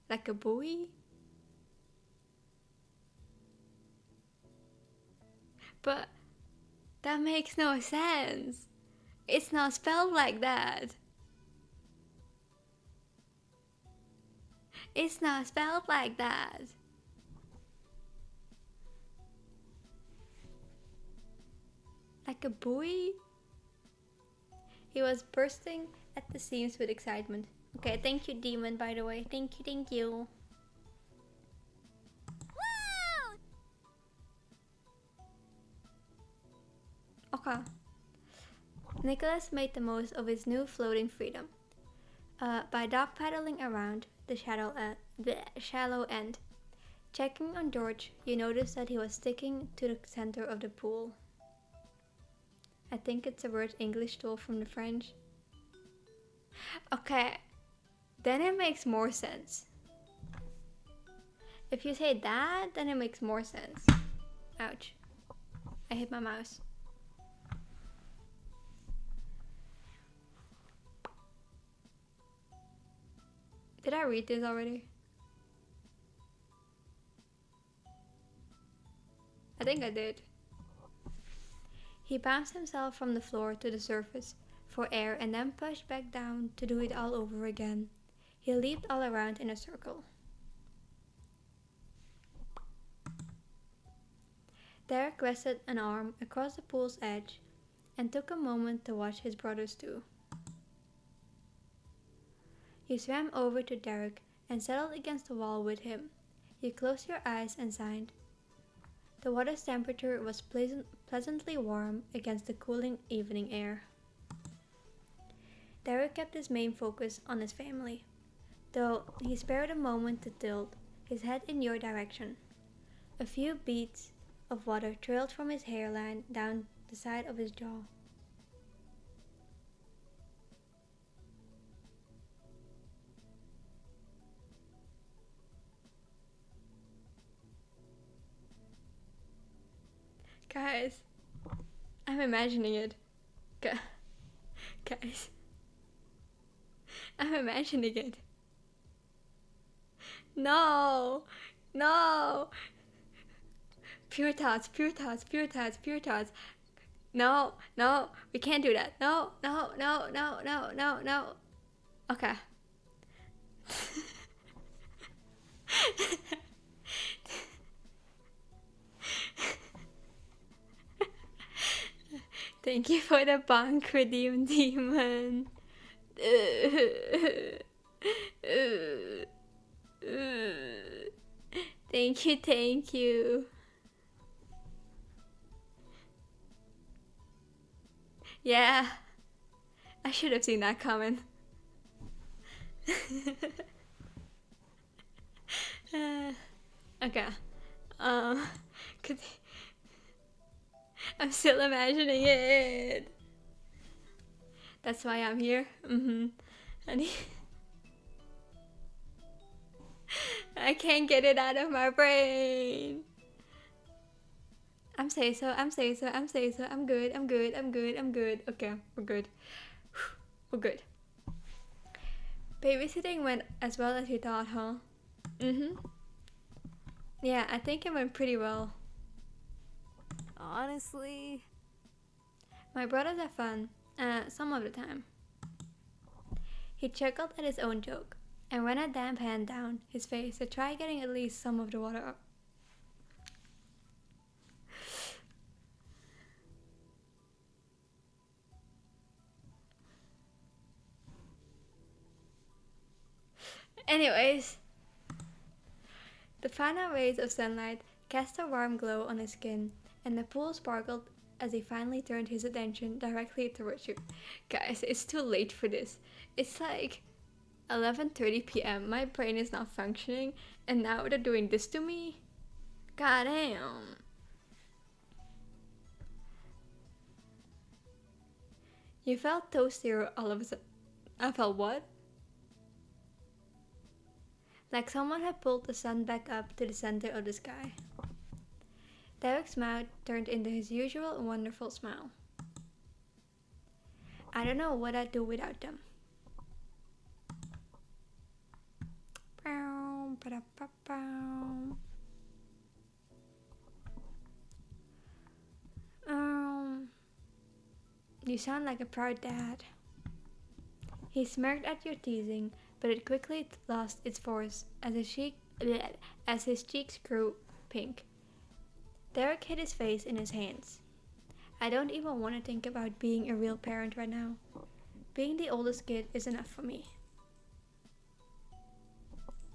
Like a buoy? But that makes no sense. It's not spelled like that. It's not spelled like that. Like a buoy? He was bursting at the seams with excitement. Okay, thank you, Demon, by the way. Thank you. Woo! Okay. Nicholas made the most of his new floating freedom. By dog paddling around the shallow end. Checking on George, you noticed that he was sticking to the center of the pool. I think it's a word English stole from the French. Okay, then it makes more sense. If you say that, then it makes more sense. Ouch. I hit my mouse. Did I read this already? I think I did. He bounced himself from the floor to the surface for air and then pushed back down to do it all over again. He leaped all around in a circle. Derek rested an arm across the pool's edge and took a moment to watch his brothers do. You swam over to Derek and settled against the wall with him. You closed your eyes and signed. The water's temperature was pleasantly warm against the cooling evening air. Derek kept his main focus on his family, though he spared a moment to tilt his head in your direction. A few beads of water trailed from his hairline down the side of his jaw. Guys, I'm imagining it. Guys, I'm imagining it. No, no. Pure thoughts, pure thoughts, pure thoughts, pure thoughts. No, no, we can't do that. No, no, no, no, no, no, no. Okay. Thank you for the bank redeem, demon. Thank you, thank you. Yeah, I should have seen that coming. Okay. Could I'm still imagining it. That's why I'm here. Honey. I can't get it out of my brain. I'm say so. I'm say so. I'm say so. I'm good. I'm good. I'm good. I'm good. Okay, we're good. We're good. Babysitting went as well as you thought, huh? Yeah, I think it went pretty well. Honestly, My brothers are fun, some of the time. He chuckled at his own joke and ran a damp hand down his face to try getting at least some of the water up. Anyways, the final rays of sunlight cast a warm glow on his skin, and the pool sparkled as he finally turned his attention directly towards you. Guys, it's too late for this. It's like 11:30 p.m. My brain is not functioning, and now they're doing this to me? God damn. You felt toastier all of a sudden. I felt what? Like someone had pulled the sun back up to the center of the sky. Derek's mouth turned into his usual wonderful smile. I don't know what I'd do without them. You sound like a proud dad. He smirked at your teasing, but it quickly lost its force as his cheeks grew pink. Derek hid his face in his hands. I don't even want to think about being a real parent right now. Being the oldest kid is enough for me.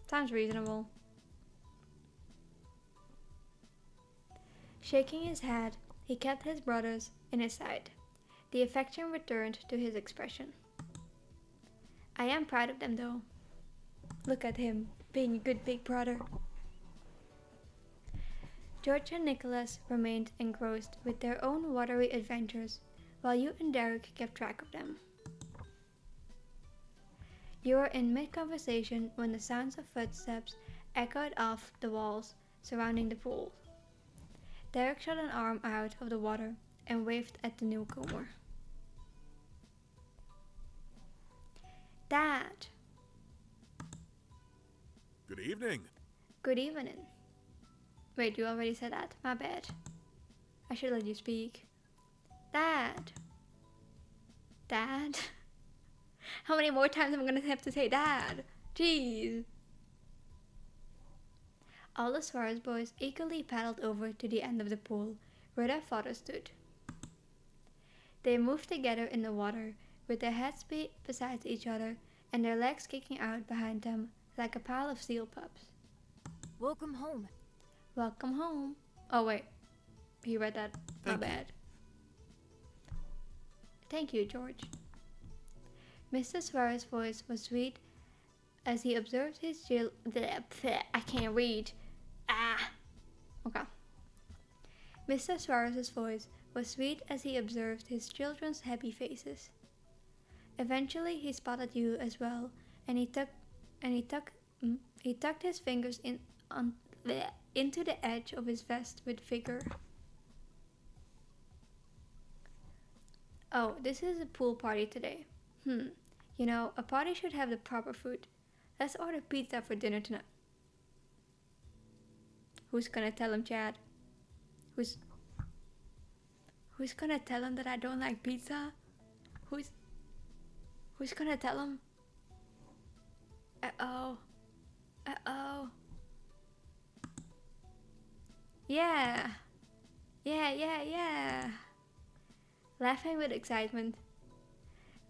Sounds reasonable. Shaking his head, he kept his brothers in his side. The affection returned to his expression. I am proud of them though. Look at him, being a good big brother. George and Nicholas remained engrossed with their own watery adventures, while you and Derek kept track of them. You were in mid-conversation when the sounds of footsteps echoed off the walls surrounding the pool. Derek shot an arm out of the water and waved at the newcomer. Dad! Good evening. Good evening. Wait, you already said that. My bad. I should let you speak. Dad! Dad? How many more times am I gonna have to say dad? Jeez! All the Suarez boys eagerly paddled over to the end of the pool, where their father stood. They moved together in the water, with their heads beside each other and their legs kicking out behind them like a pile of seal pups. welcome home. Welcome home. Oh wait, he read that. My Thank you. bad. Thank you, George. Mr. Suarez's voice was sweet as he observed his I can't read. Ah. Okay. Mr. Suarez's voice was sweet as he observed his children's happy faces. Eventually, he spotted you as well, and he tucked his fingers into the edge of his vest with vigor. Oh, this is a pool party today. You know, a party should have the proper food. Let's order pizza for dinner tonight. Who's gonna tell him, Chad? Who's gonna tell him that I don't like pizza? Who's gonna tell him? Uh-oh. Uh-oh. Yeah. Yeah. Laughing with excitement,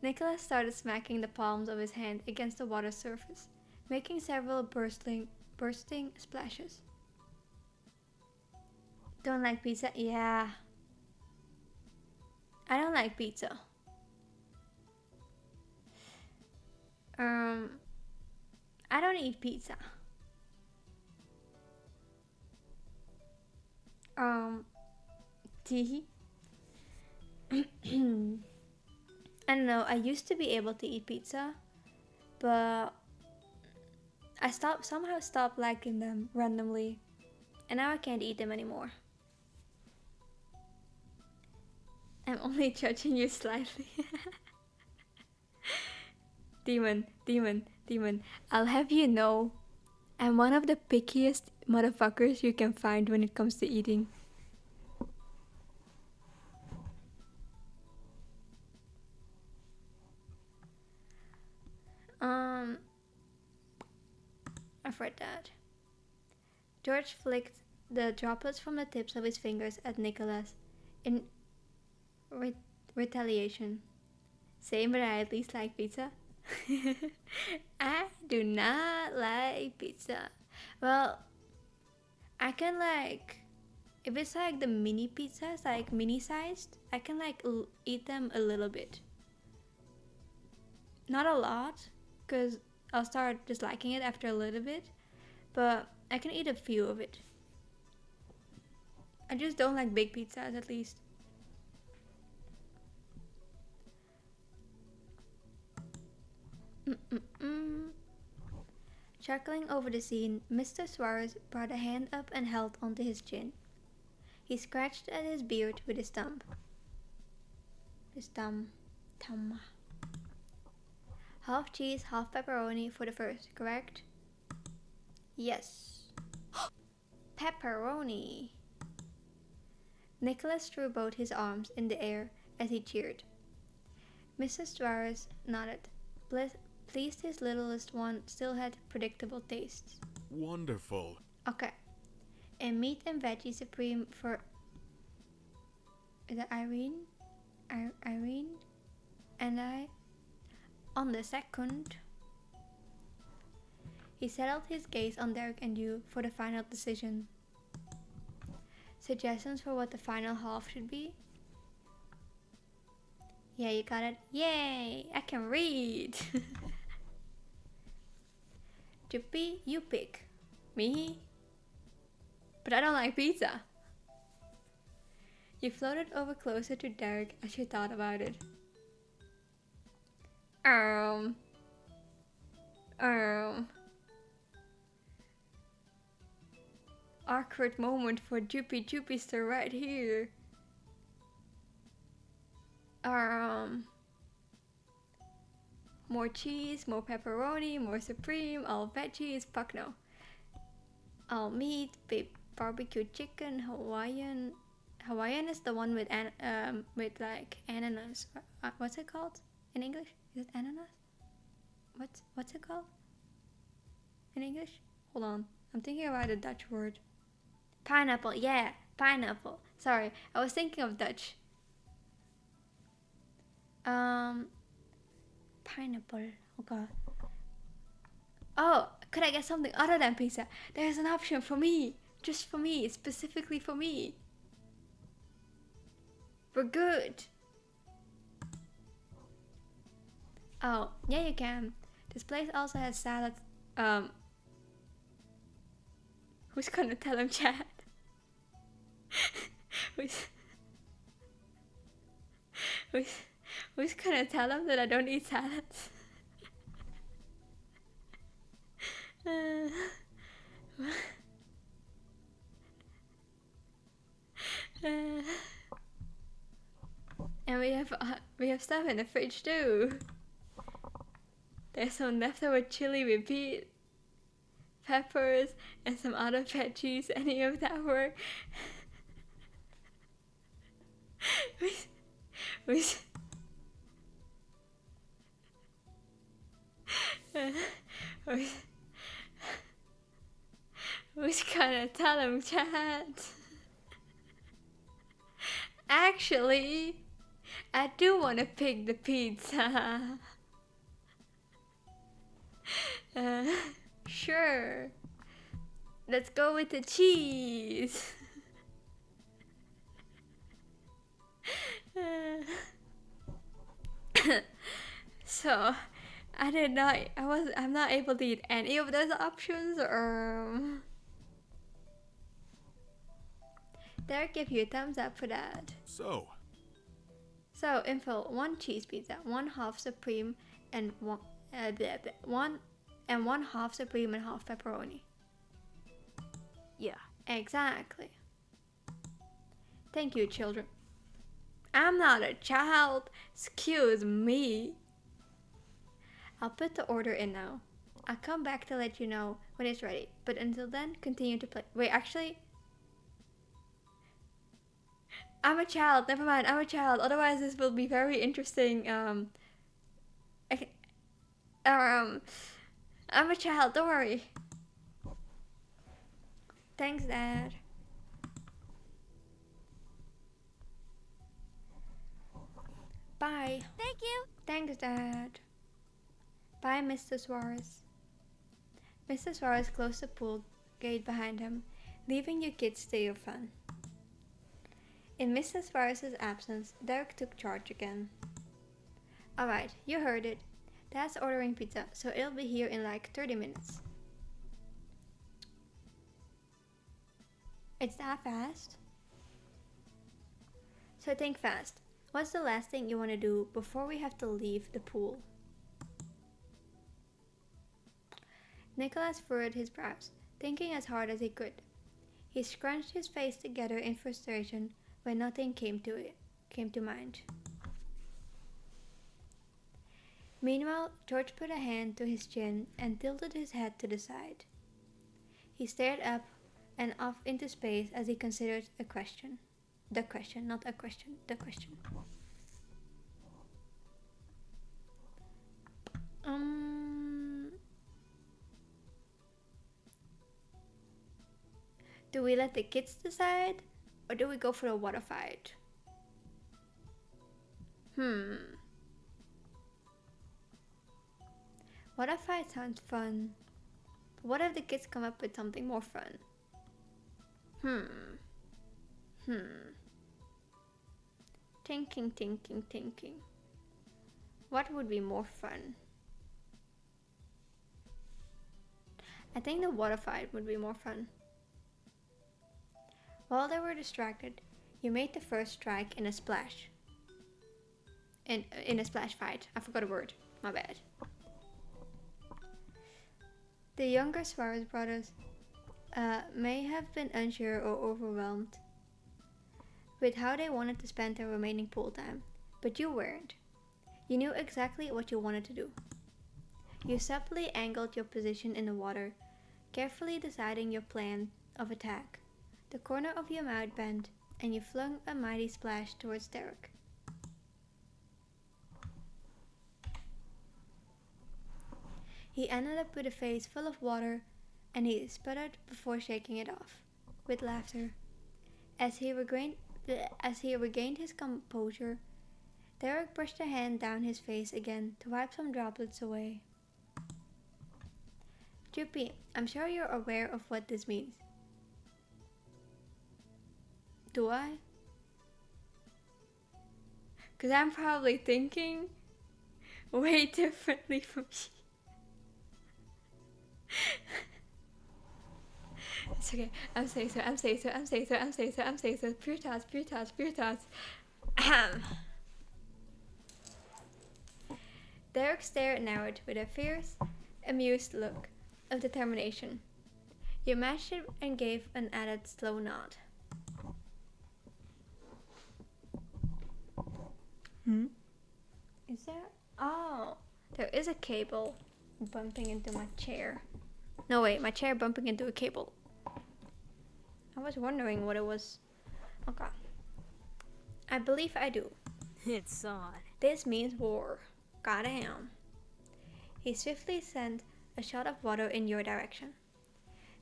Nicholas started smacking the palms of his hand against the water surface, making several bursting splashes. Don't like pizza? Yeah. I don't like pizza. I don't eat pizza. Tea. I don't know, I used to be able to eat pizza, but I somehow stopped liking them randomly, and now I can't eat them anymore. I'm only judging you slightly. Demon. I'll have you know, I'm one of the pickiest motherfuckers you can find when it comes to eating. I've read that. George flicked the droplets from the tips of his fingers at Nicholas in retaliation. Same, but I at least like pizza. I do not like pizza. Well, I can like, if it's like the mini pizzas, like mini sized, I can like eat them a little bit. Not a lot, because I'll start disliking it after a little bit, but I can eat a few of it. I just don't like big pizzas, at least. Chuckling over the scene, Mr. Suarez brought a hand up and held onto his chin. He scratched at his beard with his thumb. Thumb. Half cheese, half pepperoni for the first, correct? Yes. Pepperoni. Nicholas threw both his arms in the air as he cheered. Mrs. Suarez nodded, pleased his littlest one still had predictable tastes. Wonderful. Okay. And meat and veggie supreme for... Is that Irene? Irene? And I... On the second... He settled his gaze on Derek and you for the final decision. Suggestions for what the final half should be? Yeah, you got it. Yay! I can read! Juppie, you pick. Me? But I don't like pizza. You floated over closer to Derek as you thought about it. Awkward moment for Juppie right here. More cheese, more pepperoni, more supreme, all veggies, fuck no. All meat, barbecue chicken, Hawaiian. Hawaiian is the one with like ananas. What's it called in English? Is it ananas? What's it called in English? Hold on, I'm thinking about a Dutch word. Pineapple, yeah, pineapple. Sorry, I was thinking of Dutch. Pineapple. Okay. Oh, could I get something other than pizza? There's an option for me. Just for me, specifically for me. We're good. Oh, yeah, you can. This place also has salad. Who's gonna tell him, Chad? who's gonna tell him that I don't eat salads? And we have stuff in the fridge too. There's some leftover chili with peppers and some other veggies. Any of that work? Who's gonna tell him, Chad? Actually, I do want to pick the pizza. Sure. Let's go with the cheese. So, I'm not able to eat any of those options, or Derek give you a thumbs up for that. So, Info, 1 cheese pizza, 1 half supreme, and one half supreme and half pepperoni. Yeah. Exactly. Thank you, children. I'm not a child. Excuse me. I'll put the order in now. I'll come back to let you know when it's ready. But until then, continue to play. Wait, actually, I'm a child. Never mind. I'm a child. Otherwise, this will be very interesting. I'm a child. Don't worry. Thanks, Dad. Bye. Thank you. Thanks, Dad. Bye, Mr. Suarez. Mr. Suarez closed the pool gate behind him, leaving you kids to your fun. In Mr. Suarez's absence, Derek took charge again. Alright, you heard it. Dad's ordering pizza, so it'll be here in like 30 minutes. It's that fast? So think fast. What's the last thing you want to do before we have to leave the pool? Nicholas furrowed his brows, thinking as hard as he could. He scrunched his face together in frustration when nothing came to mind. Meanwhile, George put a hand to his chin and tilted his head to the side. He stared up and off into space as he considered a question. The question, not a question, the question. Do we let the kids decide? Or do we go for a water fight? Water fight sounds fun. But what if the kids come up with something more fun? Thinking. What would be more fun? I think the water fight would be more fun. While they were distracted, you made the first strike in a splash. In a splash fight. I forgot a word. My bad. The younger Suarez brothers may have been unsure or overwhelmed with how they wanted to spend their remaining pool time, but you weren't. You knew exactly what you wanted to do. You subtly angled your position in the water, carefully deciding your plan of attack. The corner of your mouth bent, and you flung a mighty splash towards Derek. He ended up with a face full of water, and he sputtered before shaking it off, with laughter. As he regained his composure, Derek brushed a hand down his face again to wipe some droplets away. Droopy, I'm sure you're aware of what this means. Do I? Because I'm probably thinking way differently from you. It's okay. I'm saying so. Pure thoughts. Derek stared narrowed with a fierce, amused look of determination. You matched it and gave an added slow nod. Is there? Oh, there is a cable bumping into my chair. No, wait, my chair bumping into a cable. I was wondering what it was. Okay. I believe I do. It's on. This means war. Goddamn. He swiftly sent a shot of water in your direction.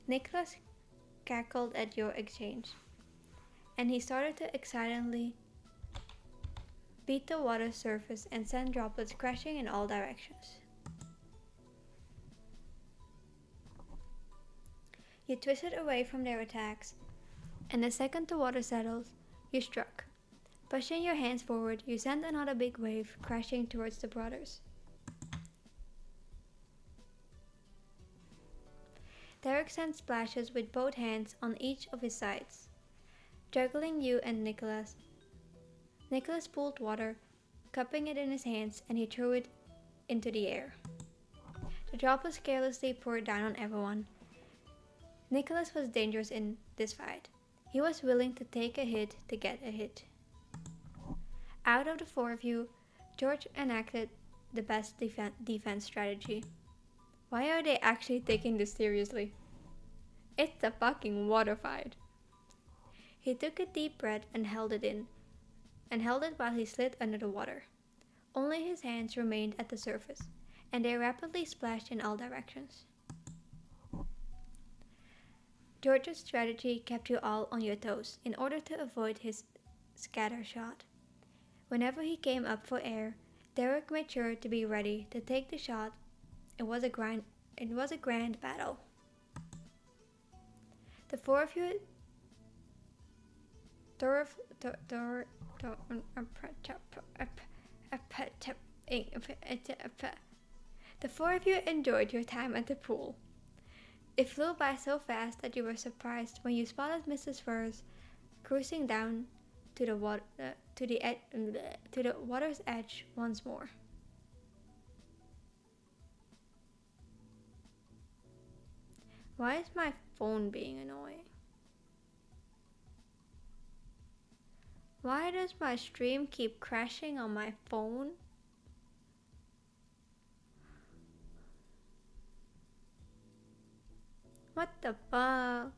Nicholas cackled at your exchange, and he started to excitedly beat the water surface and send droplets crashing in all directions. You twisted away from their attacks, and the second the water settled, you struck. Pushing your hands forward, you sent another big wave crashing towards the brothers. Derek sent splashes with both hands on each of his sides, juggling you and Nicholas. Nicholas pulled water, cupping it in his hands, and he threw it into the air. The droplets carelessly poured down on everyone. Nicholas was dangerous in this fight. He was willing to take a hit to get a hit. Out of the four of you, George enacted the best defense strategy. Why are they actually taking this seriously? It's a fucking water fight. He took a deep breath and held it while he slid under the water. Only his hands remained at the surface, and they rapidly splashed in all directions. George's strategy kept you all on your toes in order to avoid his scatter shot. Whenever he came up for air, Derek made sure to be ready to take the shot. It was a grand battle. The four of you enjoyed your time at the pool. It flew by so fast that you were surprised when you spotted Mrs. Furs cruising down to the water's edge once more. Why is my phone being annoying? Why does my stream keep crashing on my phone? What the fuck?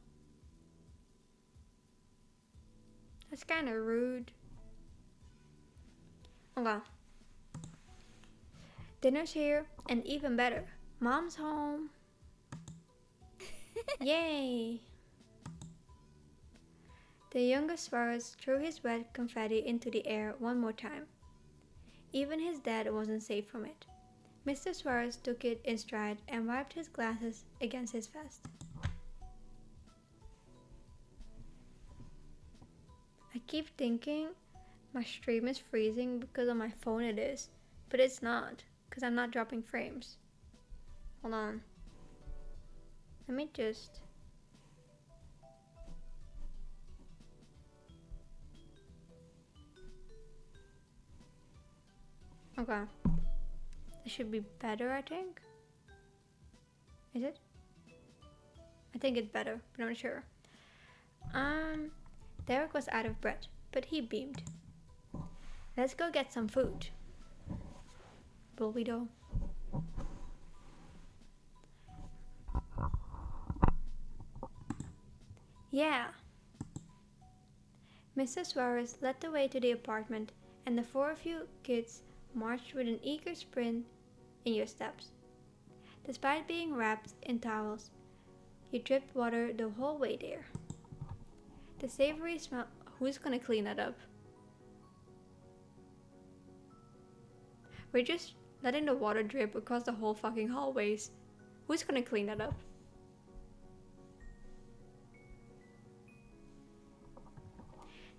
That's kind of rude. Okay. Dinner's here, and even better, Mom's home. Yay! The youngest Suarez threw his wet confetti into the air one more time. Even his dad wasn't safe from it. Mr. Suarez took it in stride and wiped his glasses against his vest. I keep thinking my stream is freezing because on my phone it is, but it's not, because I'm not dropping frames. Hold on. Let me just... Okay. This should be better, I think. Is it? I think it's better, but I'm not sure. Derek was out of breath, but he beamed. Let's go get some food. Will we though? Yeah. Mr. Suarez led the way to the apartment, and the four of you kids marched with an eager sprint in your steps. Despite being wrapped in towels, you dripped water the whole way there. The savory smell... Who's gonna clean that up? We're just letting the water drip across the whole fucking hallways. Who's gonna clean that up?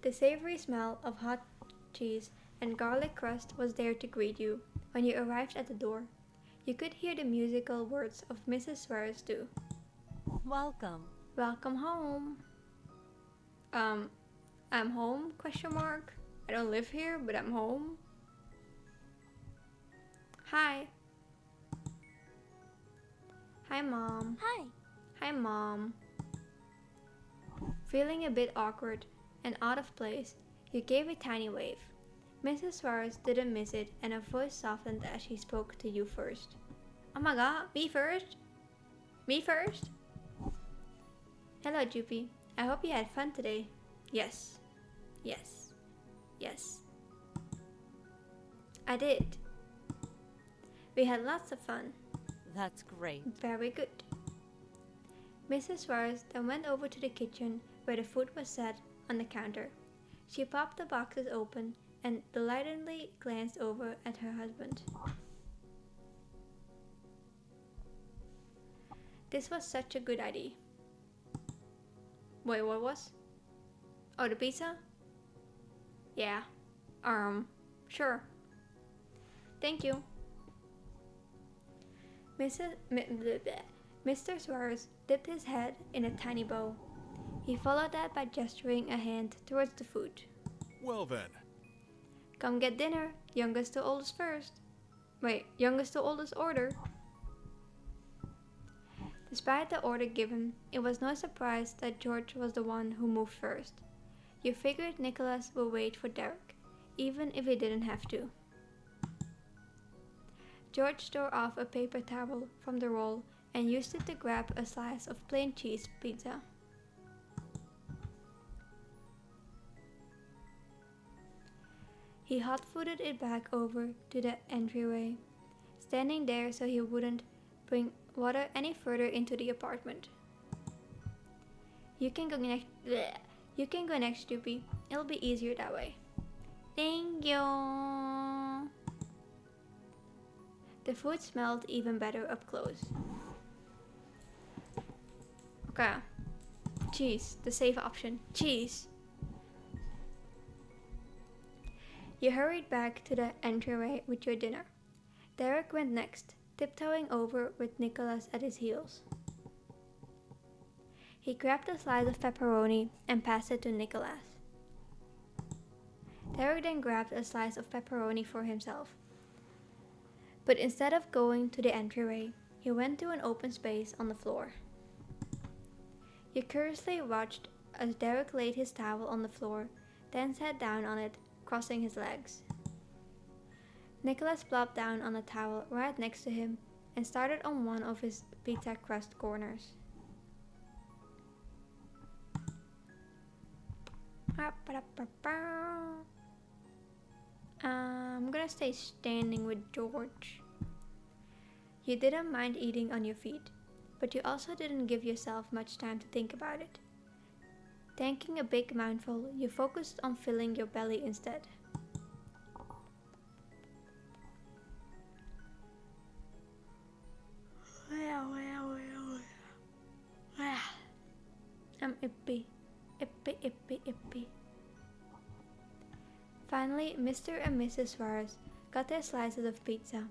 The savory smell of hot cheese and garlic crust was there to greet you when you arrived at the door. You could hear the musical words of Mrs. Suarez too. Welcome. Welcome home. I'm home? Question mark. I don't live here, but I'm home. Hi. Hi, Mom. Hi. Hi, Mom. Feeling a bit awkward and out of place, you gave a tiny wave. Mrs. Suarez didn't miss it, and her voice softened as she spoke to you first. Oh my god, me first? Me first? Hello, Joopy. I hope you had fun today. Yes. Yes. Yes. I did. We had lots of fun. That's great. Very good. Mrs. Suarez then went over to the kitchen where the food was set on the counter. She popped the boxes open and delightedly glanced over at her husband. This was such a good idea. Wait, what was? Oh, the pizza? Yeah. Sure. Thank you. Mr. Suarez dipped his head in a tiny bowl. He followed that by gesturing a hand towards the food. Well then. Come get dinner, youngest to oldest first. Wait, youngest to oldest order. Despite the order given, it was no surprise that George was the one who moved first. You figured Nicholas would wait for Derek, even if he didn't have to. George tore off a paper towel from the roll and used it to grab a slice of plain cheese pizza. He hot-footed it back over to the entryway, standing there so he wouldn't bring water any further into the apartment. You can go next. Bleh. You can go next, Joopy. It'll be easier that way. Thank you. The food smelled even better up close. Okay. Cheese, the safe option. Cheese. You hurried back to the entryway with your dinner. Derek went next, tiptoeing over with Nicholas at his heels. He grabbed a slice of pepperoni and passed it to Nicholas. Derek then grabbed a slice of pepperoni for himself. But instead of going to the entryway, he went to an open space on the floor. You curiously watched as Derek laid his towel on the floor, then sat down on it, crossing his legs. Nicholas plopped down on a towel right next to him and started on one of his pizza crust corners. I'm gonna stay standing with George. You didn't mind eating on your feet, but you also didn't give yourself much time to think about it. Taking a big mouthful, you focused on filling your belly instead. I'm ippy. Ippy. Finally, Mr. and Mrs. Suarez got their slices of pizza.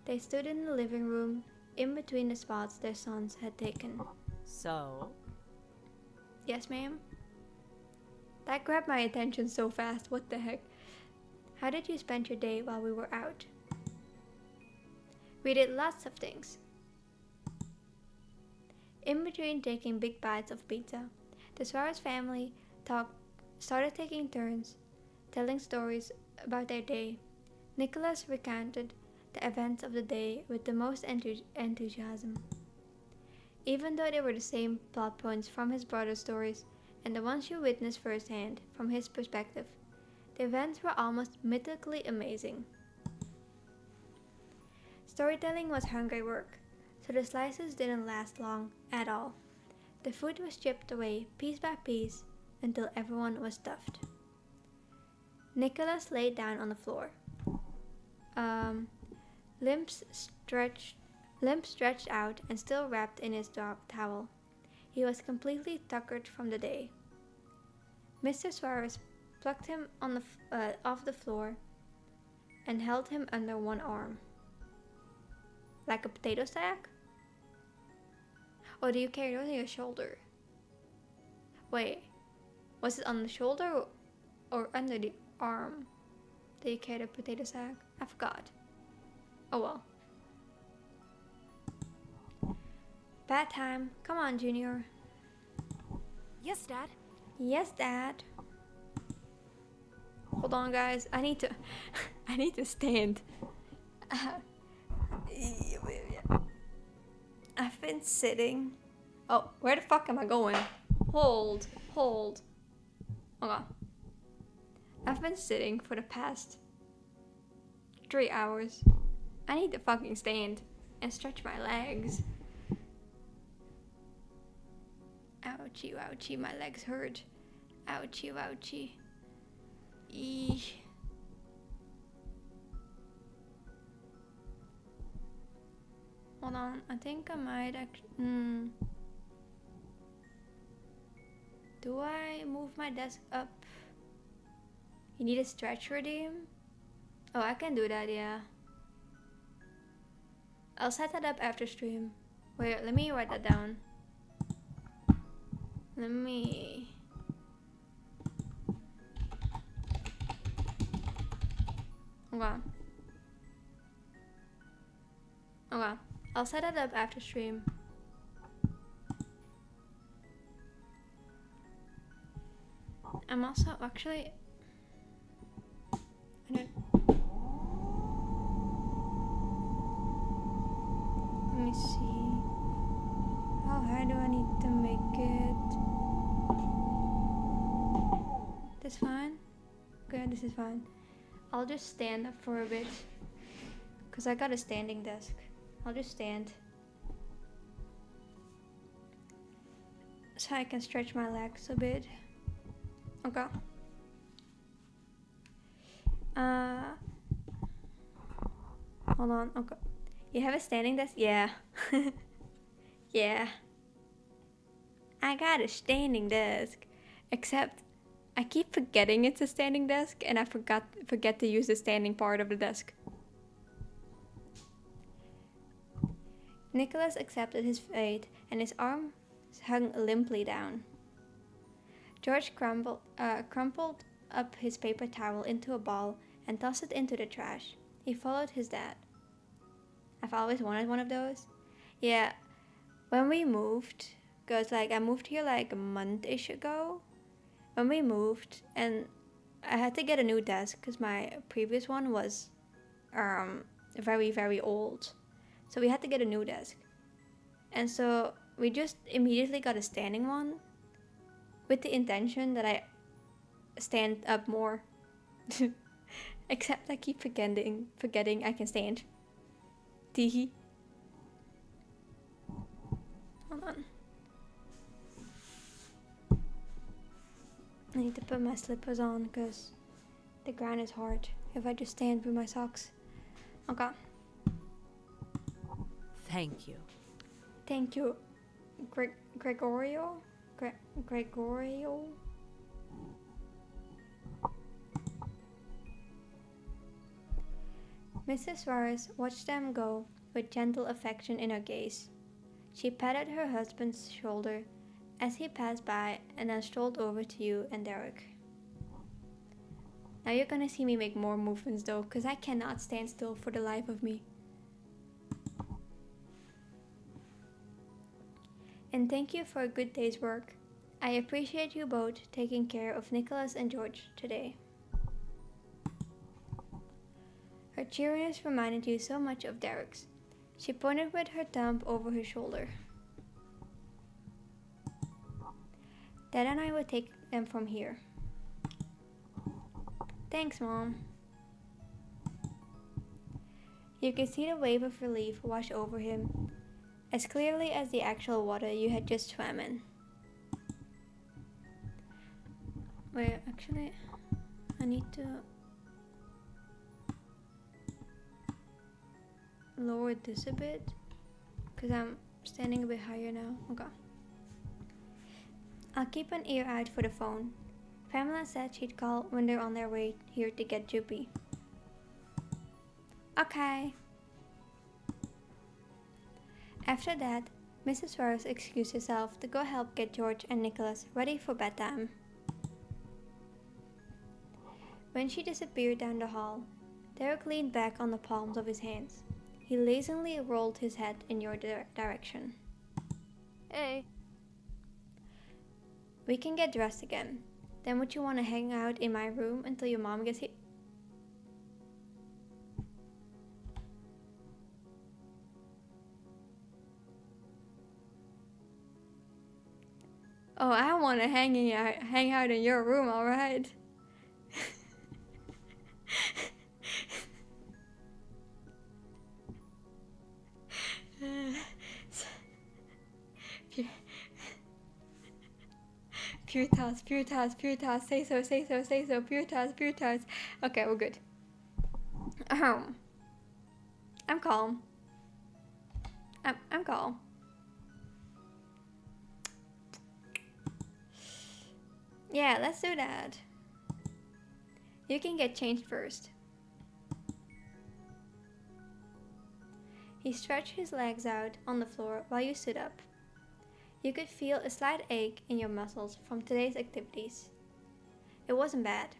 They stood in the living room, in between the spots their sons had taken. So? Yes, ma'am? That grabbed my attention so fast, what the heck? How did you spend your day while we were out? We did lots of things. In between taking big bites of pizza, the Suarez family started taking turns, telling stories about their day. Nicholas recounted the events of the day with the most enthusiasm. Even though they were the same plot points from his brother's stories and the ones you witnessed firsthand from his perspective, the events were almost mythically amazing. Storytelling was hungry work, so the slices didn't last long at all. The food was chipped away piece by piece until everyone was stuffed. Nicholas laid down on the floor. Limbs stretched out and still wrapped in his towel. He was completely tuckered from the day. Mr. Suarez plucked him off the floor and held him under one arm. Like a potato sack? Or do you carry it on your shoulder? Wait, was it on the shoulder or under the arm? Did you carry the potato sack? I forgot. Oh well. Bad time. Come on, Junior. Yes, Dad. Yes, Dad. Hold on, guys. I need to I need to stand. I've been sitting. Oh, where the fuck am I going? Hold. Hold on. I've been sitting for the past 3 hours. I need to fucking stand and stretch my legs. Ouchie, ouchie, my legs hurt. Ouchie, ouchie. Eesh. Hold on, I think I might actually. Do I move my desk up? You need a stretch redeem? Oh, I can do that, yeah. I'll set that up after stream. Wait, let me write that down. Let me... Okay. Okay. I'll set it up after stream. I'm also actually... I don't... Let me see. How high do I need to make it? This fine? Okay, this is fine. I'll just stand up for a bit. Cause I got a standing desk. I'll just stand. So I can stretch my legs a bit. Okay. Hold on. Okay. You have a standing desk? Yeah. Yeah. I got a standing desk. Except I keep forgetting it's a standing desk and I forget to use the standing part of the desk. Nicholas accepted his fate and his arm hung limply down. George crumpled up his paper towel into a ball and tossed it into the trash. He followed his dad. I've always wanted one of those. Yeah, when we moved, cause like I moved here like a month-ish ago. When we moved, and I had to get a new desk because my previous one was very, very old. So we had to get a new desk. And so we just immediately got a standing one with the intention that I stand up more. Except I keep forgetting I can stand. Teehee. Hold on. I need to put my slippers on because the ground is hard if I just stand with my socks. Okay. Thank you. Thank you, Gregorio? Gregorio? Mrs. Suarez watched them go with gentle affection in her gaze. She patted her husband's shoulder as he passed by and then strolled over to you and Derek. Now you're gonna see me make more movements though, because I cannot stand still for the life of me. And thank you for a good day's work. I appreciate you both taking care of Nicholas and George today. Her cheeriness reminded you so much of Derek's. She pointed with her thumb over his shoulder. Dad and I will take them from here. Thanks, Mom. You could see the wave of relief wash over him, as clearly as the actual water you had just swam in. Wait, actually, I need to lower this a bit, because I'm standing a bit higher now. Okay. I'll keep an ear out for the phone. If Pamela said she'd call when they're on their way here to get Juppie. Okay. After that, Mrs. Rose excused herself to go help get George and Nicholas ready for bedtime. When she disappeared down the hall, Derek leaned back on the palms of his hands. He lazily rolled his head in your direction. Hey. We can get dressed again. Then would you want to hang out in my room until your mom gets here? Oh, I want to hang out in your room, alright? Pure toss, say so, pure toss. Okay, we're good. I'm calm. I'm calm. Yeah, let's do that. You can get changed first. He stretched his legs out on the floor while you stood up. You could feel a slight ache in your muscles from today's activities. It wasn't bad.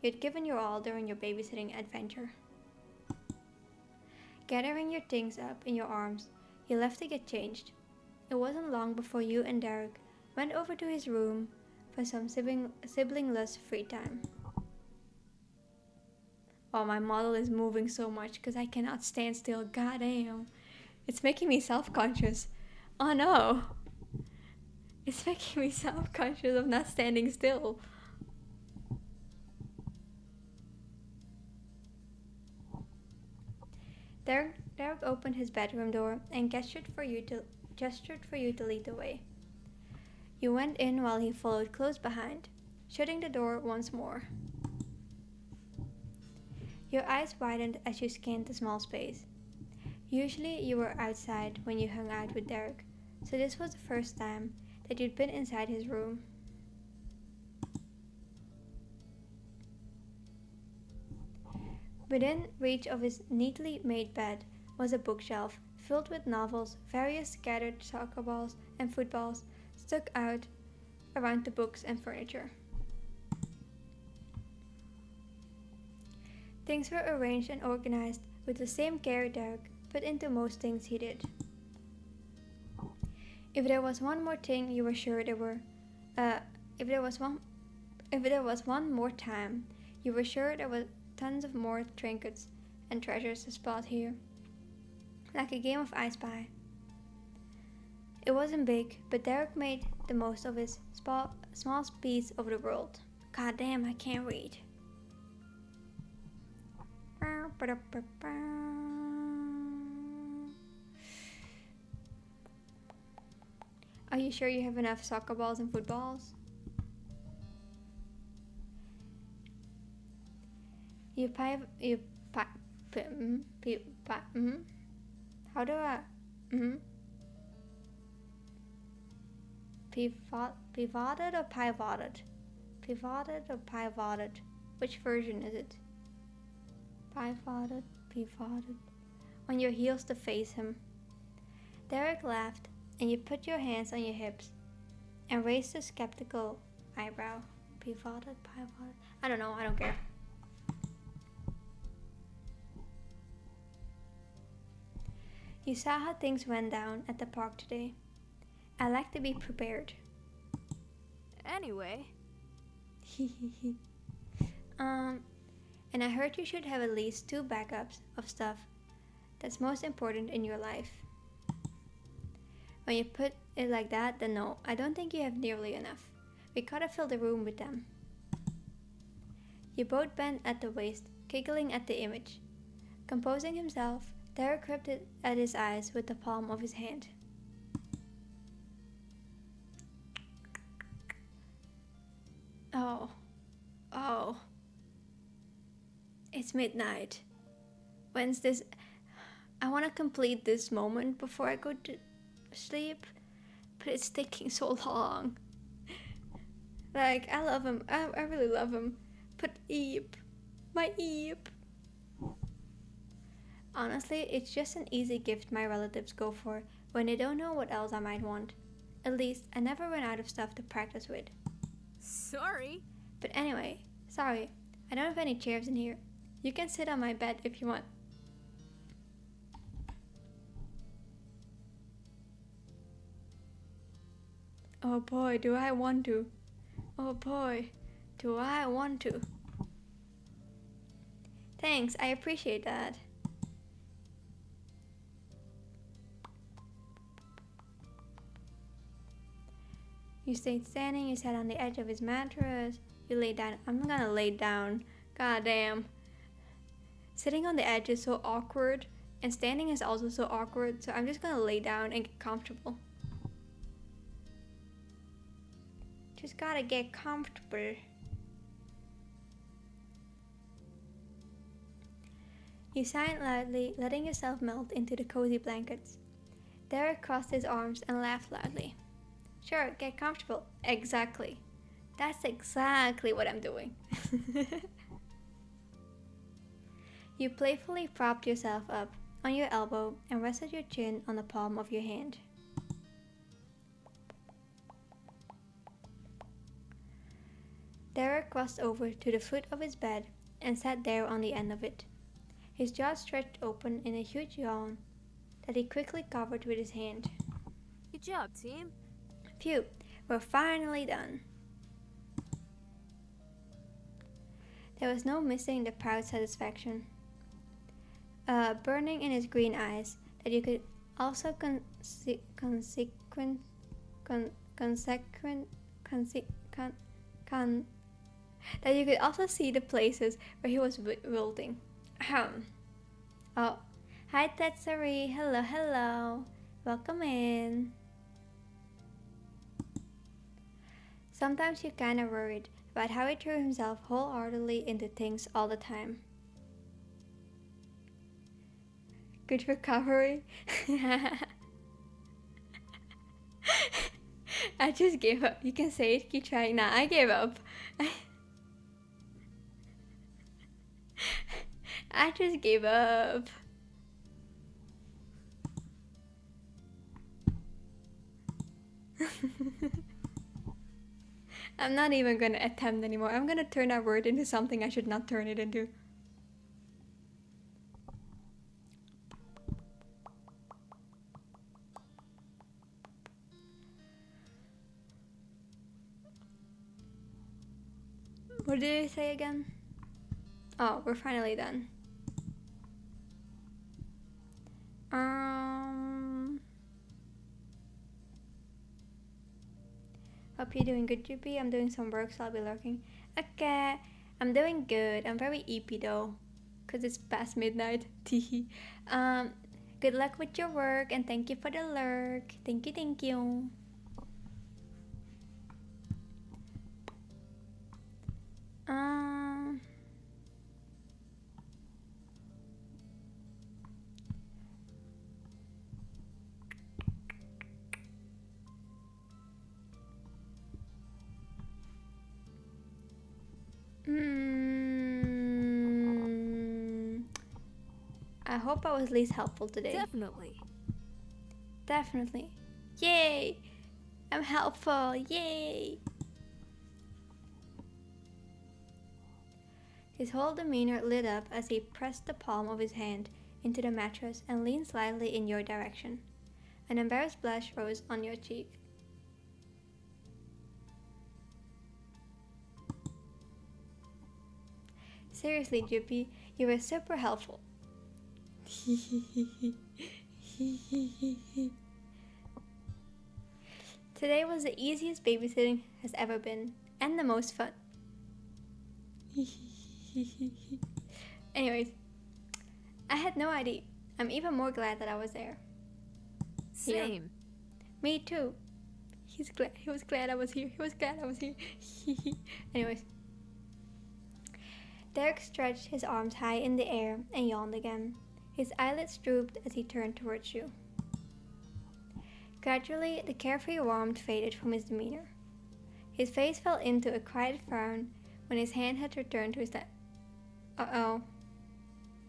You'd given your all during your babysitting adventure. Gathering your things up in your arms, you left to get changed. It wasn't long before you and Derek went over to his room for some siblingless free time. Oh, my model is moving so much because I cannot stand still. God damn. It's making me self-conscious. Oh no. It's making me self-conscious of not standing still. Derek opened his bedroom door and gestured for you to lead the way. You went in while he followed close behind, shutting the door once more. Your eyes widened as you scanned the small space. Usually you were outside when you hung out with Derek, so this was the first time that you'd been inside his room. Within reach of his neatly made bed was a bookshelf filled with novels, various scattered soccer balls and footballs stuck out around the books and furniture. Things were arranged and organized with the same care Derek put into most things he did. If there was one more thing you were sure there were, if there was one more time, you were sure there were tons of more trinkets and treasures to spot here. Like a game of I Spy. It wasn't big, but Derek made the most of his small piece of the world. God damn, I can't read. Are you sure you have enough soccer balls and footballs? How do I? Pivoted or pivoted? Pivoted or pivoted? Which version is it? Pivoted. On your heels to face him. Derek laughed, and you put your hands on your hips and raised a skeptical eyebrow. Pivoted. I don't know, I don't care. You saw how things went down at the park today. I like to be prepared. Anyway. And I heard you should have at least 2 backups of stuff that's most important in your life. When you put it like that, then no, I don't think you have nearly enough. We gotta fill the room with them. You both bent at the waist, giggling at the image. Composing himself, Derek rubbed it at his eyes with the palm of his hand. Oh. It's midnight. When's this? I want to complete this moment before I go to sleep, but it's taking so long. Like, I love him. I really love him. But Eep. My Eep. Honestly, it's just an easy gift my relatives go for when they don't know what else I might want. At least, I never run out of stuff to practice with. Sorry. But anyway, sorry, I don't have any chairs in here. You can sit on my bed if you want. Oh boy, do I want to. Oh boy, do I want to. Thanks, I appreciate that. You stayed standing, you sat on the edge of his mattress. You laid down. I'm gonna lay down. God damn. Sitting on the edge is so awkward, and standing is also so awkward, so I'm just gonna lay down and get comfortable. Just gotta get comfortable. You sighed loudly, letting yourself melt into the cozy blankets. Derek crossed his arms and laughed loudly. Sure, get comfortable. Exactly. That's exactly what I'm doing. You playfully propped yourself up on your elbow and rested your chin on the palm of your hand. Derek crossed over to the foot of his bed and sat there on the end of it. His jaw stretched open in a huge yawn that he quickly covered with his hand. Good job, team. Phew, we're finally done. There was no missing the proud satisfaction. Burning in his green eyes that you could also that you could also see the places where he was wilting. Ahem. Oh, hi Tetsuri. Hello, hello. Welcome in. Sometimes you're kinda worried about how he threw himself wholeheartedly into things all the time. Good recovery. I just gave up. You can say it, keep trying. Nah, I gave up. I just gave up. I'm not even gonna attempt anymore. I'm gonna turn that word into something I should not turn it into. What did I say again? Oh, we're finally done. Hope you're doing good, GP. I'm doing some work, so I'll be lurking. Okay, I'm doing good. I'm very eepy though, cause it's past midnight. Teehee. Good luck with your work, and thank you for the lurk. Thank you, thank you. I hope I was least helpful today. Definitely. Definitely. Yay! I'm helpful. Yay! His whole demeanor lit up as he pressed the palm of his hand into the mattress and leaned slightly in your direction. An embarrassed blush rose on your cheek. Seriously, Jippy, you were super helpful. Today was the easiest babysitting has ever been, and the most fun. Anyways, I had no idea. I'm even more glad that I was there. Same. Me too. He was glad I was here. Anyways. Derek stretched his arms high in the air and yawned again. His eyelids drooped as he turned towards you. Gradually, the carefree warmth faded from his demeanor. His face fell into a quiet frown when his hand had returned to his desk. Uh-oh.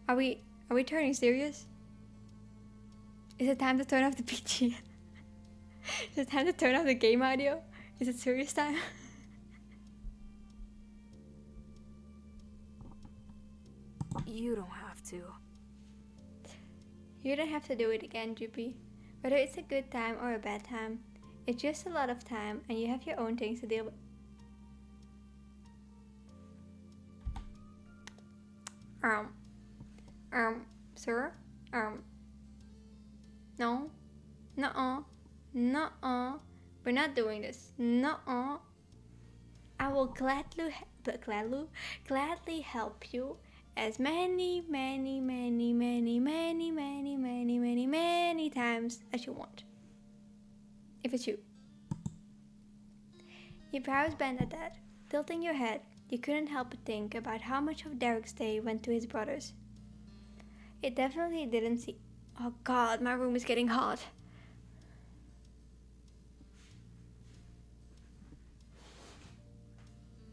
Are we turning serious? Is it time to turn off the PG? Is it time to turn off the game audio? Is it serious time? You don't have to. You don't have to do it again, Juppie. Whether it's a good time or a bad time, it's just a lot of time and you have your own things to deal with. Sir? No? Nuh-uh. Nuh-uh. We're not doing this. Nuh-uh. I will gladly help you as many times as you want. If it's you. Your brows bent at that. Tilting your head, you couldn't help but think about how much of Derek's day went to his brothers. It definitely didn't seem... Oh god, my room is getting hot.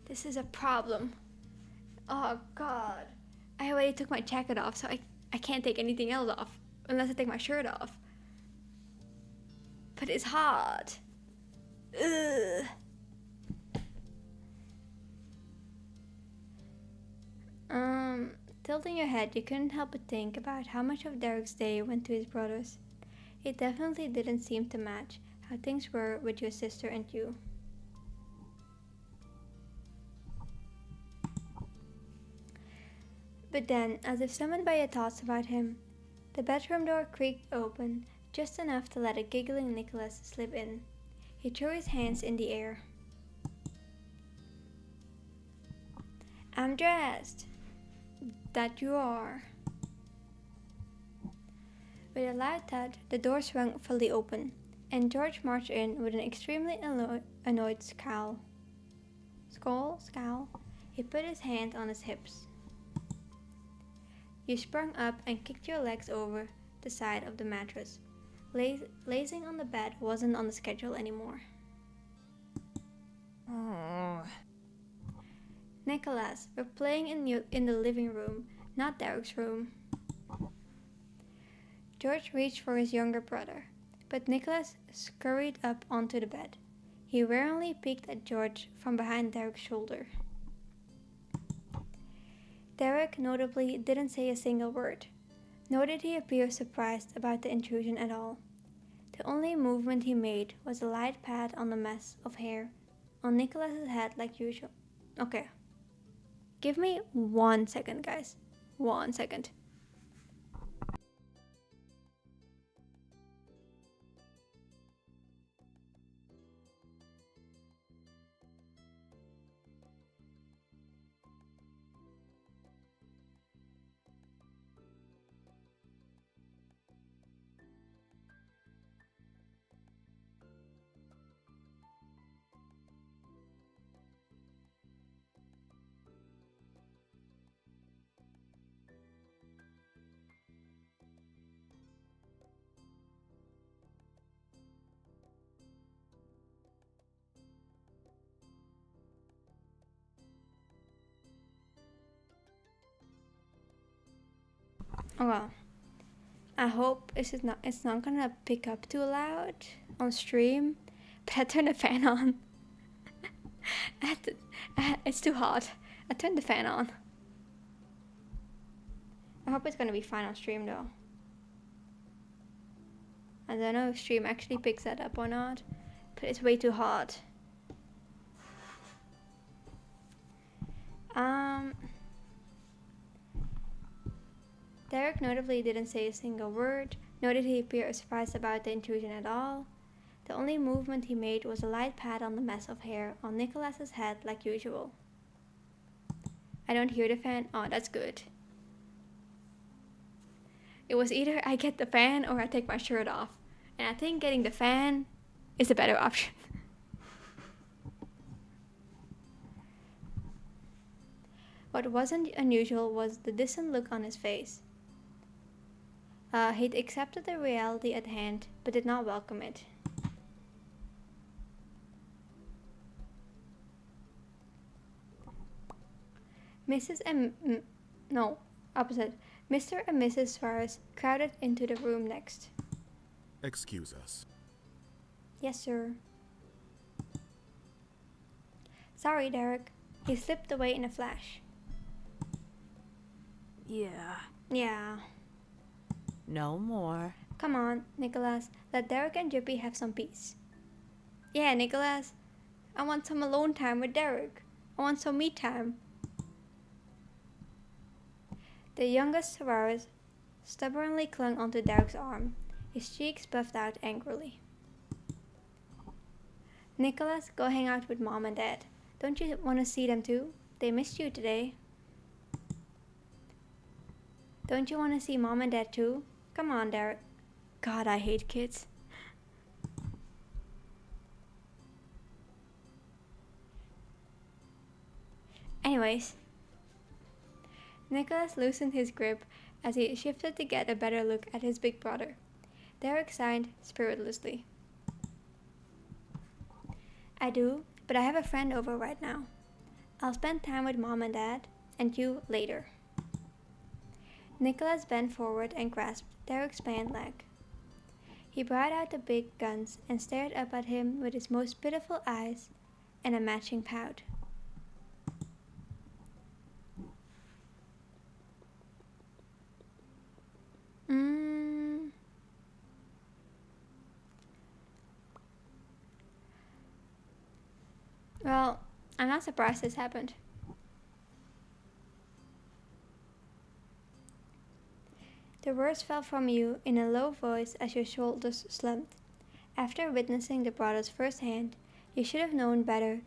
This is a problem. Oh god. I already took my jacket off, so I can't take anything else off. Unless I take my shirt off. But it's hot. Ugh. Tilting your head, you couldn't help but think about how much of Derek's day went to his brothers. It definitely didn't seem to match how things were with your sister and you. But then, as if summoned by your thoughts about him, the bedroom door creaked open just enough to let a giggling Nicholas slip in. He threw his hands in the air. I'm dressed. That you are. With a loud thud, the door swung fully open, and George marched in with an extremely annoyed scowl. Scowl? He put his hand on his hips. You sprung up and kicked your legs over the side of the mattress. Lazing on the bed wasn't on the schedule anymore. Oh. Nicholas, we're playing in the living room, not Derek's room. George reached for his younger brother, but Nicholas scurried up onto the bed. He warily peeked at George from behind Derek's shoulder. Derek notably didn't say a single word, nor did he appear surprised about the intrusion at all. The only movement he made was a light pat on the mess of hair on Nicholas's head like usual. Okay. Give me 1 second, guys. 1 second. Oh well. I hope it's not gonna pick up too loud on stream. But I turned the fan on. It's too hot. I turned the fan on. I hope it's gonna be fine on stream though. I don't know if stream actually picks that up or not, but it's way too hot. Derek notably didn't say a single word, nor did he appear surprised about the intrusion at all. The only movement he made was a light pat on the mess of hair on Nicholas's head like usual. I don't hear the fan. Oh, that's good. It was either I get the fan or I take my shirt off. And I think getting the fan is a better option. What wasn't unusual was the distant look on his face. He'd accepted the reality at hand, but did not welcome it. Mrs. and no, opposite. Mr. and Mrs. Suarez crowded into the room next. Excuse us. Yes, sir. Sorry, Derek. He slipped away in a flash. Yeah. Yeah. No more. Come on, Nicholas. Let Derek and Jippy have some peace. Yeah, Nicholas. I want some alone time with Derek. I want some me time. The youngest Suarez stubbornly clung onto Derek's arm, his cheeks puffed out angrily. Nicholas, go hang out with Mom and Dad. Don't you want to see them too? They missed you today. Don't you want to see Mom and Dad too? Come on, Derek. God, I hate kids. Anyways, Nicholas loosened his grip as he shifted to get a better look at his big brother. Derek sighed spiritlessly. I do, but I have a friend over right now. I'll spend time with Mom and Dad, and you later. Nicholas bent forward and grasped Derek's pant leg. He brought out the big guns and stared up at him with his most pitiful eyes and a matching pout. Well, I'm not surprised this happened. The words fell from you in a low voice as your shoulders slumped. After witnessing the brothers firsthand, you should have known better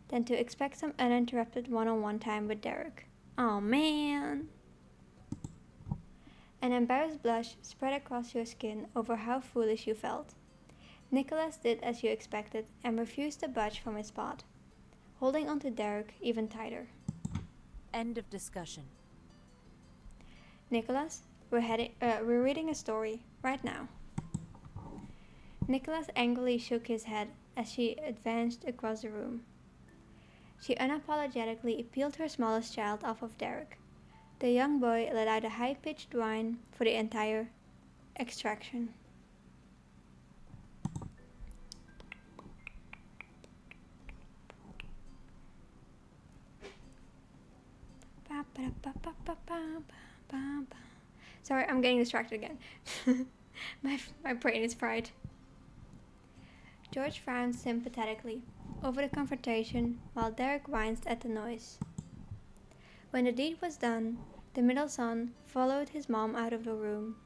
than to expect some uninterrupted one-on-one time with Derek. Oh man! An embarrassed blush spread across your skin over how foolish you felt. Nicholas did as you expected and refused to budge from his spot, holding onto Derek even tighter. End of discussion. Nicholas, we're reading a story right now. Nicholas angrily shook his head as she advanced across the room. She unapologetically peeled her smallest child off of Derek. The young boy let out a high-pitched whine for the entire extraction. Sorry, I'm getting distracted again. my brain is fried. George frowned sympathetically over the confrontation while Derek winced at the noise. When the deed was done, the middle son followed his mom out of the room.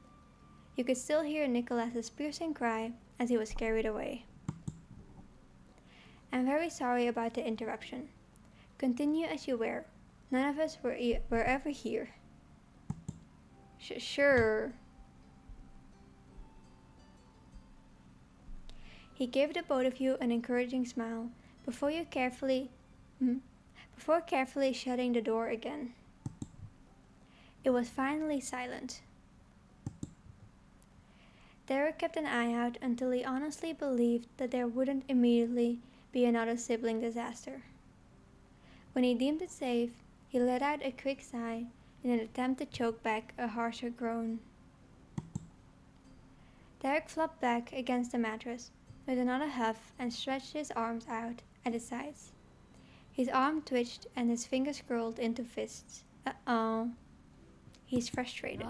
You could still hear Nicholas's piercing cry as he was carried away. I'm very sorry about the interruption. Continue as you were. None of us were ever here. Sure. He gave the both of you an encouraging smile before carefully shutting the door again. It was finally silent. Derek kept an eye out until he honestly believed that there wouldn't immediately be another sibling disaster. When he deemed it safe, he let out a quick sigh in an attempt to choke back a harsher groan. Derek flopped back against the mattress with another huff and stretched his arms out at his sides. His arm twitched and his fingers curled into fists. Uh-oh. He's frustrated.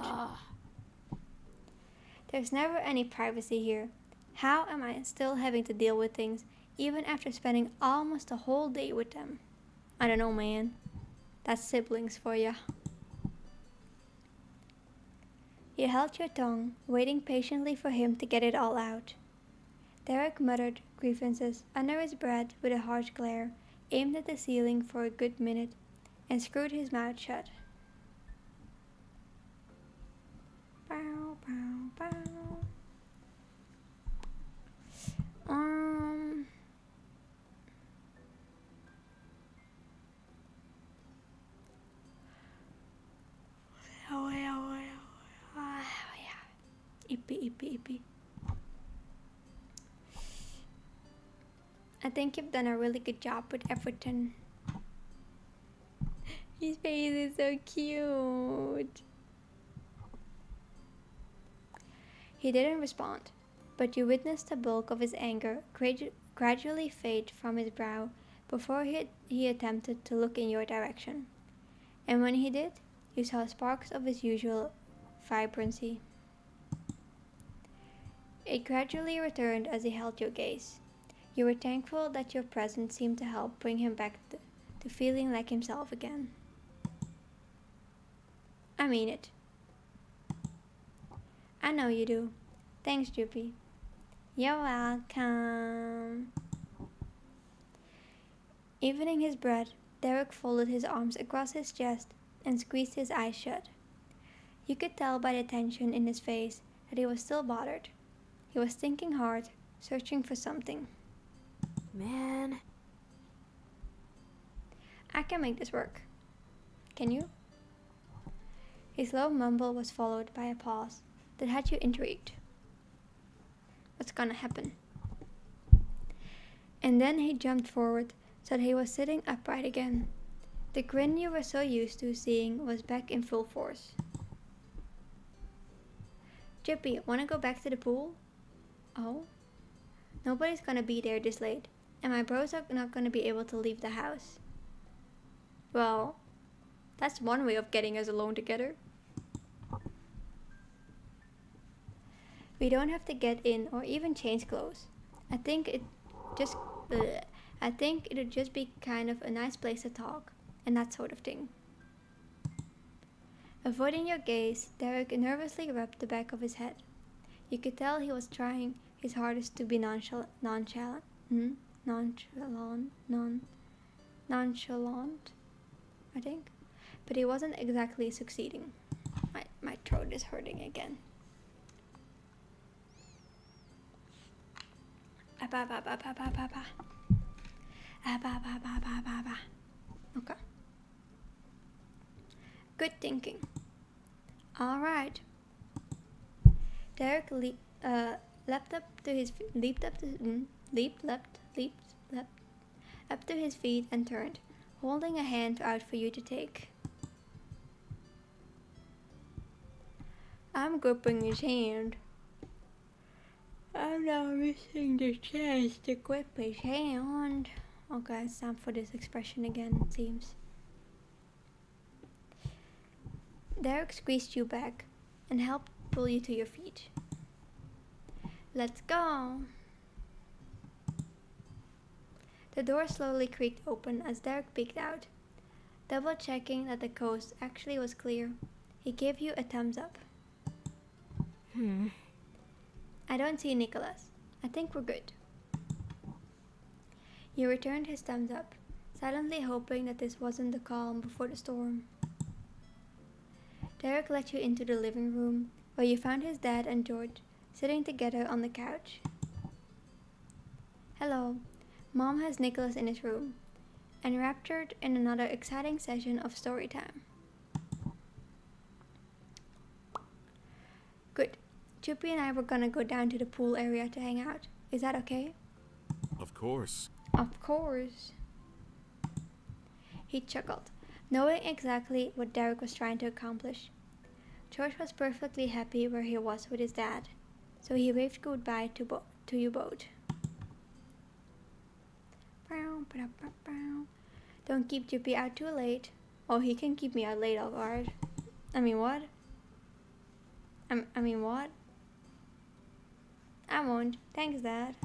There's never any privacy here. How am I still having to deal with things even after spending almost a whole day with them? I don't know, man. That's siblings for ya. You held your tongue, waiting patiently for him to get it all out. Derek muttered grievances under his breath with a harsh glare, aimed at the ceiling for a good minute, and screwed his mouth shut. Bow, bow, bow. Ippy. I think you've done a really good job with everything. His face is so cute. He didn't respond, but you witnessed the bulk of his anger gradually fade from his brow before he attempted to look in your direction. And when he did, you saw sparks of his usual vibrancy. It gradually returned as he held your gaze. You were thankful that your presence seemed to help bring him back to feeling like himself again. I mean it. I know you do. Thanks, Droopy. You're welcome. Evening his breath, Derek folded his arms across his chest and squeezed his eyes shut. You could tell by the tension in his face that he was still bothered. He was thinking hard, searching for something. Man. I can make this work. Can you? His low mumble was followed by a pause that had you intrigued. What's gonna happen? And then he jumped forward so that he was sitting upright again. The grin you were so used to seeing was back in full force. Chippy, wanna go back to the pool? Oh? Nobody's gonna be there this late, and my bros are not gonna be able to leave the house. Well, that's one way of getting us alone together. We don't have to get in or even change clothes. I think it'd just be kind of a nice place to talk, and that sort of thing. Avoiding your gaze, Derek nervously rubbed the back of his head. You could tell he was trying his hardest to be nonchalant, I think, but he wasn't exactly succeeding. My throat is hurting again. Okay. Good thinking. All right. Derek leaped up to his feet and turned, holding a hand out for you to take. I'm gripping his hand. I'm not missing the chance to grip his hand. Okay, it's time for this expression again, it seems. Derek squeezed you back and helped pull you to your feet. Let's go. The door slowly creaked open as Derek peeked out. Double checking that the coast actually was clear, he gave you a thumbs up. I don't see Nicholas. I think we're good. You returned his thumbs up, silently hoping that this wasn't the calm before the storm. Derek led you into the living room, where you found his dad and George sitting together on the couch. Hello. Mom has Nicholas in his room, enraptured in another exciting session of story time. Good. Chuppy and I were gonna go down to the pool area to hang out. Is that okay? Of course. Of course. He chuckled, knowing exactly what Derek was trying to accomplish. George was perfectly happy where he was with his dad, so he waved goodbye to you both. Don't keep Chuppy out too late. Oh, he can keep me out late, alright. I mean, what? I mean, what? I won't. Thanks, Dad.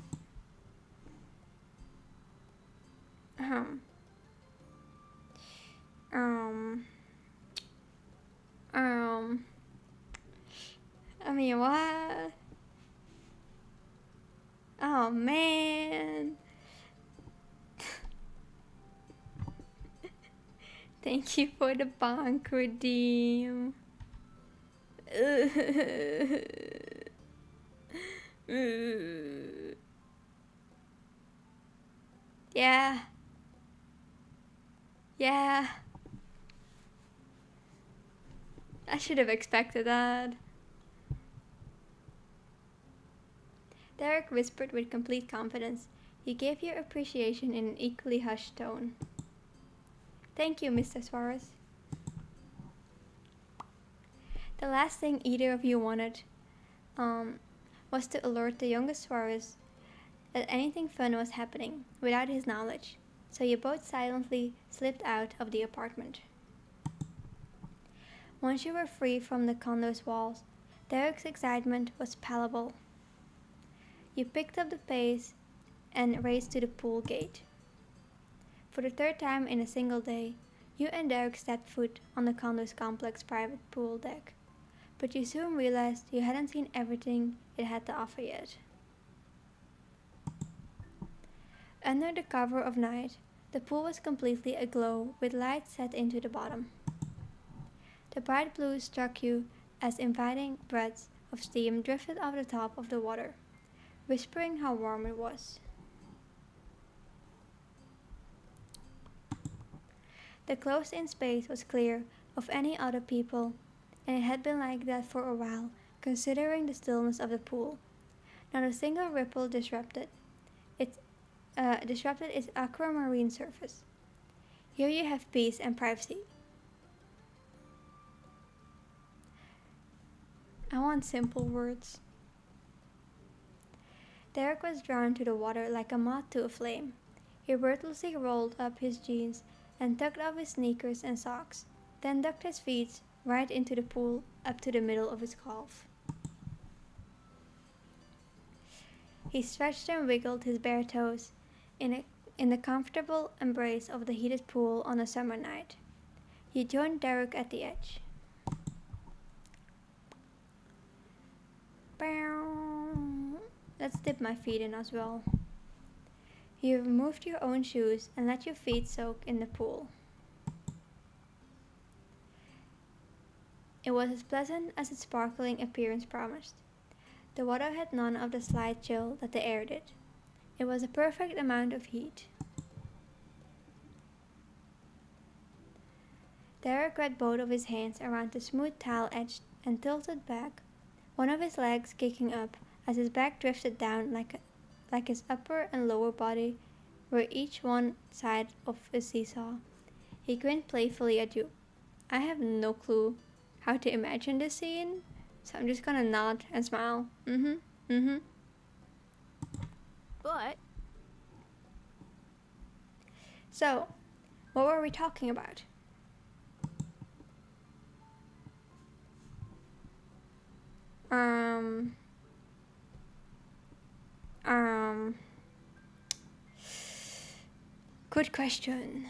I mean, what? Oh, man. Thank you for the bank redeem. Yeah. Yeah. I should have expected that. Derek whispered with complete confidence. He gave your appreciation in an equally hushed tone. Thank you, Mr. Suarez. The last thing either of you wanted was to alert the youngest Suarez that anything fun was happening without his knowledge, so you both silently slipped out of the apartment. Once you were free from the condo's walls, Derek's excitement was palpable. You picked up the pace and raced to the pool gate. For the third time in a single day, you and Derek stepped foot on the condo's complex private pool deck, but you soon realized you hadn't seen everything it had to offer yet. Under the cover of night, the pool was completely aglow with lights set into the bottom. The bright blue struck you as inviting breaths of steam drifted off the top of the water, whispering how warm it was. The closed-in space was clear of any other people, and it had been like that for a while, considering the stillness of the pool. Not a single ripple disrupted its aquamarine surface. Here you have peace and privacy. I want simple words. Derek was drawn to the water like a moth to a flame. He wordlessly rolled up his jeans and tucked off his sneakers and socks, then ducked his feet right into the pool up to the middle of his calf. He stretched and wiggled his bare toes in the comfortable embrace of the heated pool on a summer night. You joined Derek at the edge. Let's dip my feet in as well. You removed your own shoes and let your feet soak in the pool. It was as pleasant as its sparkling appearance promised. The water had none of the slight chill that the air did. It was a perfect amount of heat. Derek wrapped both of his hands around the smooth towel edge and tilted back, one of his legs kicking up as his back drifted down like his upper and lower body were each one side of a seesaw. He grinned playfully at you. I have no clue how to imagine this scene, so I'm just gonna nod and smile. But So, what were we talking about? Good question.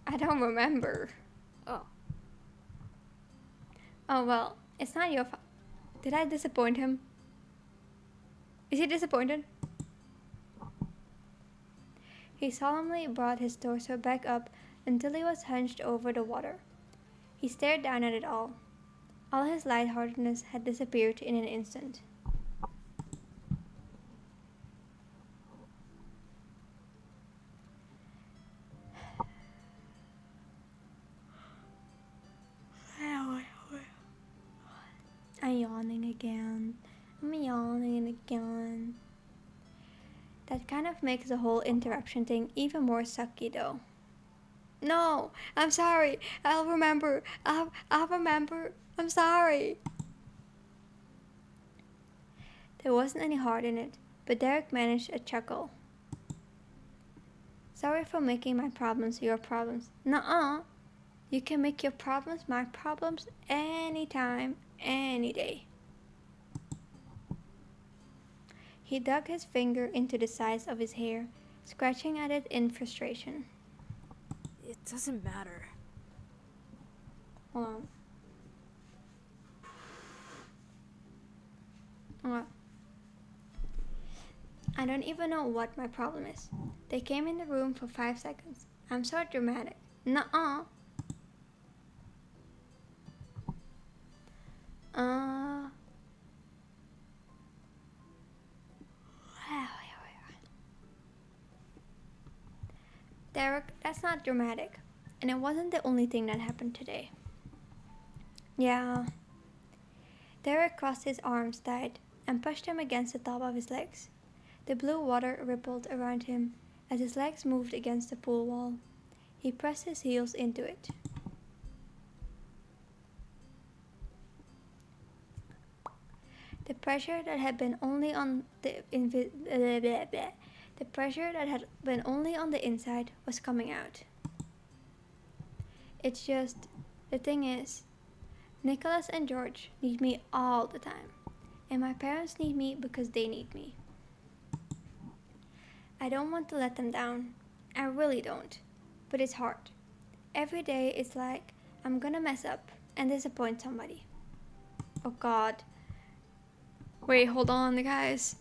I don't remember. oh, Oh well, it's not your fault. Did I disappoint him? Is he disappointed? He solemnly brought his torso back up until he was hunched over the water. He stared down at it all. All his lightheartedness had disappeared in an instant. I'm yawning again. That kind of makes the whole interruption thing even more sucky though. No, I'm sorry. I'll remember. I'll remember. I'm sorry. There wasn't any heart in it, but Derek managed a chuckle. Sorry for making my problems your problems. Nuh-uh. You can make your problems my problems anytime, any day. He dug his finger into the sides of his hair, scratching at it in frustration. it doesn't matter. Hold on. What? I don't even know what my problem is. They came in the room for 5 seconds. I'm so dramatic. Nuh-uh. Derek, that's not dramatic. And it wasn't the only thing that happened today. Yeah. Derek crossed his arms tight and pushed him against the top of his legs. The blue water rippled around him as his legs moved against the pool wall. He pressed his heels into it. The pressure that had been only on the the pressure that had been only on the inside was coming out. It's just, the thing is, Nicholas and George need me all the time, and my parents need me because they need me. I don't want to let them down. I really don't. But it's hard. Every day it's like I'm gonna mess up and disappoint somebody. Oh god. Wait, hold on, guys.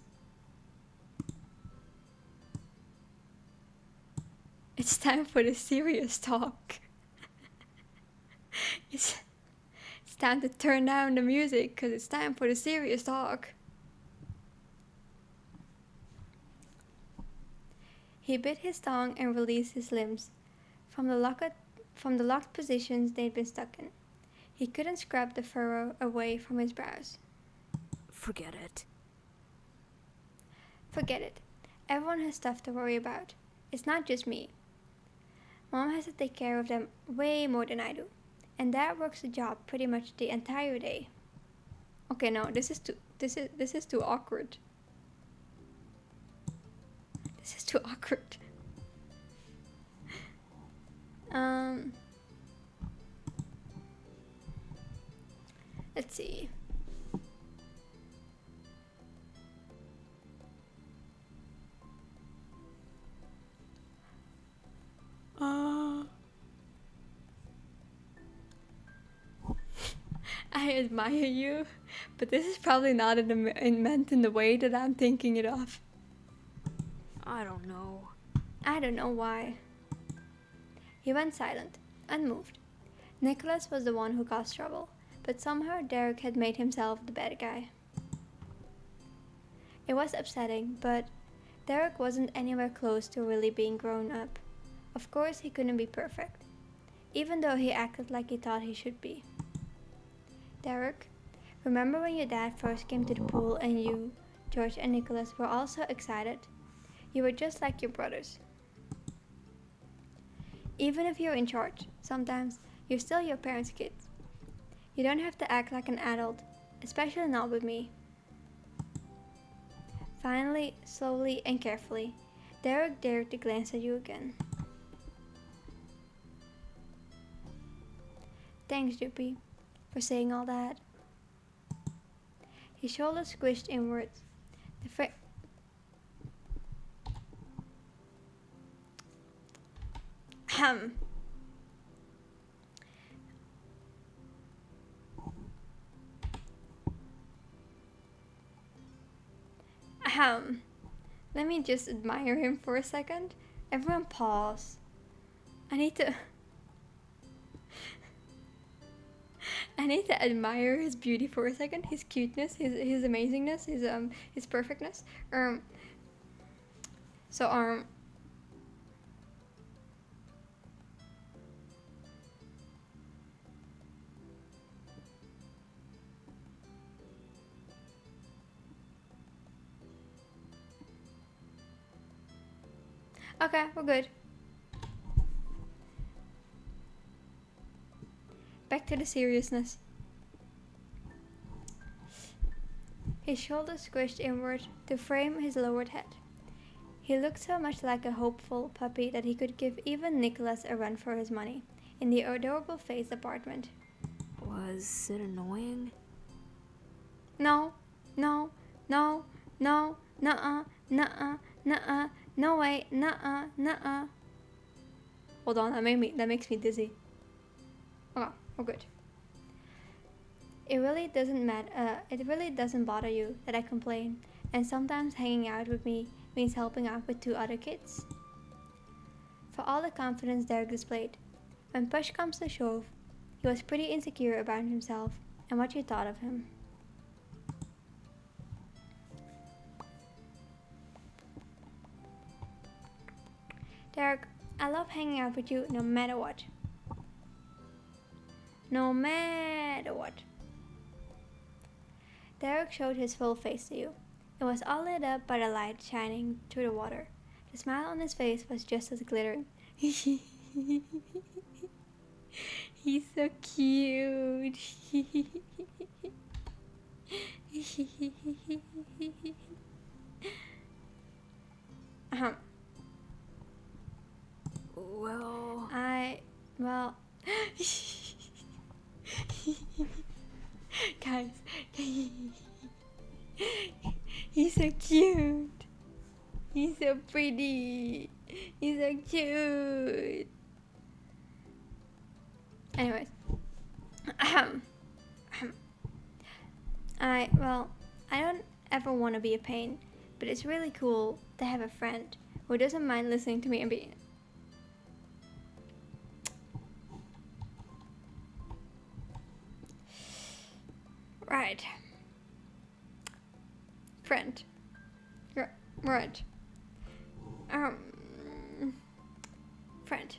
It's time for the serious talk. It's time to turn down the music because it's time for the serious talk. He bit his tongue and released his limbs from the locked positions they'd been stuck in. He couldn't scrub the furrow away from his brows. Forget it. Forget it. Everyone has stuff to worry about. It's not just me. Mom has to take care of them way more than I do. And Dad works the job pretty much the entire day. Okay, no, this is too awkward. This is too awkward. Let's see. I admire you, but this is probably not meant in the way that I'm thinking it of. I don't know. I don't know why. He went silent, unmoved. Nicholas was the one who caused trouble, but somehow Derek had made himself the bad guy. It was upsetting, but Derek wasn't anywhere close to really being grown up. Of course, he couldn't be perfect, even though he acted like he thought he should be. Derek, remember when your dad first came to the pool and you, George and Nicholas were all so excited? You were just like your brothers. Even if you're in charge, sometimes you're still your parents' kids. You don't have to act like an adult, especially not with me. Finally, slowly and carefully, Derek dared to glance at you again. Thanks, Joopy, for saying all that. His shoulders squished inwards. Ahem. Let me just admire him for a second. Everyone pause. I need to admire his beauty for a second, his cuteness, his amazingness, his perfectness. Okay, we're good. Back to the seriousness. His shoulders squished inward to frame his lowered head. He looked so much like a hopeful puppy that he could give even Nicholas a run for his money in the adorable face apartment. Was it annoying? No, no, no, no, nuh-uh, nuh-uh, nuh-uh, no way, nuh-uh, nuh-uh. Hold on, that makes me dizzy. Okay, we're good. It really doesn't bother you that I complain, and sometimes hanging out with me means helping out with 2 other kids? For all the confidence Derek displayed, when push comes to shove, he was pretty insecure about himself and what you thought of him. Derek, I love hanging out with you no matter what. No matter what. Derek showed his full face to you. It was all lit up by the light shining through the water. The smile on his face was just as glittering. He's so cute. Well, guys, he's so cute. He's so pretty. He's so cute. Anyways, I don't ever want to be a pain, but it's really cool to have a friend who doesn't mind listening to me and being. Right. Friend. Right. Friend. Friend.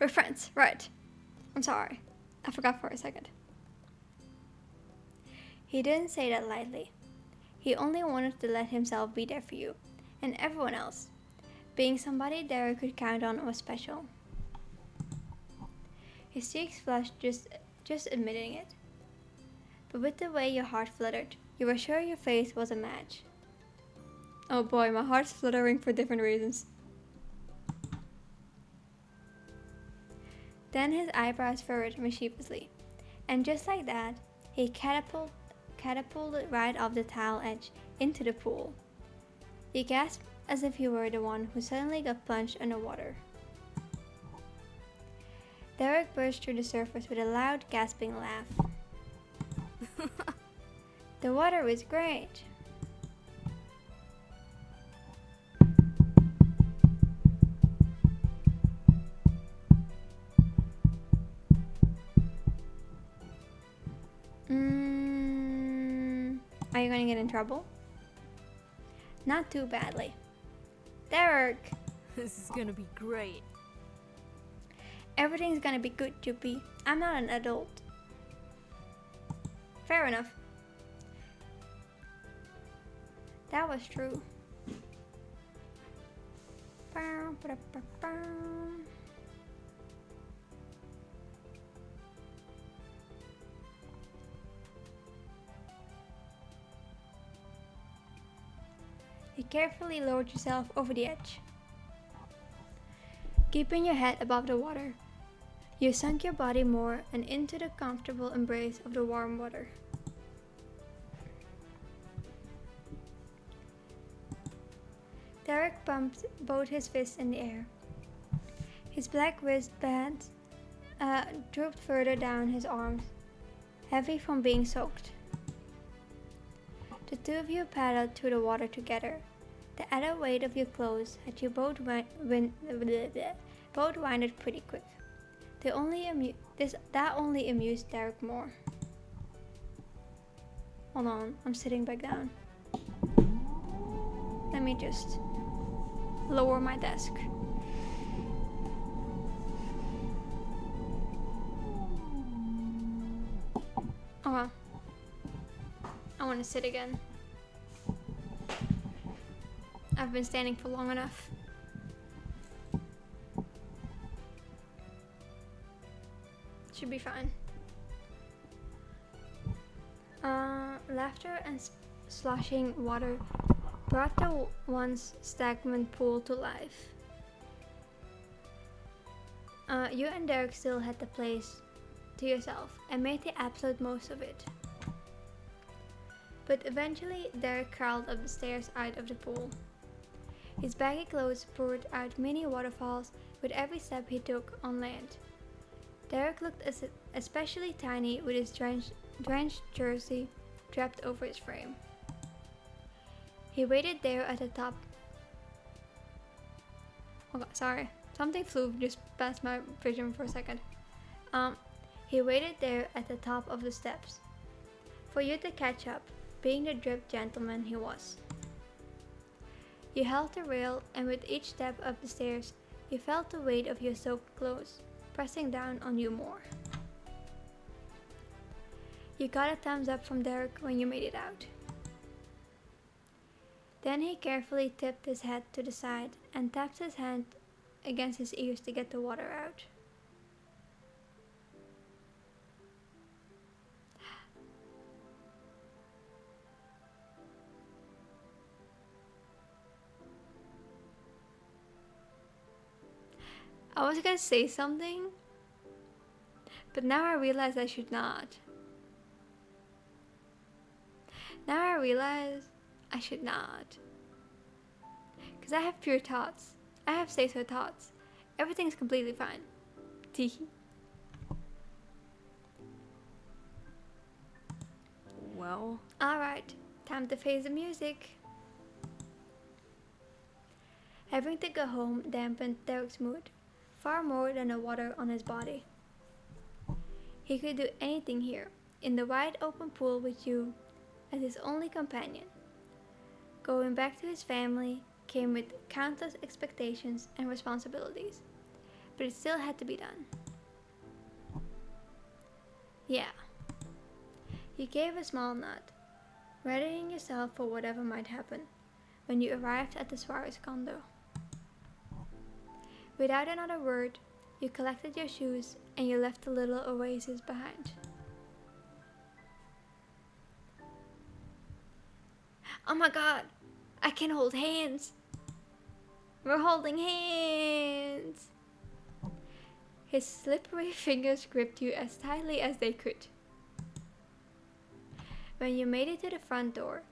We're friends, right? I'm sorry. I forgot for a second. He didn't say that lightly. He only wanted to let himself be there for you and everyone else. Being somebody Derek could count on was special. His cheeks flushed just admitting it. But with the way your heart fluttered, you were sure your face was a match. Oh boy, my heart's fluttering for different reasons. Then his eyebrows furrowed mischievously, and just like that, he catapulted right off the towel edge into the pool. He gasped as if he were the one who suddenly got plunged underwater. Derek burst through the surface with a loud, gasping laugh. The water was great. Are you gonna get in trouble? Not too badly. Derek! This is gonna be great. Everything's gonna be good, Juppie. I'm not an adult. Fair enough. That was true. You carefully lowered yourself over the edge. Keeping your head above the water, you sunk your body more and into the comfortable embrace of the warm water. Derek pumped both his fists in the air. His black wristbands drooped further down his arms, heavy from being soaked. The two of you paddled through the water together. The added weight of your clothes had you both winded pretty quick. That only amused Derek more. Hold on, I'm sitting back down. Let me just lower my desk. Okay. I want to sit again. I've been standing for long enough. Should be fine. Laughter and sloshing water brought the once stagnant pool to life. You and Derek still had the place to yourself and made the absolute most of it. But eventually, Derek crawled up the stairs out of the pool. His baggy clothes poured out mini waterfalls with every step he took on land. Derek looked especially tiny with his drenched jersey draped over his frame. He waited there at the top. Oh God, sorry. Something flew just past my vision for a second. He waited there at the top of the steps for you to catch up, being the dripped gentleman he was. You held the rail, and with each step up the stairs, you felt the weight of your soaked clothes pressing down on you more. You got a thumbs up from Derek when you made it out. Then he carefully tipped his head to the side and tapped his hand against his ears to get the water out. I was gonna say something, but now I realize I should not. Now I realize I should not. Because I have pure thoughts. I have say-so thoughts. Everything's completely fine. Teehee. Well, Alright, time to face the music. Having to go home dampened Derek's mood, far more than the water on his body. He could do anything here, in the wide open pool with you as his only companion. Going back to his family came with countless expectations and responsibilities, but it still had to be done. Yeah. You gave a small nod, readying yourself for whatever might happen when you arrived at the Suarez condo. Without another word, you collected your shoes and you left the little oasis behind. Oh my god, I can hold hands. We're holding hands. His slippery fingers gripped you as tightly as they could. When you made it to the front door,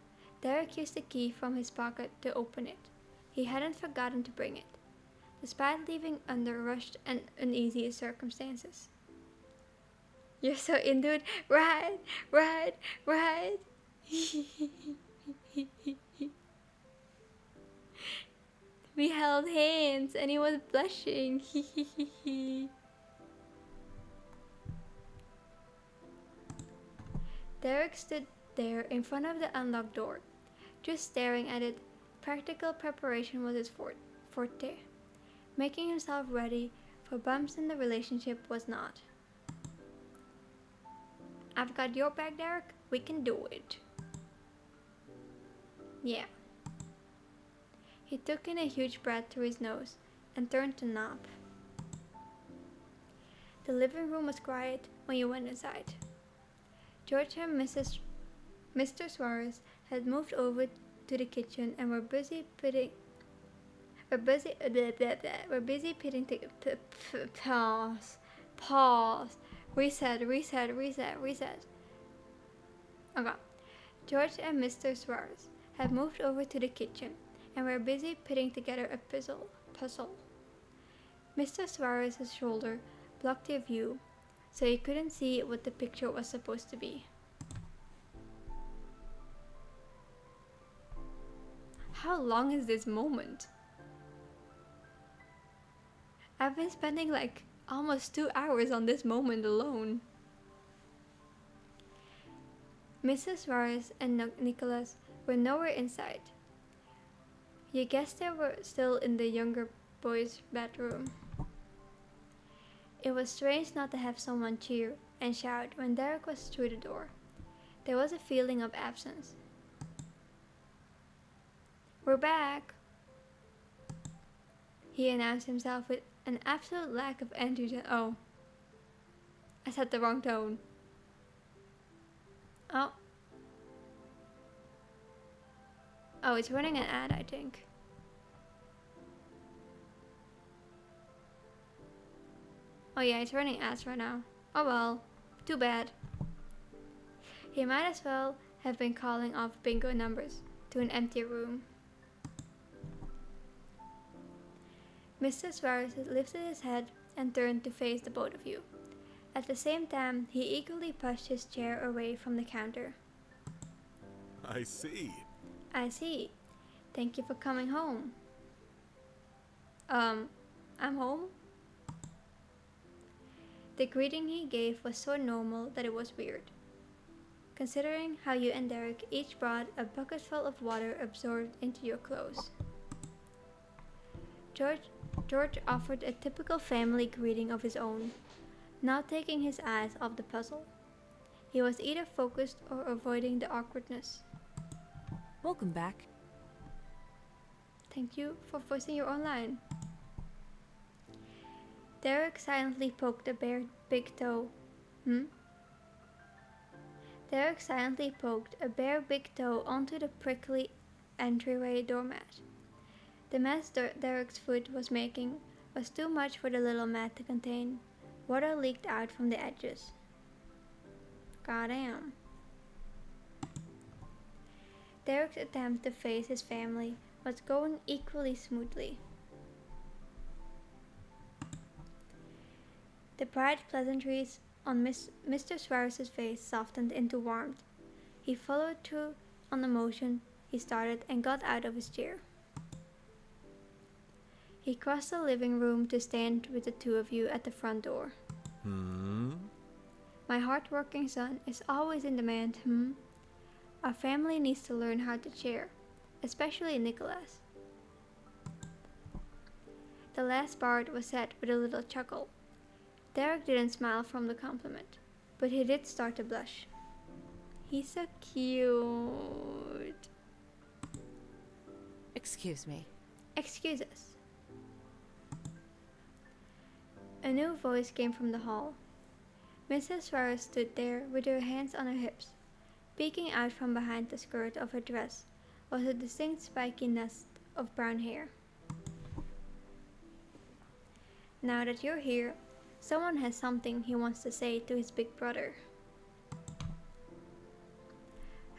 Derek used the key from his pocket to open it. He hadn't forgotten to bring it, despite leaving under rushed and uneasy circumstances. You're so into it. Right. We held hands and he was blushing. Derek stood there in front of the unlocked door, just staring at it. Practical preparation was his forte. Making himself ready for bumps in the relationship was not. I've got your back, Derek. We can do it. Yeah. He took in a huge breath through his nose and turned the knob. The living room was quiet when you went inside. George and Mr. Suarez had moved over to the kitchen and were busy pitting pause. Reset. Okay. George and Mr. Suarez had moved over to the kitchen and were busy putting together a puzzle. Mr. Suarez's shoulder blocked your view, so you couldn't see what the picture was supposed to be. How long is this moment? I've been spending like almost 2 hours on this moment alone. Mrs. Suarez and Nicholas were nowhere inside. You guessed they were still in the younger boy's bedroom. It was strange not to have someone cheer and shout when Derek was through the door. There was a feeling of absence. We're back, he announced himself with an absolute lack of enthusiasm. Oh, I set the wrong tone. Oh, it's running an ad, I think. Oh yeah, it's running ads right now. Oh well, too bad. He might as well have been calling off bingo numbers to an empty room. Mr. Suarez lifted his head and turned to face the both of you. At the same time, he eagerly pushed his chair away from the counter. I see. I see. Thank you for coming home. I'm home? The greeting he gave was so normal that it was weird, considering how you and Derek each brought a bucketful of water absorbed into your clothes. George offered a typical family greeting of his own, not taking his eyes off the puzzle. He was either focused or avoiding the awkwardness. Welcome back. Thank you for voicing your own line. Derek silently poked a bare big toe. Derek silently poked a bare big toe onto the prickly entryway doormat. The mess Derek's foot was making was too much for the little mat to contain. Water leaked out from the edges. Goddamn. Derek's attempt to face his family was going equally smoothly. The bright pleasantries on Mr. Suarez's face softened into warmth. He followed through on the motion he started and got out of his chair. He crossed the living room to stand with the two of you at the front door. My hard-working son is always in demand, Our family needs to learn how to share, especially Nicholas. The last part was said with a little chuckle. Derek didn't smile from the compliment, but he did start to blush. He's so cute. Excuse me. Excuse us. A new voice came from the hall. Mrs. Suarez stood there with her hands on her hips. Peeking out from behind the skirt of her dress was a distinct spiky nest of brown hair. Now that you're here, someone has something he wants to say to his big brother.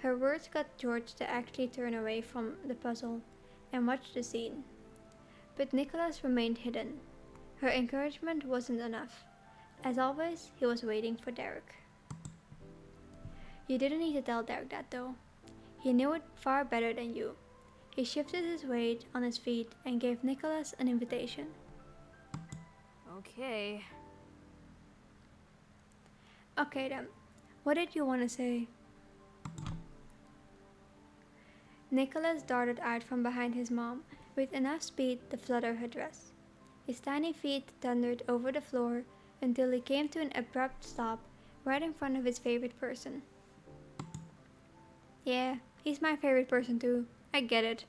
Her words got George to actually turn away from the puzzle and watch the scene. But Nicholas remained hidden. Her encouragement wasn't enough. As always, he was waiting for Derek. You didn't need to tell Derek that though. He knew it far better than you. He shifted his weight on his feet and gave Nicholas an invitation. Okay. Okay then, what did you want to say? Nicholas darted out from behind his mom with enough speed to flutter her dress. His tiny feet thundered over the floor until he came to an abrupt stop right in front of his favorite person. Yeah, he's my favorite person too. I get it.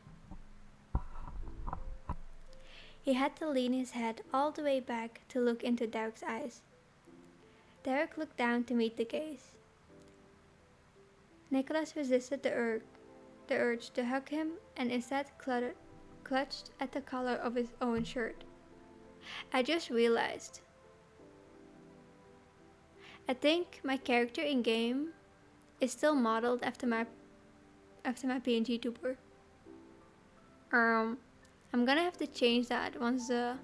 He had to lean his head all the way back to look into Derek's eyes. Derek looked down to meet the gaze. Nicholas resisted the urge to hug him and instead clutched at the collar of his own shirt. I just realized. I think my character in game is still modeled after my PNG tuber. I'm gonna have to change that once the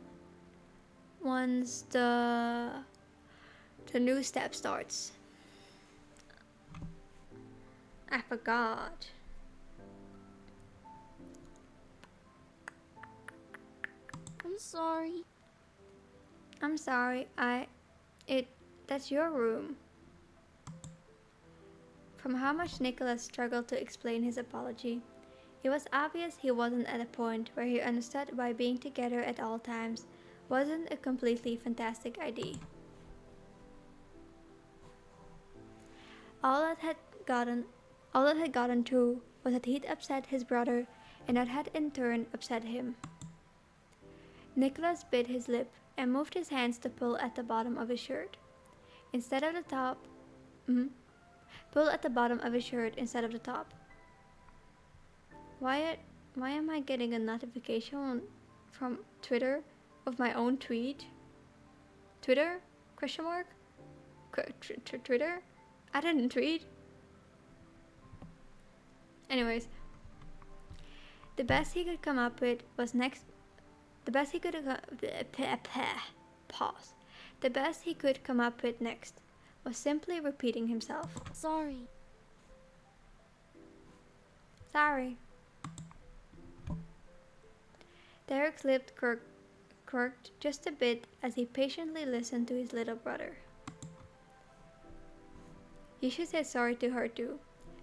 new step starts. I forgot. I'm sorry. I'm sorry. That's your room. From how much Nicholas struggled to explain his apology, it was obvious he wasn't at a point where he understood why being together at all times wasn't a completely fantastic idea. All that had gotten through was that he'd upset his brother, and that had in turn upset him. Nicholas bit his lip and moved his hands to pull at the bottom of his shirt instead of the top. Pull at the bottom of his shirt instead of the top. Why am I getting a notification from Twitter of my own tweet? Twitter? Question mark? Twitter? I didn't tweet. Anyways, the best he could come up with was next. The best he could pause. The best he could come up with next was simply repeating himself. Sorry. Sorry. Derek's lip quirked just a bit as he patiently listened to his little brother. You should say sorry to her too.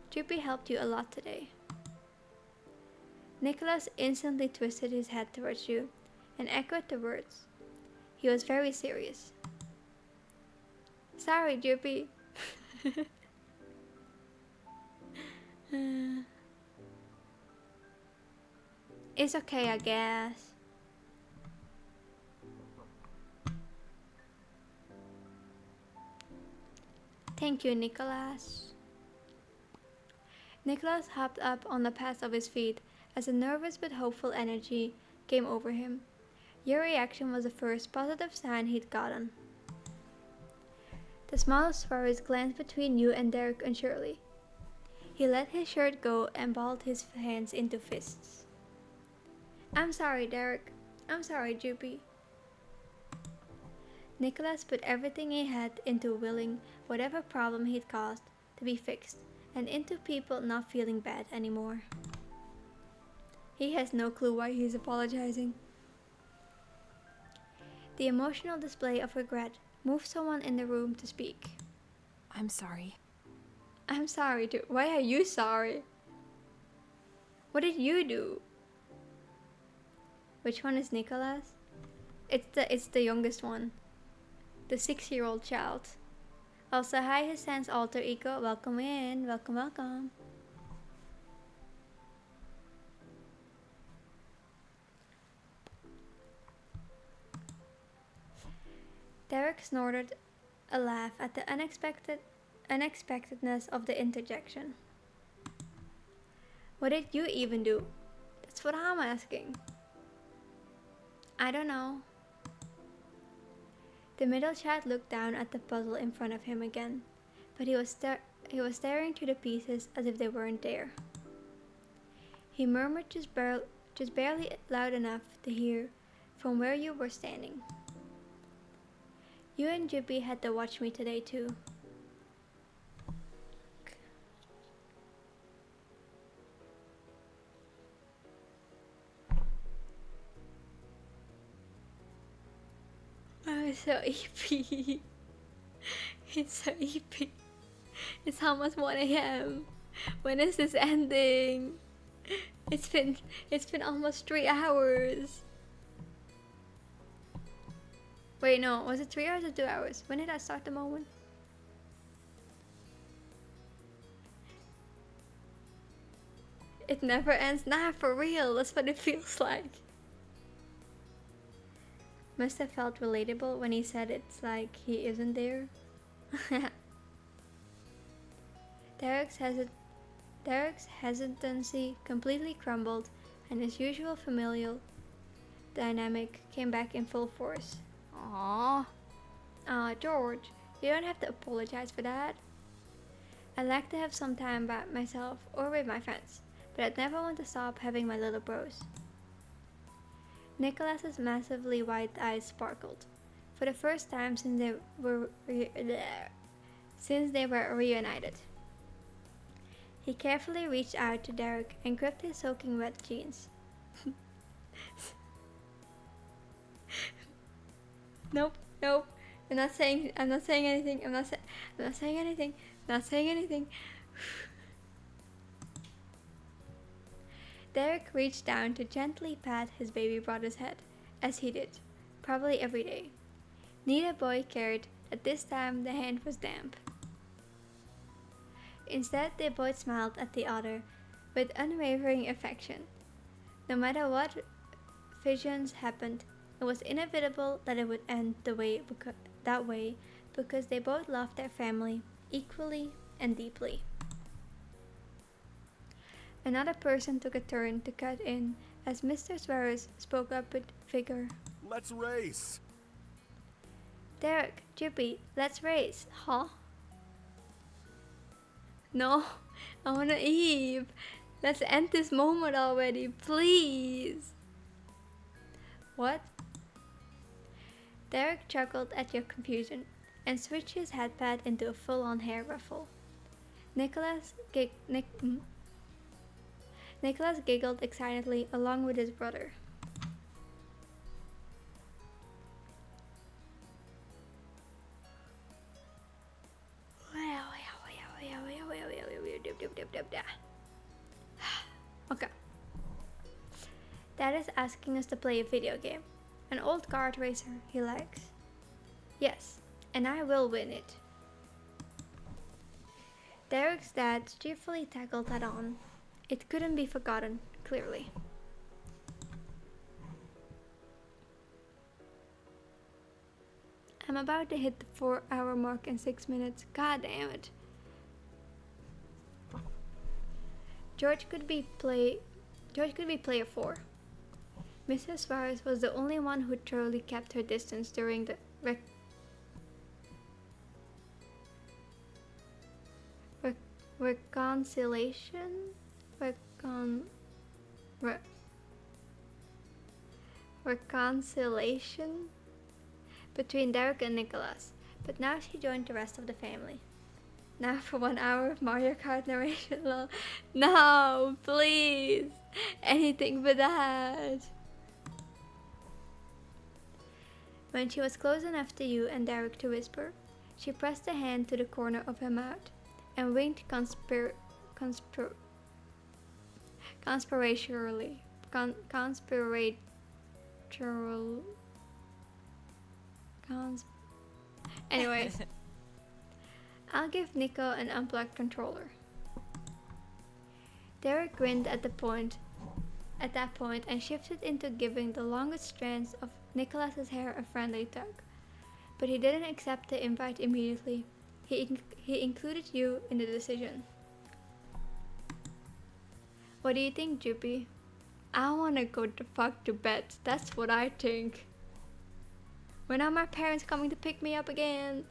Drippy helped you a lot today. Nicholas instantly twisted his head towards you and echoed the words. He was very serious. Sorry, Drippy. It's okay, I guess. Thank you, Nicholas. Nicholas hopped up on the pads of his feet as a nervous but hopeful energy came over him. Your reaction was the first positive sign he'd gotten. The smallest sparrows glanced between you and Derek unsurely. He let his shirt go and balled his hands into fists. I'm sorry, Derek. I'm sorry, Juppie. Nicholas put everything he had into willing whatever problem he'd caused to be fixed, and into people not feeling bad anymore. He has no clue why he's apologizing. The emotional display of regret moved someone in the room to speak. I'm sorry. I'm sorry too. Why are you sorry? What did you do? Which one is Nicholas? It's the youngest one. The 6-year-old child. Also, hi, his son's alter ego. Welcome in. Welcome, welcome. Derek snorted a laugh at the unexpectedness of the interjection. What did you even do? That's what I'm asking. I don't know. The middle child looked down at the puzzle in front of him again, but he was staring through the pieces as if they weren't there. He murmured just barely loud enough to hear from where you were standing. You and Juppie had to watch me today too. Oh, it's so EP. It's so EP. It's almost 1 a.m. When is this ending? It's been almost 3 hours. Wait, no, was it 3 hours or 2 hours? When did I start the moment? It never ends. Nah, for real, that's what it feels like. Must have felt relatable when he said it's like he isn't there. Derek's hesitancy completely crumbled, and his usual familial dynamic came back in full force. Aww. Aw, George, you don't have to apologize for that. I like to have some time by myself or with my friends, but I'd never want to stop having my little bros. Nicholas's massively white eyes sparkled, for the first time since they were reunited. He carefully reached out to Derek and gripped his soaking wet jeans. Nope. I'm not saying anything. I'm not saying anything. Derek reached down to gently pat his baby brother's head, as he did, probably every day. Neither boy cared that this time the hand was damp. Instead, they both smiled at the other with unwavering affection. No matter what visions happened, it was inevitable that it would end that way because they both loved their family equally and deeply. Another person took a turn to cut in as Mr. Swears spoke up with vigor. Let's race. Derek, Juppie, let's race, huh? No, I wanna Eve. Let's end this moment already, please. What? Derek chuckled at your confusion and switched his headpad into a full-on hair ruffle. Nicholas giggled excitedly along with his brother. Okay. Dad is asking us to play a video game. An old kart racer he likes. Yes, and I will win it. Derek's dad cheerfully tackled that on. It couldn't be forgotten, clearly. I'm about to hit the 4-hour mark in 6 minutes. God damn it. George could be player 4. Mrs. Suarez was the only one who thoroughly kept her distance during the reconciliation? Reconciliation between Derek and Nicholas, but now she joined the rest of the family. Now for 1 hour of Mario Kart narration, lol. No, please! Anything but that! When she was close enough to you and Derek to whisper, she pressed a hand to the corner of her mouth and winked conspiratorially. Anyways, I'll give Nico an unplugged controller. Derek grinned at that point and shifted into giving the longest strands of Nicholas's hair a friendly tug. But he didn't accept the invite immediately. He included you in the decision. What do you think, Juppie? I wanna go the fuck to bed. That's what I think. When are my parents coming to pick me up again?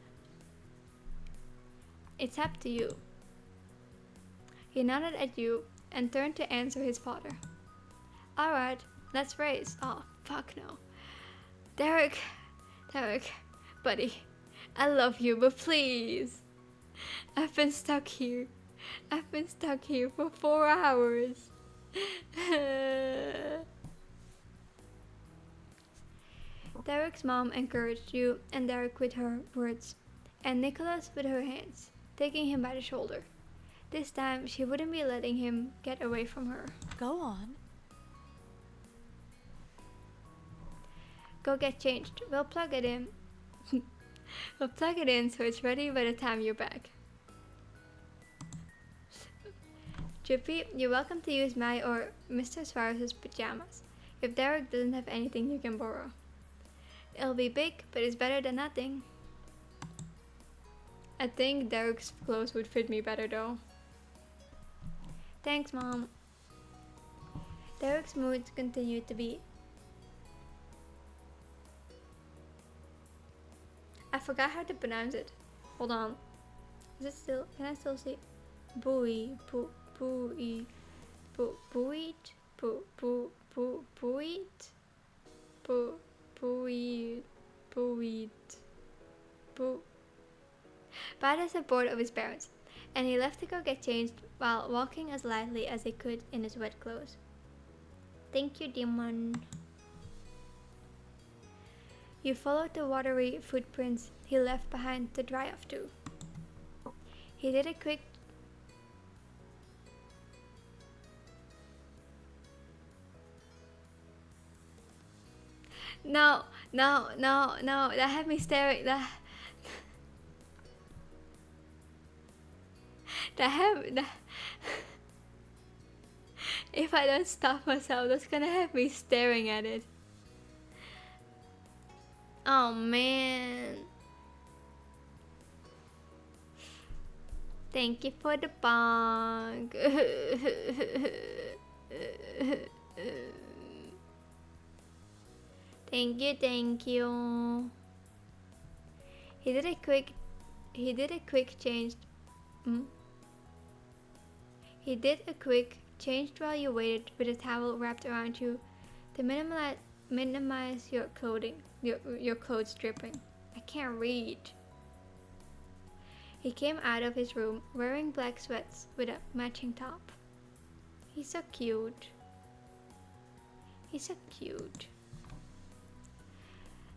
It's up to you. He nodded at you and turned to answer his father. Alright, let's race. Oh, fuck no. Derek, buddy, I love you, but please. I've been stuck here for 4 hours. Derek's mom encouraged you and Derek with her words, and Nicholas with her hands, taking him by the shoulder. This time, she wouldn't be letting him get away from her. Go on. Go get changed. We'll plug it in. We'll plug it in so it's ready by the time you're back. Juppie, you're welcome to use my or Mr. Suarez's pajamas, if Derek doesn't have anything you can borrow. It'll be big, but it's better than nothing. I think Derek's clothes would fit me better though. Thanks, Mom. Derek's mood continued to be... I forgot how to pronounce it. Hold on. Is it still... Can I still see... Buoy... Buoy... Buoyed? Buoyed... By the support of his parents, and he left to go get changed while walking as lightly as he could in his wet clothes. Thank you, Demon. You followed the watery footprints he left behind to dry off to. He did a quick... No, that had me staring, that if I don't stop myself, that's gonna have me staring at it. Oh man. Thank you for the bong. Thank you. He did a quick change. He did a quick change while you waited with a towel wrapped around you to minimize your clothes dripping. I can't read. He came out of his room wearing black sweats with a matching top. He's so cute.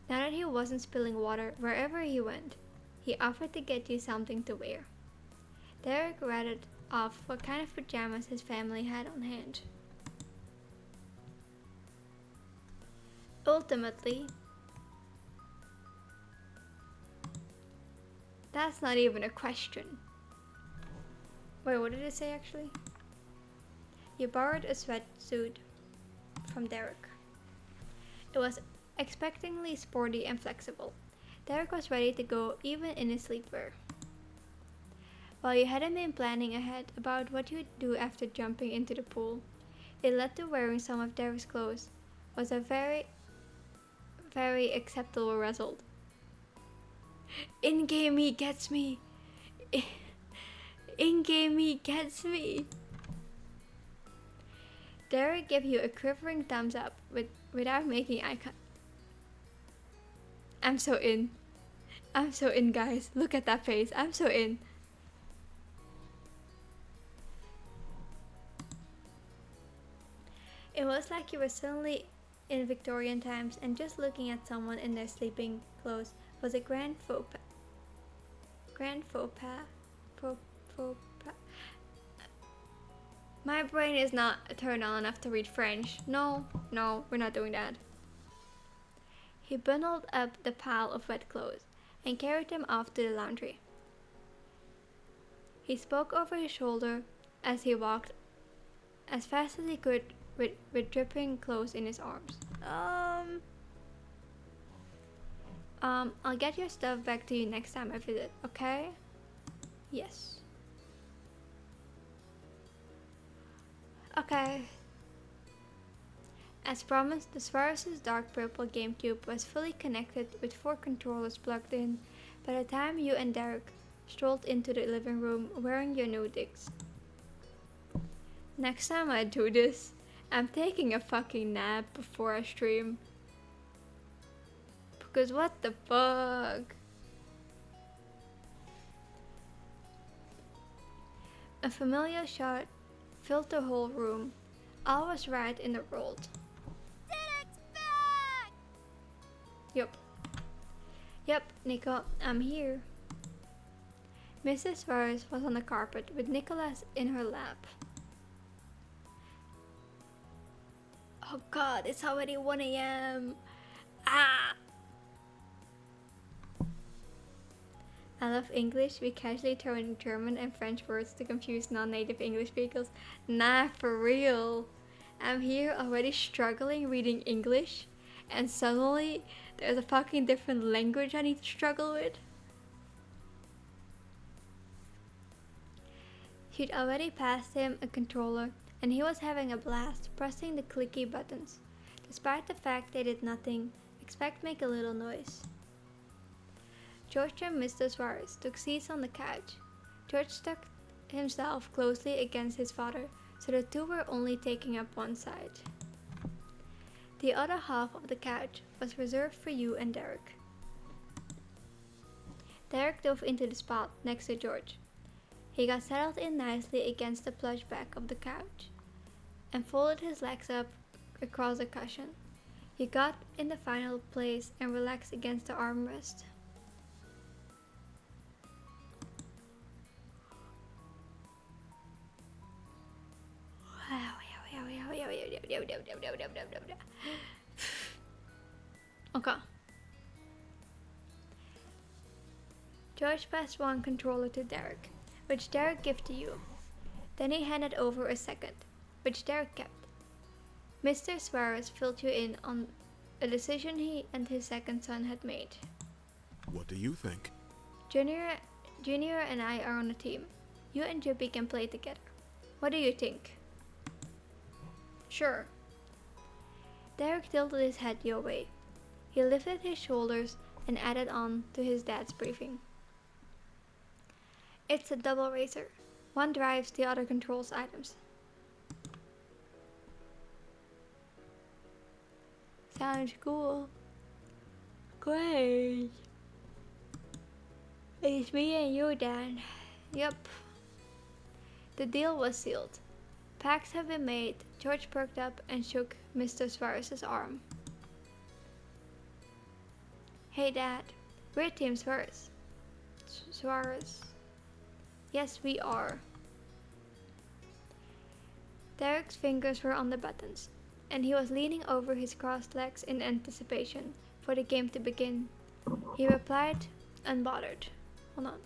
Now that he wasn't spilling water wherever he went, he offered to get you something to wear. Derek rattled off what kind of pajamas his family had on hand. Ultimately, that's not even a question. Wait, what did it say actually? You borrowed a sweatsuit from Derek. It was expectingly sporty and flexible. Derek was ready to go even in his sleepwear. While you hadn't been planning ahead about what you'd do after jumping into the pool, it led to wearing some of Derek's clothes was a very, very acceptable result. In-game he gets me. In-game he gets me. Derek gave you a quivering thumbs up without making eye contact. I'm so in. I'm so in, guys. Look at that face. I'm so in. It was like you were suddenly in Victorian times, and just looking at someone in their sleeping clothes was a grand faux pas. Grand faux pas. Faux pas. My brain is not turned on enough to read French. No, we're not doing that. He bundled up the pile of wet clothes and carried them off to the laundry. He spoke over his shoulder as he walked as fast as he could with dripping clothes in his arms. I'll get your stuff back to you next time I visit, okay? Yes. Okay. As promised, the Suarez's dark purple GameCube was fully connected with 4 controllers plugged in by the time you and Derek strolled into the living room wearing your new digs. Next time I do this, I'm taking a fucking nap before I stream. Because what the fuck? A familiar shot filled the whole room. All was right in the world. Derek's back! Yep, Nico, I'm here. Mrs. Suarez was on the carpet with Nicholas in her lap. Oh god, it's already 1 a.m. Ah! I love English. We casually throw in German and French words to confuse non-native English speakers. Nah, for real. I'm here already struggling reading English, and suddenly there's a fucking different language I need to struggle with. She'd already passed him a controller, and he was having a blast pressing the clicky buttons, despite the fact they did nothing except make a little noise. George and Mr. Suarez took seats on the couch. George stuck himself closely against his father, so the two were only taking up one side. The other half of the couch was reserved for you and Derek. Derek dove into the spot next to George. He got settled in nicely against the plush back of the couch and folded his legs up across the cushion. He got in the final place and relaxed against the armrest. Okay. George passed one controller to Derek, which Derek gave to you. Then he handed over a second, which Derek kept. Mr. Suarez filled you in on a decision he and his second son had made. What do you think? Junior and I are on a team. You and Jippy can play together. What do you think? Sure. Derek tilted his head your way. He lifted his shoulders and added on to his dad's briefing. It's a double racer. One drives, the other controls items. Sounds cool. Great. It's me and you, Dan. Yep. The deal was sealed. Packs have been made. George perked up and shook Mr. Suarez's arm. Hey Dad, we're Team Suarez. Suarez. Yes, we are. Derek's fingers were on the buttons, and he was leaning over his crossed legs in anticipation for the game to begin. He replied, unbothered. Hold on.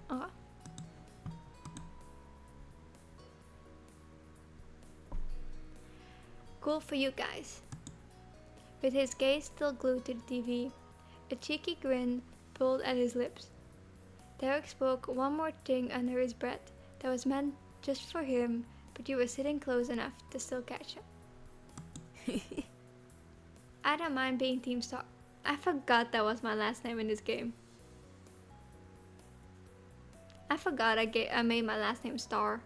Oh. Cool for you guys. With his gaze still glued to the TV, a cheeky grin pulled at his lips. Derek spoke one more thing under his breath that was meant just for him, but you were sitting close enough to still catch up. I don't mind being Team Star. I forgot that was my last name in this game. I forgot I made my last name Star.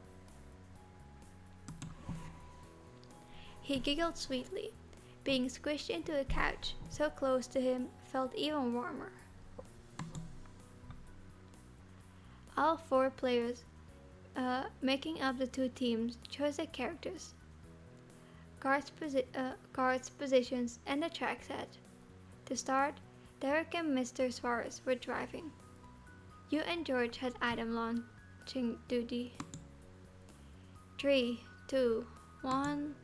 He giggled sweetly. Being squished into a couch so close to him felt even warmer. All 4 players making up the 2 teams chose their characters, cards, positions, and the track set. To start, Derek and Mr. Suarez were driving. You and George had item launching duty. 3, 2, 1.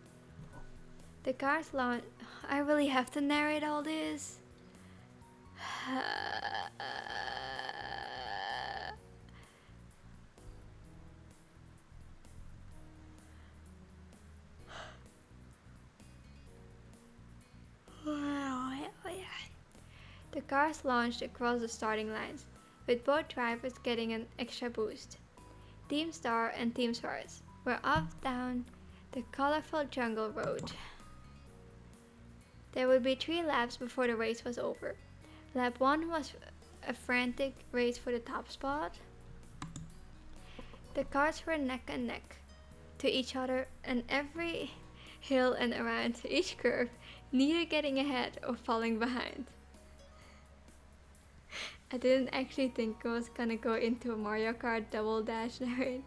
The cars launch. I really have to narrate all this. The cars launched across the starting lines, with both drivers getting an extra boost. Team Star and Team Suarez were off down the colorful jungle road. There would be 3 laps before the race was over. Lap 1 was a frantic race for the top spot. The cars were neck and neck to each other, and every hill and around each curve, neither getting ahead or falling behind. I didn't actually think I was gonna go into a Mario Kart Double Dash narrate.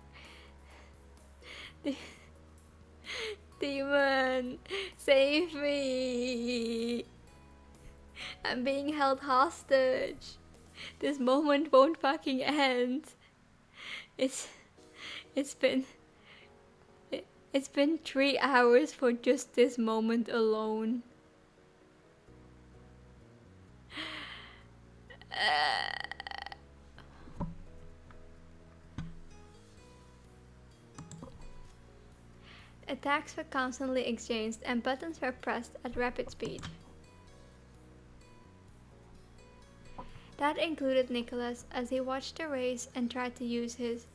Demon, save me! I'm being held hostage. This moment won't fucking end. It's been 3 hours for just this moment alone. Attacks were constantly exchanged and buttons were pressed at rapid speed. That included Nicholas as he watched the race and tried to use his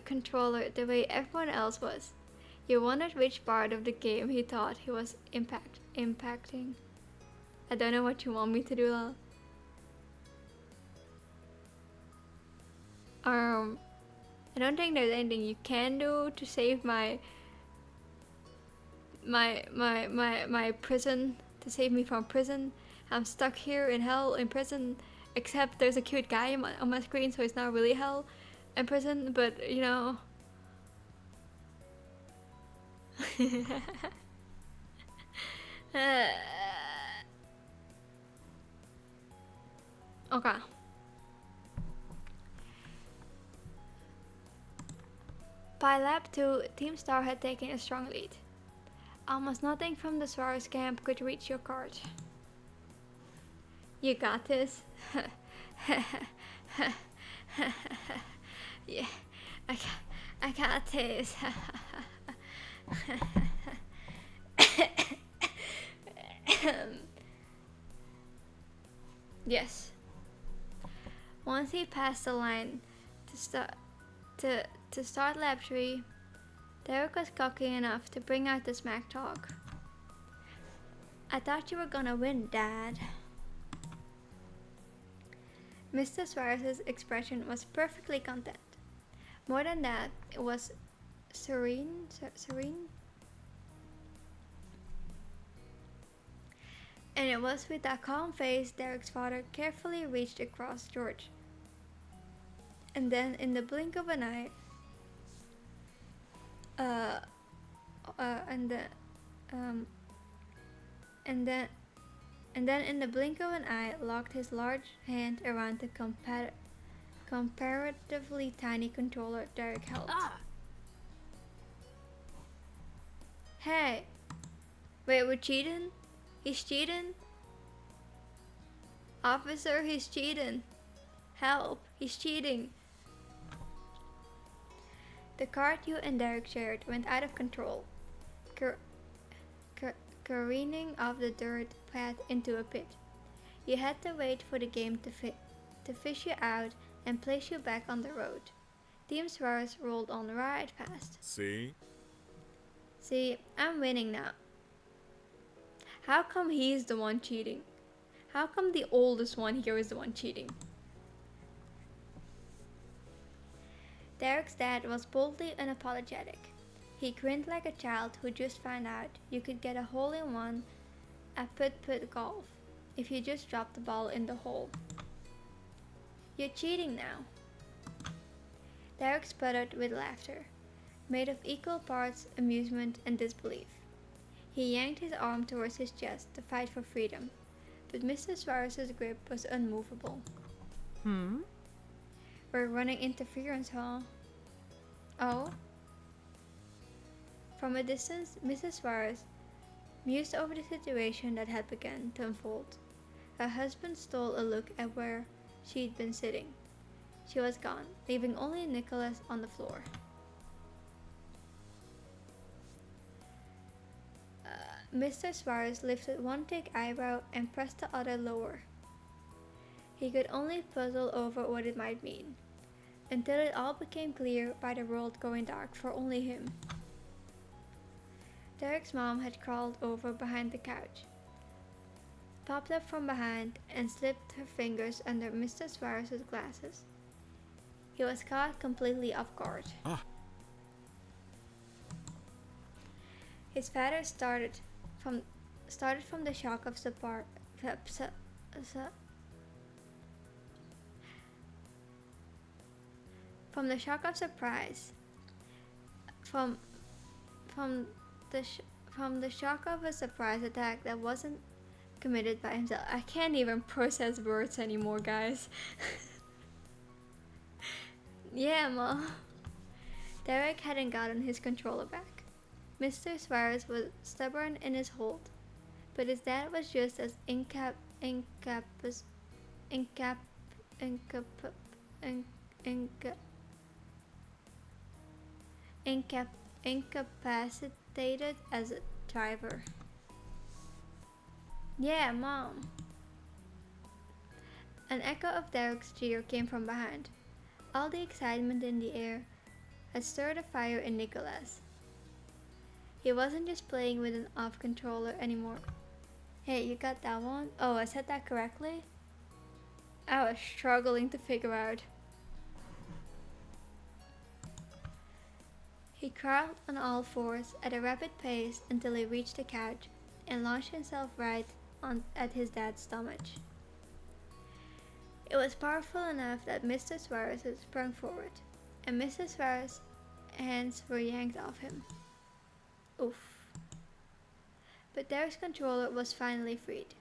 controller the way everyone else was. You wondered which part of the game he thought he was impacting. I don't know what you want me to do, lol. I don't think there's anything you can do to save my prison, to save me from prison. I'm stuck here in hell in prison, except there's a cute guy on my screen, so it's not really hell in prison, but you know. Okay. By lap 2, Team Star had taken a strong lead. Almost nothing from the Suarez camp could reach your cart. You got this. Yeah, I got this. Yes. Once he passed the line to start lap 3, Derek was cocky enough to bring out the smack talk. I thought you were gonna win, Dad. Mr. Suarez's expression was perfectly content. More than that, it was serene. And it was with that calm face Derek's father carefully reached across George. And then in the blink of an eye, and then in the blink of an eye, locked his large hand around the comparatively tiny controller Derek held. Hey, wait, we're cheating? He's cheating? Officer, he's cheating. Help, he's cheating. The cart you and Derek shared went out of control, careening off the dirt path into a pit. You had to wait for the game to fish you out and place you back on the road. Team Suarez rolled on right past. See? See, I'm winning now. How come he's the one cheating? How come the oldest one here is the one cheating? Derek's dad was boldly unapologetic. He grinned like a child who just found out you could get a hole-in-one at putt-putt golf if you just dropped the ball in the hole. You're cheating now. Derek sputtered with laughter, made of equal parts amusement and disbelief. He yanked his arm towards his chest to fight for freedom, but Mr. Suarez's grip was unmovable. We're running interference, huh? Oh? From a distance, Mrs. Suarez mused over the situation that had begun to unfold. Her husband stole a look at where she'd been sitting. She was gone, leaving only Nicholas on the floor. Mr. Suarez lifted one thick eyebrow and pressed the other lower. He could only puzzle over what it might mean, until it all became clear by the world going dark for only him. Derek's mom had crawled over behind the couch, popped up from behind, and slipped her fingers under Mr. Suarez's glasses. He was caught completely off guard. His father started from the shock of surprise. From the shock of surprise. From the shock of a surprise attack that wasn't committed by himself. I can't even process words anymore, guys. Yeah, Mom. Derek hadn't gotten his controller back. Mr. Suarez was stubborn in his hold, but his dad was just as incapacitated as a driver. Yeah, Mom. An echo of Derek's cheer came from behind. All the excitement in the air had stirred a fire in Nicholas. He wasn't just playing with an off controller anymore. Hey, you got that one? Oh, I said that correctly? I was struggling to figure out. He crawled on all fours at a rapid pace until he reached the couch and launched himself right at his dad's stomach. It was powerful enough that Mr. Suarez sprung forward, and Mr. Suarez's hands were yanked off him. Oof. But Derek's controller was finally freed.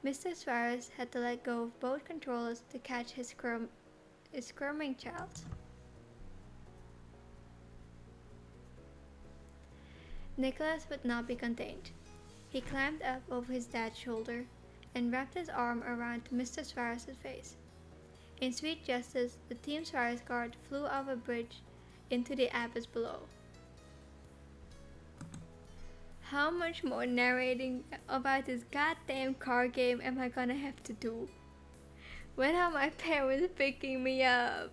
Mr. Suarez had to let go of both controllers to catch his squirming child. Nicholas would not be contained. He climbed up over his dad's shoulder and wrapped his arm around Mr. Suarez's face. In sweet justice, the Team Suarez guard flew off a bridge into the abyss below. How much more narrating about this goddamn card game am I gonna have to do? When are my parents picking me up?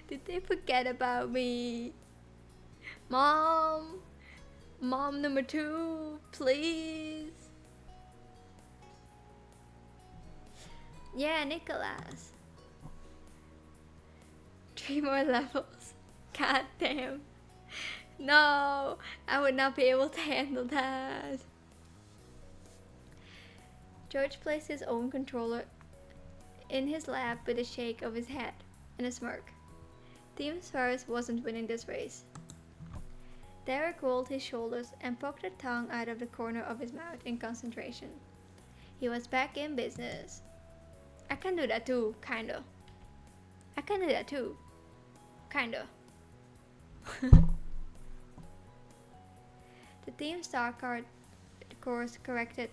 Did they forget about me? Mom number 2, please. Yeah, Nicholas. 3 more levels. God damn. No, I would not be able to handle that. George placed his own controller in his lap with a shake of his head and a smirk. Team Suarez wasn't winning this race. Derek rolled his shoulders and poked a tongue out of the corner of his mouth in concentration. He was back in business. I can do that too, kinda. I can do that too, kinda. The team star card course corrected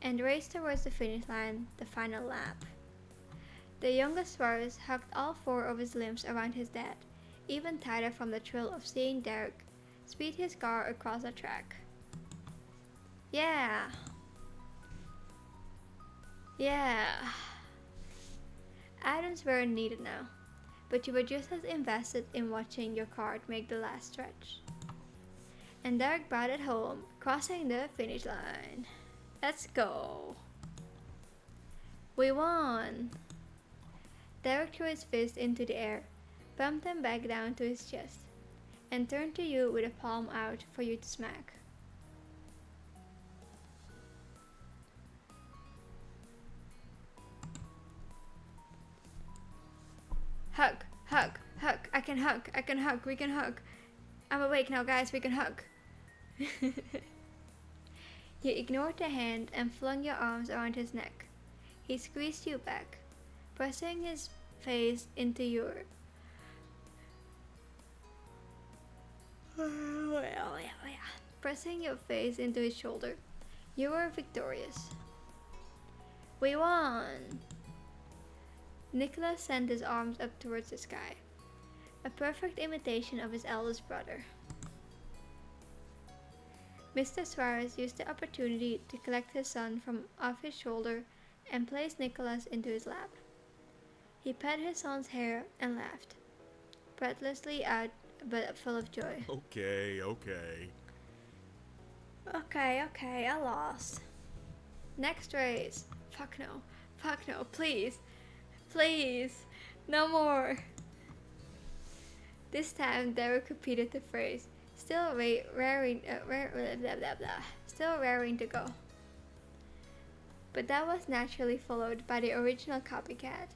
and raced towards the finish line, the final lap. The youngest Suarez hugged all 4 of his limbs around his dad, even tighter from the thrill of seeing Derek speed his car across the track. Yeah. Yeah. Items weren't needed now. but you were just as invested in watching your card make the last stretch. And Derek brought it home, crossing the finish line. Let's go. We won! Derek threw his fist into the air, bumped them back down to his chest, and turned to you with a palm out for you to smack. Hug, hug, hug, I can hug, we can hug. I'm awake now, guys, we can hug. You ignored the hand and flung your arms around his neck. He squeezed you back, pressing his face into your... pressing your face into his shoulder. You were victorious. We won! Nicholas sent his arms up towards the sky, a perfect imitation of his eldest brother. Mr. Suarez used the opportunity to collect his son from off his shoulder and place Nicholas into his lap. He pet his son's hair and laughed, breathlessly out but full of joy. Okay. Okay, I lost. Next race. Fuck no, please, no more. This time Derek repeated the phrase, still raring to go. But that was naturally followed by the original copycat.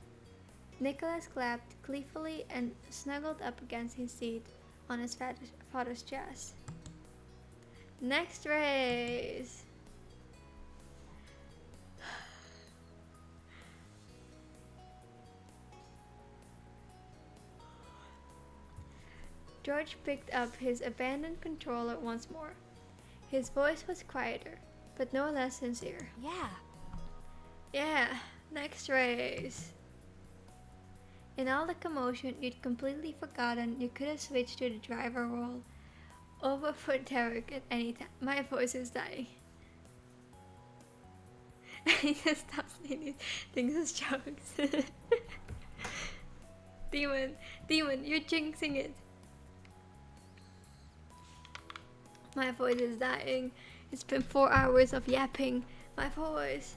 Nicholas clapped gleefully and snuggled up against his seat on his father's chest. Next race! George picked up his abandoned controller once more. His voice was quieter, but no less sincere. Yeah, next race. In all the commotion, you'd completely forgotten you could have switched to the driver role over for Derek at any time. My voice is dying. I need to stop saying these things as jokes. Demon, you're jinxing it. My voice is dying. It's been 4 hours of yapping. My voice.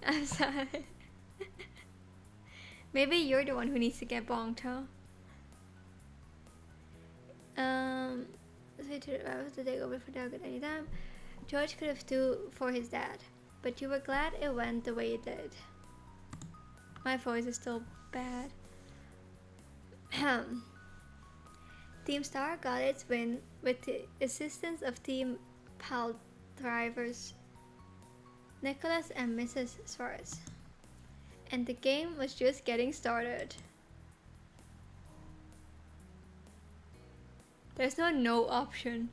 I'm sorry. Maybe you're the one who needs to get bonked, huh? Say to the drivers to take over for Doug at any time. George could have stood for his dad, but you were glad it went the way it did. My voice is still bad. Team Star got its win with the assistance of Team PAL drivers Nicholas and Mrs. Suarez. And the game was just getting started. There's no option.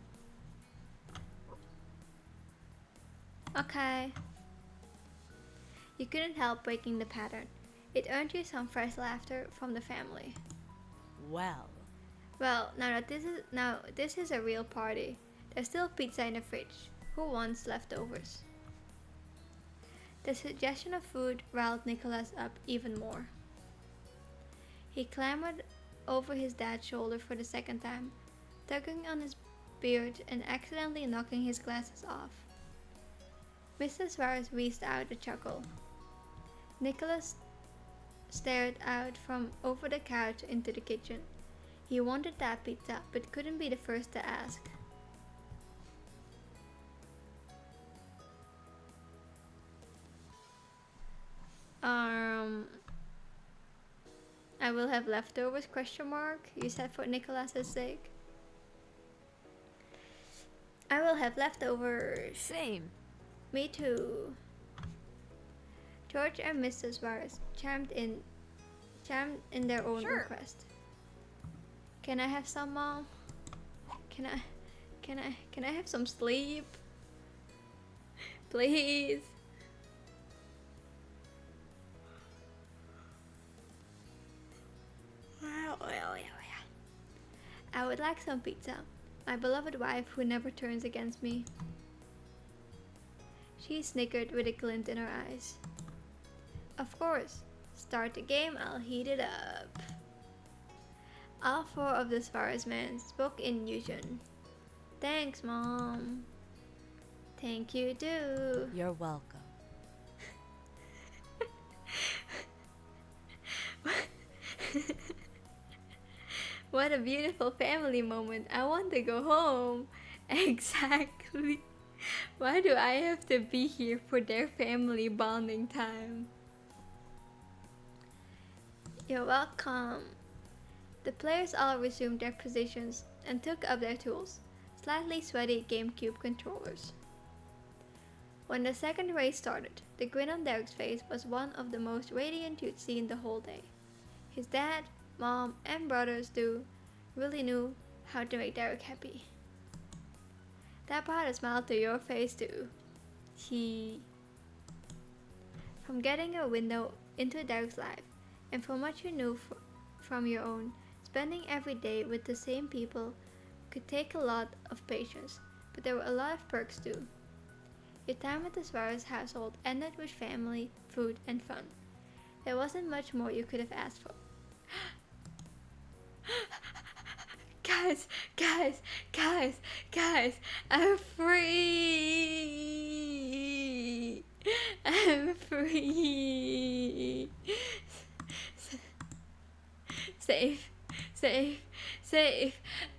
Okay. You couldn't help breaking the pattern. It earned you some fresh laughter from the family. Well, now this is a real party. There's still pizza in the fridge. Who wants leftovers? The suggestion of food riled Nicholas up even more. He clambered over his dad's shoulder for the second time, tugging on his beard and accidentally knocking his glasses off. Mr. Suarez wheezed out a chuckle. Nicholas stared out from over the couch into the kitchen. He wanted that pizza, but couldn't be the first to ask. I will have leftovers, ? You said for Nicholas's sake. I will have leftovers. same. Me too. George and Mr. Suarez chimed in their own request. Can I have some, Mom? Can I have some sleep? Please. I would like some pizza. My beloved wife who never turns against me. She snickered with a glint in her eyes. Of course, Start the game, I'll heat it up. All 4 of the virus men spoke in Yuuzhan. Thanks, Mom. Thank you too. You're welcome. What a beautiful family moment. I want to go home. Exactly. Why do I have to be here for their family bonding time? You're welcome. The players all resumed their positions and took up their tools, slightly sweaty GameCube controllers. When the second race started, the grin on Derek's face was one of the most radiant you'd seen the whole day. His dad, mom, and brothers really knew how to make Derek happy. That brought a smile to your face too. From getting a window into Derek's life, and from what you knew from your own, spending every day with the same people could take a lot of patience, but there were a lot of perks too. Your time at the Suarez household ended with family, food, and fun. There wasn't much more you could have asked for. Guys, I'm free! I'm free! Safe.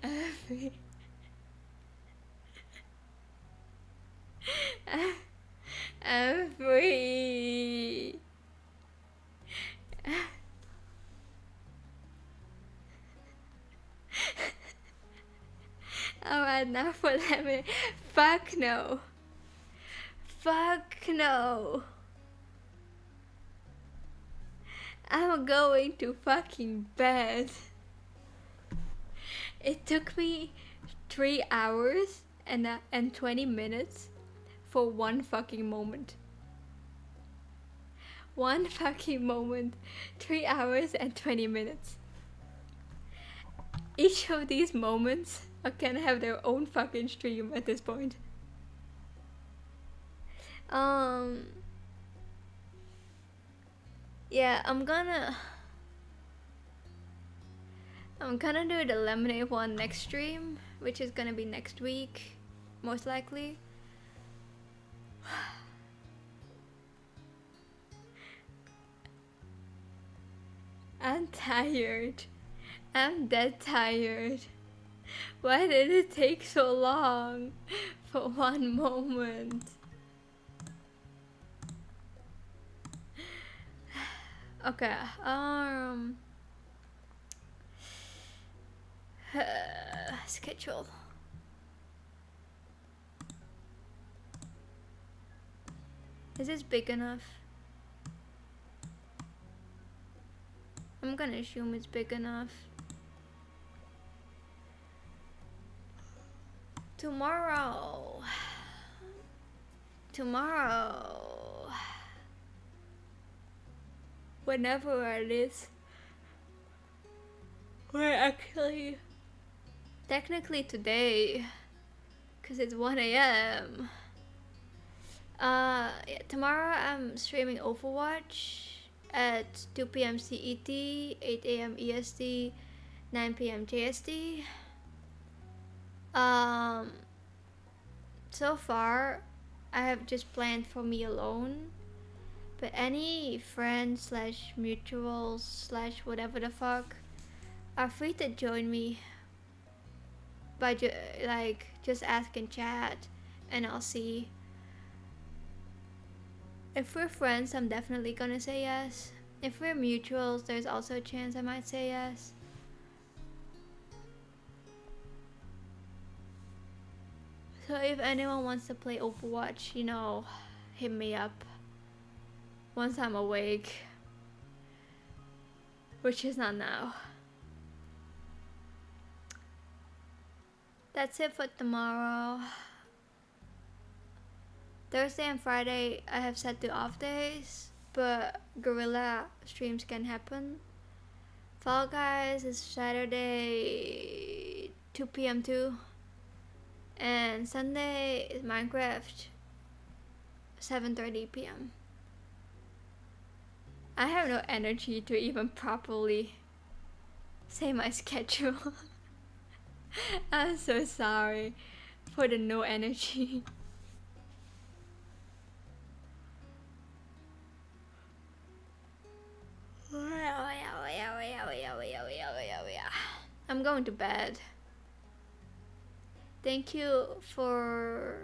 I'm free. I'm free. Alright, now for lemon. Fuck no. I'm going to fucking bed. It took me 3 hours and 20 minutes for one fucking moment. 1 fucking moment. 3 hours and 20 minutes. Each of these moments can have their own fucking stream at this point. Yeah, I'm gonna do the lemonade one next stream, which is gonna be next week, most likely. I'm tired. I'm dead tired. Why did it take so long for one moment? Okay, schedule. Is this big enough? I'm gonna assume it's big enough. Tomorrow. Whenever it is. We're actually technically today, cause it's 1 a.m. Yeah, tomorrow I'm streaming Overwatch at 2 p.m. CET, 8 a.m. EST, 9 p.m. JST. So far, I have just planned for me alone, but any friends / mutuals / whatever the fuck are free to join me by just ask in chat, and I'll see. If we're friends, I'm definitely gonna say yes. If we're mutuals, there's also a chance I might say yes. So if anyone wants to play Overwatch, hit me up once I'm awake, which is not now. That's it for tomorrow. Thursday and Friday I have set to off days, but Gorilla streams can happen. Fall Guys is Saturday 2 p.m. too. And Sunday is Minecraft 7:30 p.m. I have no energy to even properly say my schedule. I'm so sorry for the no energy. I'm going to bed. Thank you for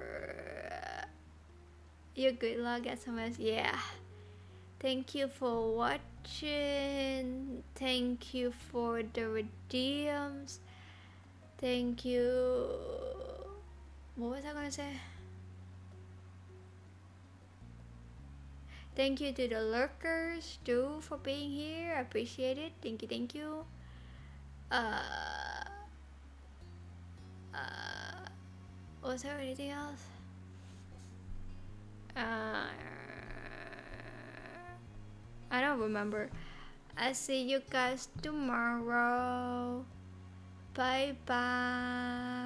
your good luck SMS. Yeah. Thank you for watching. Thank you for the redeems. Thank you. What was I gonna say? Thank you to the lurkers too for being here. I appreciate it. Thank you, thank you. Was there anything else? I don't remember. I'll see you guys tomorrow. Bye bye.